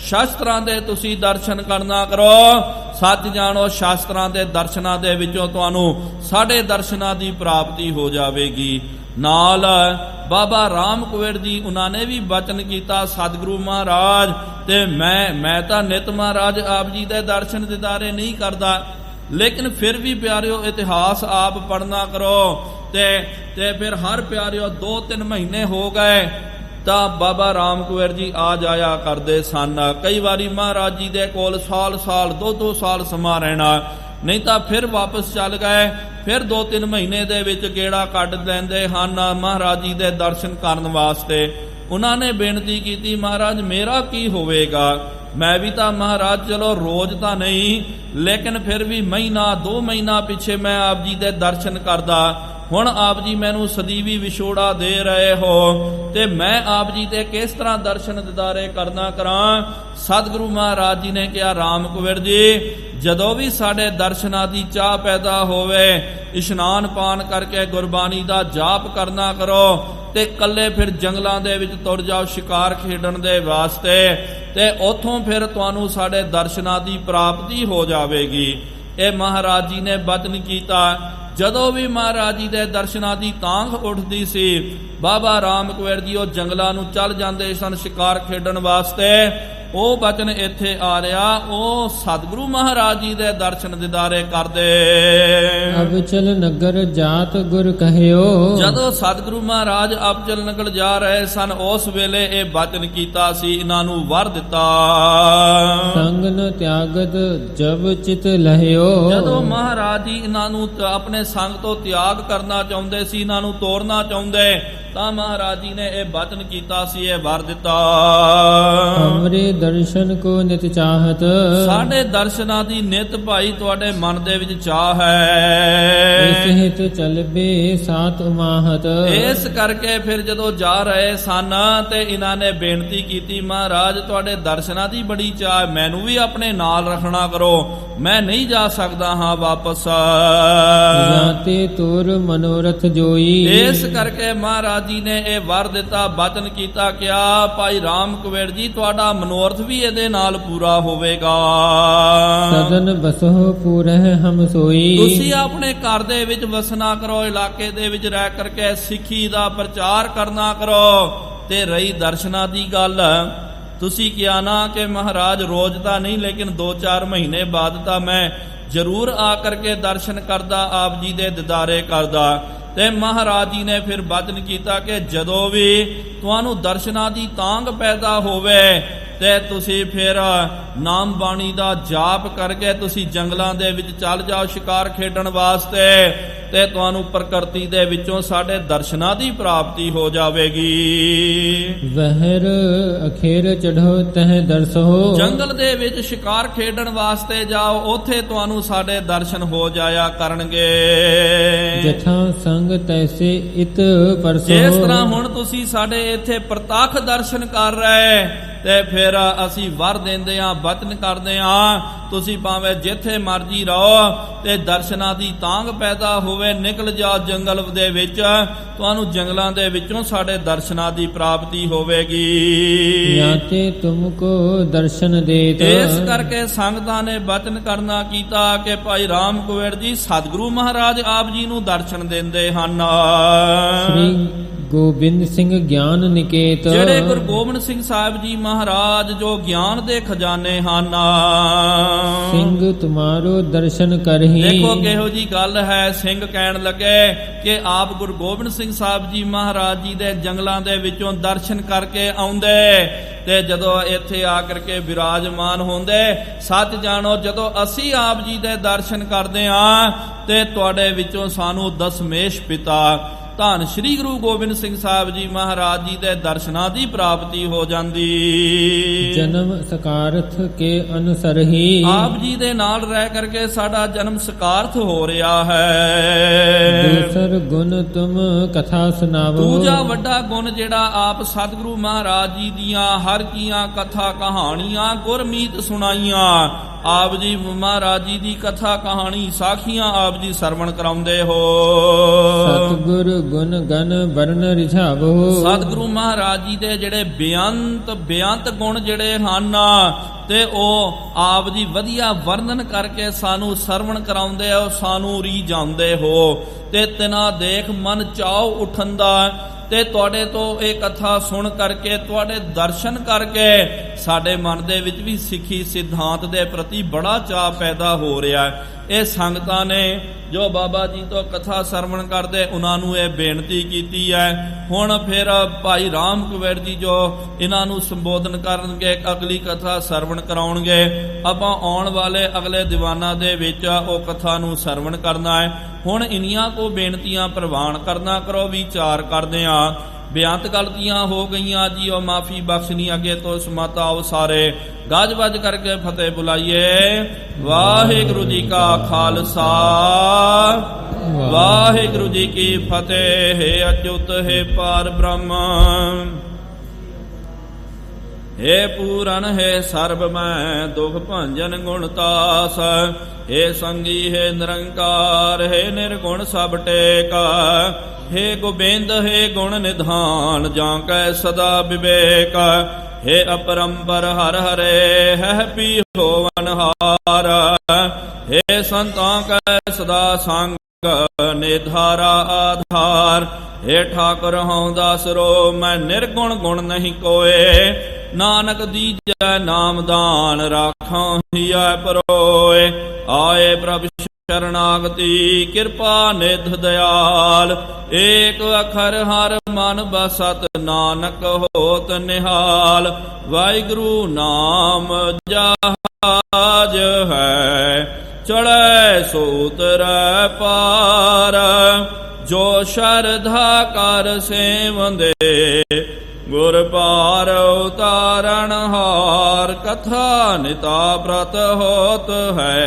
ਸ਼ਸਤਰਾਂ ਦੇ ਤੁਸੀਂ ਦਰਸ਼ਨ ਕਰਨਾ ਕਰੋ। ਸੱਚ ਜਾਣੋ, ਸ਼ਸਤਰਾਂ ਦੇ ਦਰਸ਼ਨਾਂ ਦੇ ਵਿੱਚੋਂ ਤੁਹਾਨੂੰ ਸਾਡੇ ਦਰਸ਼ਨਾਂ ਦੀ ਪ੍ਰਾਪਤੀ ਹੋ ਜਾਵੇਗੀ। ਨਾਲ ਬਾਬਾ ਰਾਮ ਕੁਵੇਰ ਜੀ ਉਹਨਾਂ ਨੇ ਵੀ ਬਚਨ ਕੀਤਾ, ਸਤਿਗੁਰੂ ਮਹਾਰਾਜ ਤੇ ਮੈਂ ਤਾਂ ਨਿਤ ਮਹਾਰਾਜ ਆਪ ਜੀ ਦੇ ਦਰਸ਼ਨ ਦੀਦਾਰੇ ਨਹੀਂ ਕਰਦਾ, ਲੇਕਿਨ ਫਿਰ ਵੀ ਪਿਆਰਿਓ ਇਤਿਹਾਸ ਆਪ ਪੜ੍ਹਨਾ ਕਰੋ। ਤੇ ਫਿਰ ਹਰ ਪਿਆਰਿਓ 2-3 ਮਹੀਨੇ ਹੋ ਗਏ ਤਾਂ ਬਾਬਾ ਰਾਮ ਕੁਵੇਰ ਜੀ ਆ ਜਾਇਆ ਕਰਦੇ ਸਨ। ਕਈ ਵਾਰੀ ਮਹਾਰਾਜ ਜੀ ਦੇ ਕੋਲ ਸਾਲ 2-2 ਸਾਲ ਸਮਾਂ ਰਹਿਣਾ, ਨਹੀਂ ਤਾਂ ਫਿਰ ਵਾਪਸ ਚੱਲ ਗਏ। ਫਿਰ 2-3 ਮਹੀਨੇ ਦੇ ਵਿੱਚ ਗੇੜਾ ਕੱਢ ਲੈਂਦੇ ਹਨ ਮਹਾਰਾਜ ਜੀ ਦੇ ਦਰਸ਼ਨ ਕਰਨ ਵਾਸਤੇ। ਉਹਨਾਂ ਨੇ ਬੇਨਤੀ ਕੀਤੀ, ਮਹਾਰਾਜ ਮੇਰਾ ਕੀ ਹੋਵੇਗਾ, ਮੈਂ ਵੀ ਤਾਂ ਮਹਾਰਾਜ ਚਲੋ ਰੋਜ਼ ਤਾਂ ਨਹੀਂ, ਲੇਕਿਨ ਫਿਰ ਵੀ ਮਹੀਨਾ 2 ਮਹੀਨਾ ਪਿੱਛੇ ਮੈਂ ਆਪ ਜੀ ਦੇ ਦਰਸ਼ਨ ਕਰਦਾ। ਹੁਣ ਆਪ ਜੀ ਮੈਨੂੰ ਸਦੀਵੀ ਵਿਛੋੜਾ ਦੇ ਰਹੇ ਹੋ ਤੇ ਮੈਂ ਆਪ ਜੀ ਦੇ ਕਿਸ ਤਰ੍ਹਾਂ ਦਰਸ਼ਨ ਦਿਦਾਰੇ ਕਰਨਾ ਕਰਾਂ। ਸਤਿਗੁਰੂ ਮਹਾਰਾਜ ਜੀ ਨੇ ਕਿਹਾ, ਰਾਮ ਕੁਵੇਰ ਜੀ ਜਦੋਂ ਵੀ ਸਾਡੇ ਦਰਸ਼ਨਾਂ ਦੀ ਚਾਹ ਪੈਦਾ ਹੋਵੇ, ਇਸ਼ਨਾਨ ਪਾਨ ਕਰਕੇ ਗੁਰਬਾਣੀ ਦਾ ਜਾਪ ਕਰਨਾ ਕਰੋ ਤੇ ਕੱਲੇ ਫਿਰ ਜੰਗਲਾਂ ਦੇ ਵਿੱਚ ਤੁਰ ਜਾਓ ਸ਼ਿਕਾਰ ਖੇਡਣ ਦੇ ਵਾਸਤੇ, ਤੇ ਉੱਥੋਂ ਫਿਰ ਤੁਹਾਨੂੰ ਸਾਡੇ ਦਰਸ਼ਨਾਂ ਦੀ ਪ੍ਰਾਪਤੀ ਹੋ ਜਾਵੇਗੀ। ਇਹ ਮਹਾਰਾਜ ਜੀ ਨੇ ਬਚਨ ਕੀਤਾ। ਜਦੋਂ ਵੀ ਮਹਾਰਾਜ ਜੀ ਦੇ ਦਰਸ਼ਨਾਂ ਦੀ ਤਾਂਘ ਉੱਠਦੀ ਸੀ, ਬਾਬਾ ਰਾਮ ਕੁਵੇਰ ਜੀ ਉਹ ਜੰਗਲਾਂ ਨੂੰ ਚੱਲ ਜਾਂਦੇ ਸਨ ਸ਼ਿਕਾਰ ਖੇਡਣ ਵਾਸਤੇ। ਉਹ ਬਚਨ ਇੱਥੇ ਆ ਰਿਹਾ, ਉਹ ਸਤਿਗੁਰੂ ਮਹਾਰਾਜ ਜੀ ਦੇ ਦਰਸ਼ਨ ਦੀਦਾਰੇ ਕਰਦੇ। ਅਬਚਲ ਨਗਰ ਜਾਤ ਗੁਰ ਕਹਿਓ, ਜਦੋਂ ਸਤਿਗੁਰੂ ਮਹਾਰਾਜ ਅਬਚਲ ਨਗਰ ਜਾ ਰਹੇ ਸਨ, ਉਸ ਵੇਲੇ ਇਹ ਬਚਨ ਕੀਤਾ ਸੀ, ਇਹਨਾਂ ਨੂੰ ਵਰ ਦਿੱਤਾ, ਸੰਗ ਨ ਤਿਆਗਤ ਜਬ ਚਿਤ ਲਹਿਓ। ਜਦੋਂ ਮਹਾਰਾਜ ਜੀ ਇਹਨਾਂ ਨੂੰ ਆਪਣੇ ਸੰਗ ਤੋਂ ਤਿਆਗ ਕਰਨਾ ਚਾਹੁੰਦੇ ਸੀ, ਇਹਨਾਂ ਨੂੰ ਤੋੜਨਾ ਚਾਹੁੰਦੇ, ਤਾਂ ਮਹਾਰਾਜ ਜੀ ਨੇ ਇਹ ਬਚਨ ਕੀਤਾ ਸੀ, ਇਹ ਵਰ ਦਿੱਤਾ, ਹਮਰੇ ਦਰਸ਼ਨ ਕੋ ਨਿਤ ਚਾਹਤ। ਸਾਡੇ ਦਰਸ਼ਨਾਂ ਦੀ ਨਿਤ ਭਾਈ ਤੁਹਾਡੇ ਮਨ ਦੇ ਵਿੱਚ ਚਾਹ ਹੈ। ਇਸ ਹਿਤ ਚਲਬੇ ਸਾਤ ਉਮਾਹਤ। ਇਸ ਕਰਕੇ ਫਿਰ ਜਦੋਂ ਜਾ ਰਹੇ ਸਨ ਤੇ ਇਹਨਾਂ ਨੇ ਬੇਨਤੀ ਕੀਤੀ, ਮਹਾਰਾਜ ਤੁਹਾਡੇ ਦਰਸ਼ਨਾਂ ਦੀ ਬੜੀ ਚਾਹ, ਮੈਨੂੰ ਵੀ ਆਪਣੇ ਨਾਲ ਰੱਖਣਾ ਕਰੋ, ਮੈਂ ਨਹੀਂ ਜਾ ਸਕਦਾ ਹਾਂ ਵਾਪਸ। ਜਾਤੇ ਤੋਰ ਮਨੋਰਥ ਜੋਈ। ਇਸ ਕਰਕੇ ਮਹਾਰਾਜ ਜੀ ਨੇ ਇਹ ਵਰ ਦਿੱਤਾ, ਬਚਨ ਕੀਤਾ, ਕਿਹਾ ਭਾਈ ਰਾਮ ਕੁਵੇਰ ਜੀ ਤੁਹਾਡਾ ਮਨੋਰਥ ਵੀ ਇਹਦੇ ਨਾਲ ਪੂਰਾ ਹੋਵੇਗਾ। ਸਦਨ ਬਸਹੁ ਪੂਰਹਿ ਹਮ ਸੋਈ। ਤੁਸੀਂ ਆਪਣੇ ਘਰ ਦੇ ਵਿੱਚ ਵਸਣਾ ਕਰੋ, ਇਲਾਕੇ ਦੇ ਵਿੱਚ ਰਹਿ ਕਰਕੇ ਸਿੱਖੀ ਦਾ ਪ੍ਰਚਾਰ ਕਰਨਾ ਕਰੋ। ਤੇ ਰਹੀ ਦਰਸ਼ਨਾਂ ਦੀ ਗੱਲ, ਤੁਸੀਂ ਕਿਹਾ ਨਾ ਕਿ ਮਹਾਰਾਜ ਰੋਜ਼ ਤਾਂ ਨਹੀਂ, ਲੇਕਿਨ 2-4 ਮਹੀਨੇ ਬਾਅਦ ਤਾਂ ਮੈਂ ਜ਼ਰੂਰ ਆ ਕਰਕੇ ਦਰਸ਼ਨ ਕਰਦਾ, ਆਪ ਜੀ ਦੇ ਦਿਦਾਰੇ ਕਰਦਾ। ਤੇ ਮਹਾਰਾਜ ਜੀ ਨੇ ਫਿਰ ਬਚਨ ਕੀਤਾ ਕਿ ਜਦੋਂ ਵੀ ਤੁਹਾਨੂੰ ਦਰਸ਼ਨਾਂ ਦੀ ਤਾਂਘ ਪੈਦਾ ਹੋਵੇ ਤੇ ਤੁਸੀਂ ਫਿਰ ਨਾਮ ਬਾਣੀ ਦਾ ਜਾਪ ਕਰਕੇ ਤੁਸੀਂ ਜੰਗਲਾਂ ਦੇ ਵਿੱਚ ਚੱਲ ਜਾਓ ਸ਼ਿਕਾਰ ਖੇਡਣ ਵਾਸਤੇ, ਤੇ ਤੁਹਾਨੂੰ ਪ੍ਰਕਿਰਤੀ ਦੇ ਵਿੱਚੋਂ ਸਾਡੇ ਦਰਸ਼ਨਾਂ ਦੀ ਪ੍ਰਾਪਤੀ ਹੋ ਜਾਵੇਗੀ। ਵਹਿਰ ਅਖੇਰ ਚੜ੍ਹੋ ਤਹ ਦਰਸੋ। ਜੰਗਲ ਦੇ ਵਿੱਚ ਸ਼ਿਕਾਰ ਖੇਡਣ ਵਾਸਤੇ ਜਾਓ, ਉੱਥੇ ਤੁਹਾਨੂੰ ਸਾਡੇ ਦਰਸ਼ਨ ਹੋ ਜਾਇਆ ਕਰਨਗੇ। ਜਥਾ ਸੰਗ ਤੈਸੇ ਇਤ ਪਰਸੋ। ਜਿਸ ਤਰ੍ਹਾਂ ਹੁਣ ਤੁਸੀਂ ਸਾਡੇ ਇੱਥੇ ਪ੍ਰਤੱਖ ਦਰਸ਼ਨ ਕਰ ਰਹੇ, ਤੇ ਫਿਰ ਅਸੀਂ ਵਰ ਦਿੰਦੇ ਹਾਂ, ਬਚਨ ਕਰਦੇ ਹਾਂ, ਤੁਸੀਂ ਭਾਵੇਂ ਜਿੱਥੇ ਮਰਜੀ ਰਹੋ ਤੇ ਦਰਸ਼ਨਾਂ ਦੀ ਤਾਂਘ ਪੈਦਾ ਹੋਵੇ, ਨਿਕਲ ਜਾਓ ਜੰਗਲ ਦੇ ਵਿੱਚ, ਤੁਹਾਨੂੰ ਜੰਗਲਾਂ ਦੇ ਵਿੱਚੋਂ ਸਾਡੇ ਦਰਸ਼ਨਾਂ ਦੀ ਪ੍ਰਾਪਤੀ ਹੋਵੇਗੀ। ਜਾਤੇ ਤੁਮਕੋ ਦਰਸ਼ਨ ਦੇਤ। ਇਸ ਕਰਕੇ ਸੰਗਤਾਂ ਨੇ ਬਚਨ ਕਰਨਾ ਕੀਤਾ ਕਿ ਭਾਈ ਰਾਮ ਕੁਵੇਰ ਜੀ ਸਤਿਗੁਰੂ ਮਹਾਰਾਜ ਆਪ ਜੀ ਨੂੰ ਦਰਸ਼ਨ ਦਿੰਦੇ ਹਨ। ਸ੍ਰੀ ਗੋਬਿੰਦ ਸਿੰਘ ਗਿਆਨ ਨਿਕੇਤ। ਜਿਹੜੇ ਗੁਰੂ ਗੋਬਿੰਦ ਸਿੰਘ ਸਾਹਿਬ ਜੀ ਮਹਾਰਾਜ ਜੋ ਗਿਆਨ ਦੇ ਖਜ਼ਾਨੇ ਹਨ। ਸਿੰਘ ਤੁਮਾਰੋ ਦਰਸ਼ਨ ਕਰਹੀ। ਦੇਖੋ ਕਿਹੋ ਜੀ ਗੱਲ ਹੈ, ਸਿੰਘ ਕਹਿਣ ਲੱਗੇ ਕਿ ਆਪ ਗੁਰੂ ਗੋਬਿੰਦ ਸਿੰਘ ਸਾਹਿਬ ਜੀ ਮਹਾਰਾਜ ਜੀ ਦੇ ਜੰਗਲਾਂ ਦੇ ਵਿੱਚੋਂ ਦਰਸ਼ਨ ਕਰਕੇ ਆਉਂਦੇ ਤੇ ਜਦੋਂ ਇੱਥੇ ਆ ਕਰਕੇ ਵਿਰਾਜਮਾਨ ਹੁੰਦੇ। ਸੱਚ ਜਾਣੋ, ਜਦੋਂ ਅਸੀਂ ਆਪ ਜੀ ਦੇ ਦਰਸ਼ਨ ਕਰਦੇ ਹਾਂ ਤੇ ਤੁਹਾਡੇ ਵਿੱਚੋਂ ਸਾਨੂੰ ਦਸਮੇਸ਼ ਪਿਤਾ ਧੰਨ ਸ੍ਰੀ ਗੁਰੂ ਗੋਬਿੰਦ ਸਿੰਘ ਸਾਹਿਬ ਜੀ ਮਹਾਰਾਜ ਜੀ ਦੇ ਦਰਸ਼ਨਾਂ ਦੀ ਪ੍ਰਾਪਤੀ ਹੋ ਜਾਂਦੀ। ਜਨਮ ਸਕਾਰਥ ਕੇ ਅਨੁਸਰ ਹੀ ਆਪ ਜੀ ਦੇ ਨਾਲ ਰਹਿ ਕਰਕੇ ਸਾਡਾ ਜਨਮ ਸਕਾਰਥ ਹੋ ਰਿਹਾ ਹੈ। ਦੂਸਰ ਗੁਣ ਤੁਮ ਕਥਾ ਸੁਨਾਵੋ ਦੂਜਾ ਵੱਡਾ ਗੁਣ ਜਿਹੜਾ ਆਪ ਸਤਿਗੁਰੂ ਮਹਾਰਾਜ ਜੀ ਦੀਆਂ ਹਰ ਕੀਆਂ ਕਥਾ ਕਹਾਣੀਆਂ ਗੁਰਮੀਤ ਸੁਣਾਈਆਂ। ਆਪ ਜੀ ਮਹਾਰਾਜ ਜੀ ਦੀ ਕਥਾ ਕਹਾਣੀ ਸਾਖੀਆਂ ਆਪ ਜੀ ਸਰਵਣ ਕਰਾਉਂਦੇ ਹੋ। ਸਤਿਗੁਰ ਗੁਣ ਗਨ ਵਰਨ ਰਿਝਾਵੋ ਸਤਿਗੁਰੂ ਮਹਾਰਾਜ ਜੀ ਦੇ ਜਿਹੜੇ ਬੇਅੰਤ ਗੁਣ ਜਿਹੜੇ ਹਨ ਤੇ ਉਹ ਆਪ ਜੀ ਵਧੀਆ ਵਰਣਨ ਕਰਕੇ ਸਾਨੂੰ ਸਰਵਣ ਕਰਾਉਂਦੇ ਹੋ, ਸਾਨੂੰ ਰੀਝਾਉਂਦੇ ਹੋ। ਤੇ ਤਿਨਾ ਦੇਖ ਮਨ ਚਾਉ ਉਠਣ ਦਾ ਤੇ ਤੁਹਾਡੇ ਤੋਂ ਇਹ ਕਥਾ ਸੁਣ ਕਰਕੇ ਤੁਹਾਡੇ ਦਰਸ਼ਨ ਕਰਕੇ ਸਾਡੇ ਮਨ ਦੇ ਵਿੱਚ ਵੀ ਸਿੱਖੀ ਸਿਧਾਂਤ ਦੇ ਪ੍ਰਤੀ ਬੜਾ ਚਾਅ ਪੈਦਾ ਹੋ ਰਿਹਾ ਹੈ। ਇਹ ਸੰਗਤਾਂ ਨੇ ਜੋ ਬਾਬਾ ਜੀ ਤੋਂ ਕਥਾ ਸਰਵਣ ਕਰਦੇ ਉਹਨਾਂ ਨੂੰ ਇਹ ਬੇਨਤੀ ਕੀਤੀ ਹੈ। ਹੁਣ ਫਿਰ ਭਾਈ ਰਾਮ ਕੁਵੇਰ ਜੀ ਜੋ ਇਹਨਾਂ ਨੂੰ ਸੰਬੋਧਨ ਕਰਨਗੇ, ਅਗਲੀ ਕਥਾ ਸਰਵਣ ਕਰਾਉਣਗੇ। ਆਪਾਂ ਆਉਣ ਵਾਲੇ ਅਗਲੇ ਦੀਵਾਨਾਂ ਦੇ ਵਿੱਚ ਉਹ ਕਥਾ ਨੂੰ ਸਰਵਣ ਕਰਨਾ ਹੈ। ਹੁਣ ਇਨੀਆਂ ਕੋ ਬੇਨਤੀਆਂ ਪ੍ਰਵਾਨ ਕਰਨਾ ਕਰੋ, ਵਿਚਾਰ ਕਰਦੇ ਆ। ਬੇਅੰਤ ਗਲਤੀਆਂ ਹੋ ਗਈਆਂ ਜੀ, ਉਹ ਮਾਫੀ ਬਖਸ਼ਣੀ। ਅੱਗੇ ਤੋਂ ਸਮਾਤਾ ਆਓ ਸਾਰੇ ਗੱਜ ਵੱਜ ਕਰਕੇ ਫਤਿਹ ਬੁਲਾਈਏ। ਵਾਹਿਗੁਰੂ ਜੀ ਕਾ ਖਾਲਸਾ ਵਾਹਿਗੁਰੂ ਜੀ ਕੀ ਫਤਿਹ। ਹੈ ਅਚੁੱਤ ਹੈ ਪਾਰ ਬ੍ਰਹਮ, हे पूरन हे सर्व मैं दुख भंजन गुण तास। हे संगी हे निरंकार हे निर्गुण सब टेक। हे गोबिंद हे गुण निधान जांकै सदा विवेक। हे अपरंपर हर हरे है पी होवन हार। हे संतां कै सदा संग निधारा आधार। हे ठाकुर हूँ दासरो मैं निर्गुण गुण नहीं कोय। नानक दीजै नामदान राखां हिया परोए। आए प्रभु शरणागति कृपा निध दयाल। एक अखर हर मन बसत नानक होत निहाल। वाहिगुरु नाम जहाज है चढ़ै सो उतरै पार। जो शरधा कर सेवंदे गुर पार उतारण हार। कथा निता व्रत होत है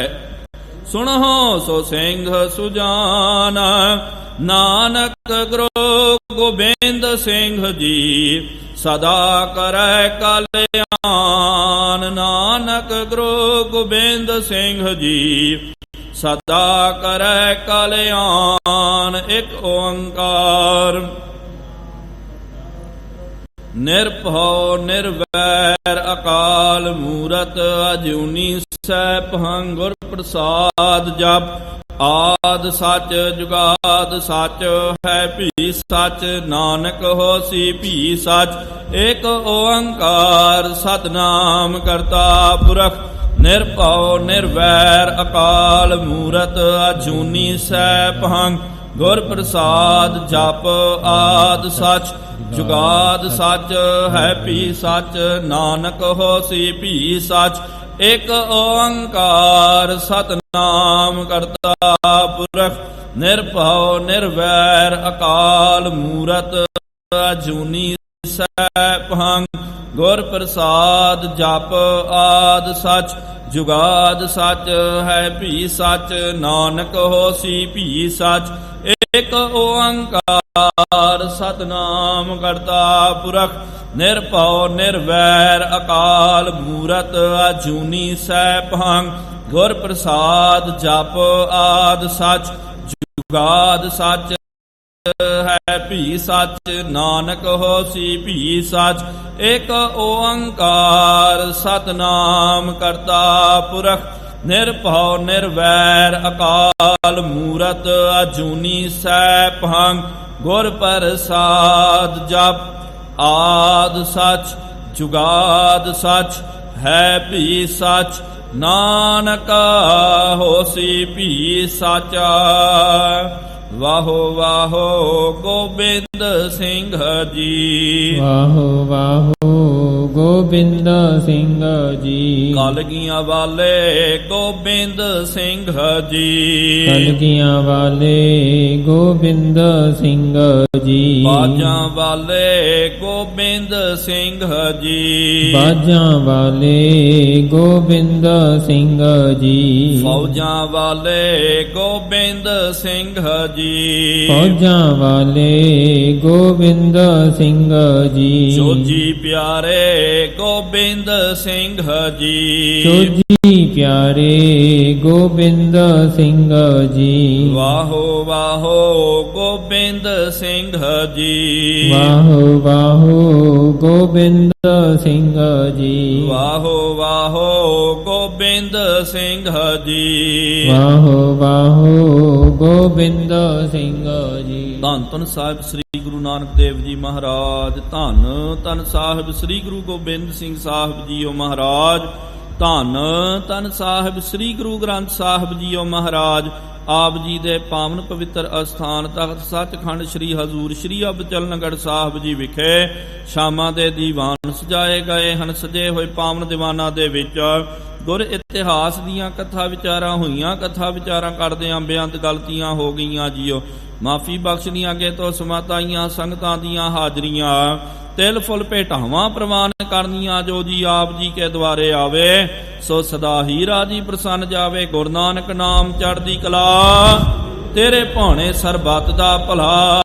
सुनहो सो सिंह सुजान। नानक गुरु गोबिंद सिंह जी सदा करै कल्याण। नानक गुरु गोबिंद सिंह जी सदा करै कल्याण। एक ओंकार ਨਿਰਭਉ ਨਿਰਵੈਰ ਅਕਾਲ ਮੂਰਤ ਅਜੂਨੀ ਸੈਭੰ ਗੁਰ ਪ੍ਰਸਾਦ ਜਪ। ਆਦ ਸੱਚ ਜੁਗਾਦ ਸੱਚ ਹੈ ਭੀ ਸੱਚ। ਨਾਨਕ ਹੋਸੀ ਭੀ ਸੱਚ। ਏਕ ਓੰਕਾਰ ਸਤਿਨਾਮ ਕਰਤਾ ਪੁਰਖ ਨਿਰਭਉ ਨਿਰਵੈਰ ਅਕਾਲ ਮੂਰਤ ਅਜੂਨੀ ਸੈਭੰ ਗੁਰ ਪ੍ਰਸਾਦ ਜਪ। ਆਦ ਸੱਚ ਜੁਗਾਦ ਸੱਚ ਹੈ ਭੀ ਸੱਚ। ਨਾਨਕ ਹੋਸੀ ਭੀ ਸੱਚ। ਇਕ ਓੰਕਾਰ ਸਤਿਨਾਮ ਕਰਤਾ ਪੁਰਖ ਨਿਰਭਉ ਨਿਰਵੈਰ ਅਕਾਲ ਮੂਰਤ ਅਜੂਨੀ ਸੈਭੰ ਗੁਰ ਪ੍ਰਸਾਦ ਜਪ। ਆਦ ਸੱਚ ਜੁਗਾਦ ਸੱਚ ਹੈ ਭੀ ਸੱਚ। ਨਾਨਕ ਹੋਸੀ ਭੀ ਸੱਚ। ਇਕ ਓੰਕਾਰ ਸਤਿਨਾਮ ਕਰਤਾ ਪੁਰਖ ਨਿਰਭਉ ਨਿਰਵੈਰ ਅਕਾਲ ਮੂਰਤ ਅਜੂਨੀ ਸੈਭੰ ਗੁਰ ਪ੍ਰਸਾਦ ਜਪ। ਆਦ ਸੱਚ ਜੁਗਾਦ ਸੱਚ ਹੈ ਭੀ ਸੱਚ। ਨਾਨਕ ਹੋਸੀ ਭੀ ਸੱਚ। ਇਕ ਓੰਕਾਰ ਸਤਿਨਾਮ ਕਰਤਾ ਪੁਰਖ ਨਿਰਭਉ ਨਿਰਵੈਰ ਅਕਾਲ ਮੂਰਤ ਅਜੂਨੀ ਸੈਭੰ ਗੁਰ ਪ੍ਰਸਾਦ ਜਪ। ਆਦ ਸੱਚ ਜੁਗਾਦ ਸੱਚ ਹੈ ਭੀ ਸੱਚ। ਨਾਨਕ ਹੋਸੀ ਭੀ ਸੱਚ। ਵਾਹੋ ਵਾਹੋ ਗੋਬਿੰਦ ਸਿੰਘ ਜੀ। ਵਾਹੋ ਵਾਹੋ ਗੋਬਿੰਦ ਗੋਬਿੰਦ ਸਿੰਘ ਜੀ। ਕਲਗੀਆਂ ਵਾਲੇ ਗੋਬਿੰਦ ਸਿੰਘ ਜੀ। ਕਲਗੀਆਂ ਵਾਲੇ ਗੋਬਿੰਦ ਸਿੰਘ ਜੀ। ਬਾਜਾਂ ਵਾਲੇ ਗੋਬਿੰਦ ਸਿੰਘ ਜੀ। ਬਾਜਾਂ ਵਾਲੇ ਗੋਬਿੰਦ ਸਿੰਘ ਜੀ। ਫੌਜਾਂ ਵਾਲੇ ਗੋਬਿੰਦ ਸਿੰਘ ਜੀ। ਫੌਜਾਂ ਵਾਲੇ ਗੋਬਿੰਦ ਸਿੰਘ ਜੀ। ਸੋਜੀ ਪਿਆਰੇ ਗੋਬਿੰਦ ਸਿੰਘ ਜੀ। ਸੋਜੀ ਪਿਆਰੇ ਗੋਬਿੰਦ ਸਿੰਘ ਜੀ। ਵਾਹੋ ਵਾਹੋ ਗੋਬਿੰਦ ਸਿੰਘ ਜੀ। ਵਾਹੋ ਵਾਹੋ ਗੋਬਿੰਦ ਸਿੰਘ ਜੀ। ਵਾਹੋ ਵਾਹੋ ਗੋਬਿੰਦ ਸਿੰਘ ਜੀ। ਵਾਹੋ ਵਾਹੋ ਗੋਬਿੰਦ ਸਿੰਘ ਜੀ। ਧੰਨ ਧੰਨ ਸਾਹਿਬ ਸ੍ਰੀ ਗੁਰੂ ਨਾਨਕ ਦੇਵ ਜੀ ਮਹਾਰਾਜ। ਧੰਨ ਧੰਨ ਸਾਹਿਬ ਸ੍ਰੀ ਗੁਰੂ ਗੋਬਿੰਦ ਸਿੰਘ ਸਾਹਿਬ ਜੀਓ ਮਹਾਰਾਜ। ਧੰਨ ਧੰਨ ਸਾਹਿਬ ਸ੍ਰੀ ਗੁਰੂ ਗ੍ਰੰਥ ਸਾਹਿਬ ਜੀਓ ਮਹਾਰਾਜ। ਆਪ ਜੀ ਦੇ ਪਾਵਨ ਪਵਿੱਤਰ ਅਸਥਾਨ ਤਖਤ ਸੱਚਖੰਡ ਸ੍ਰੀ ਹਜ਼ੂਰ ਸ੍ਰੀ ਅਬਚਲਨਗੜ੍ਹ ਸਾਹਿਬ ਜੀ ਵਿਖੇ ਸ਼ਾਮਾਂ ਦੇ ਦੀਵਾਨ ਸਜਾਏ ਗਏ ਹਨ। ਸਜੇ ਹੋਏ ਪਾਵਨ ਦੀਵਾਨਾਂ ਦੇ ਵਿੱਚ ਗੁਰ ਇਤਿਹਾਸ ਦੀਆਂ ਕਥਾ ਵਿਚਾਰਾਂ ਹੋਈਆਂ। ਕਥਾ ਵਿਚਾਰਾਂ ਕਰਦਿਆਂ ਬੇਅੰਤ ਗਲਤੀਆਂ ਹੋ ਗਈਆਂ ਜੀਓ। ਮਾਫੀ ਬਖਸ਼ਦੀਆਂ ਅੱਗੇ ਤੋਂ ਸਮਾਤਾਈਆਂ ਸੰਗਤਾਂ ਦੀਆਂ ਹਾਜ਼ਰੀਆਂ ਤਿਲ ਫੁੱਲ ਭੇਟਾਵਾਂ ਪ੍ਰਵਾਨ ਕਰਨੀਆਂ। ਜੋ ਜੀ ਆਪ ਜੀ ਕੇ ਦੁਆਰੇ ਆਵੇ ਸੋ ਸਦਾ ਹੀ ਰਾਜੀ ਪ੍ਰਸੰਨ ਜਾਵੇ। ਗੁਰੂ ਨਾਨਕ ਨਾਮ ਚੜ੍ਹਦੀ ਕਲਾ ਤੇਰੇ ਭਾਣੇ ਸਰਬੱਤ ਦਾ ਭਲਾ।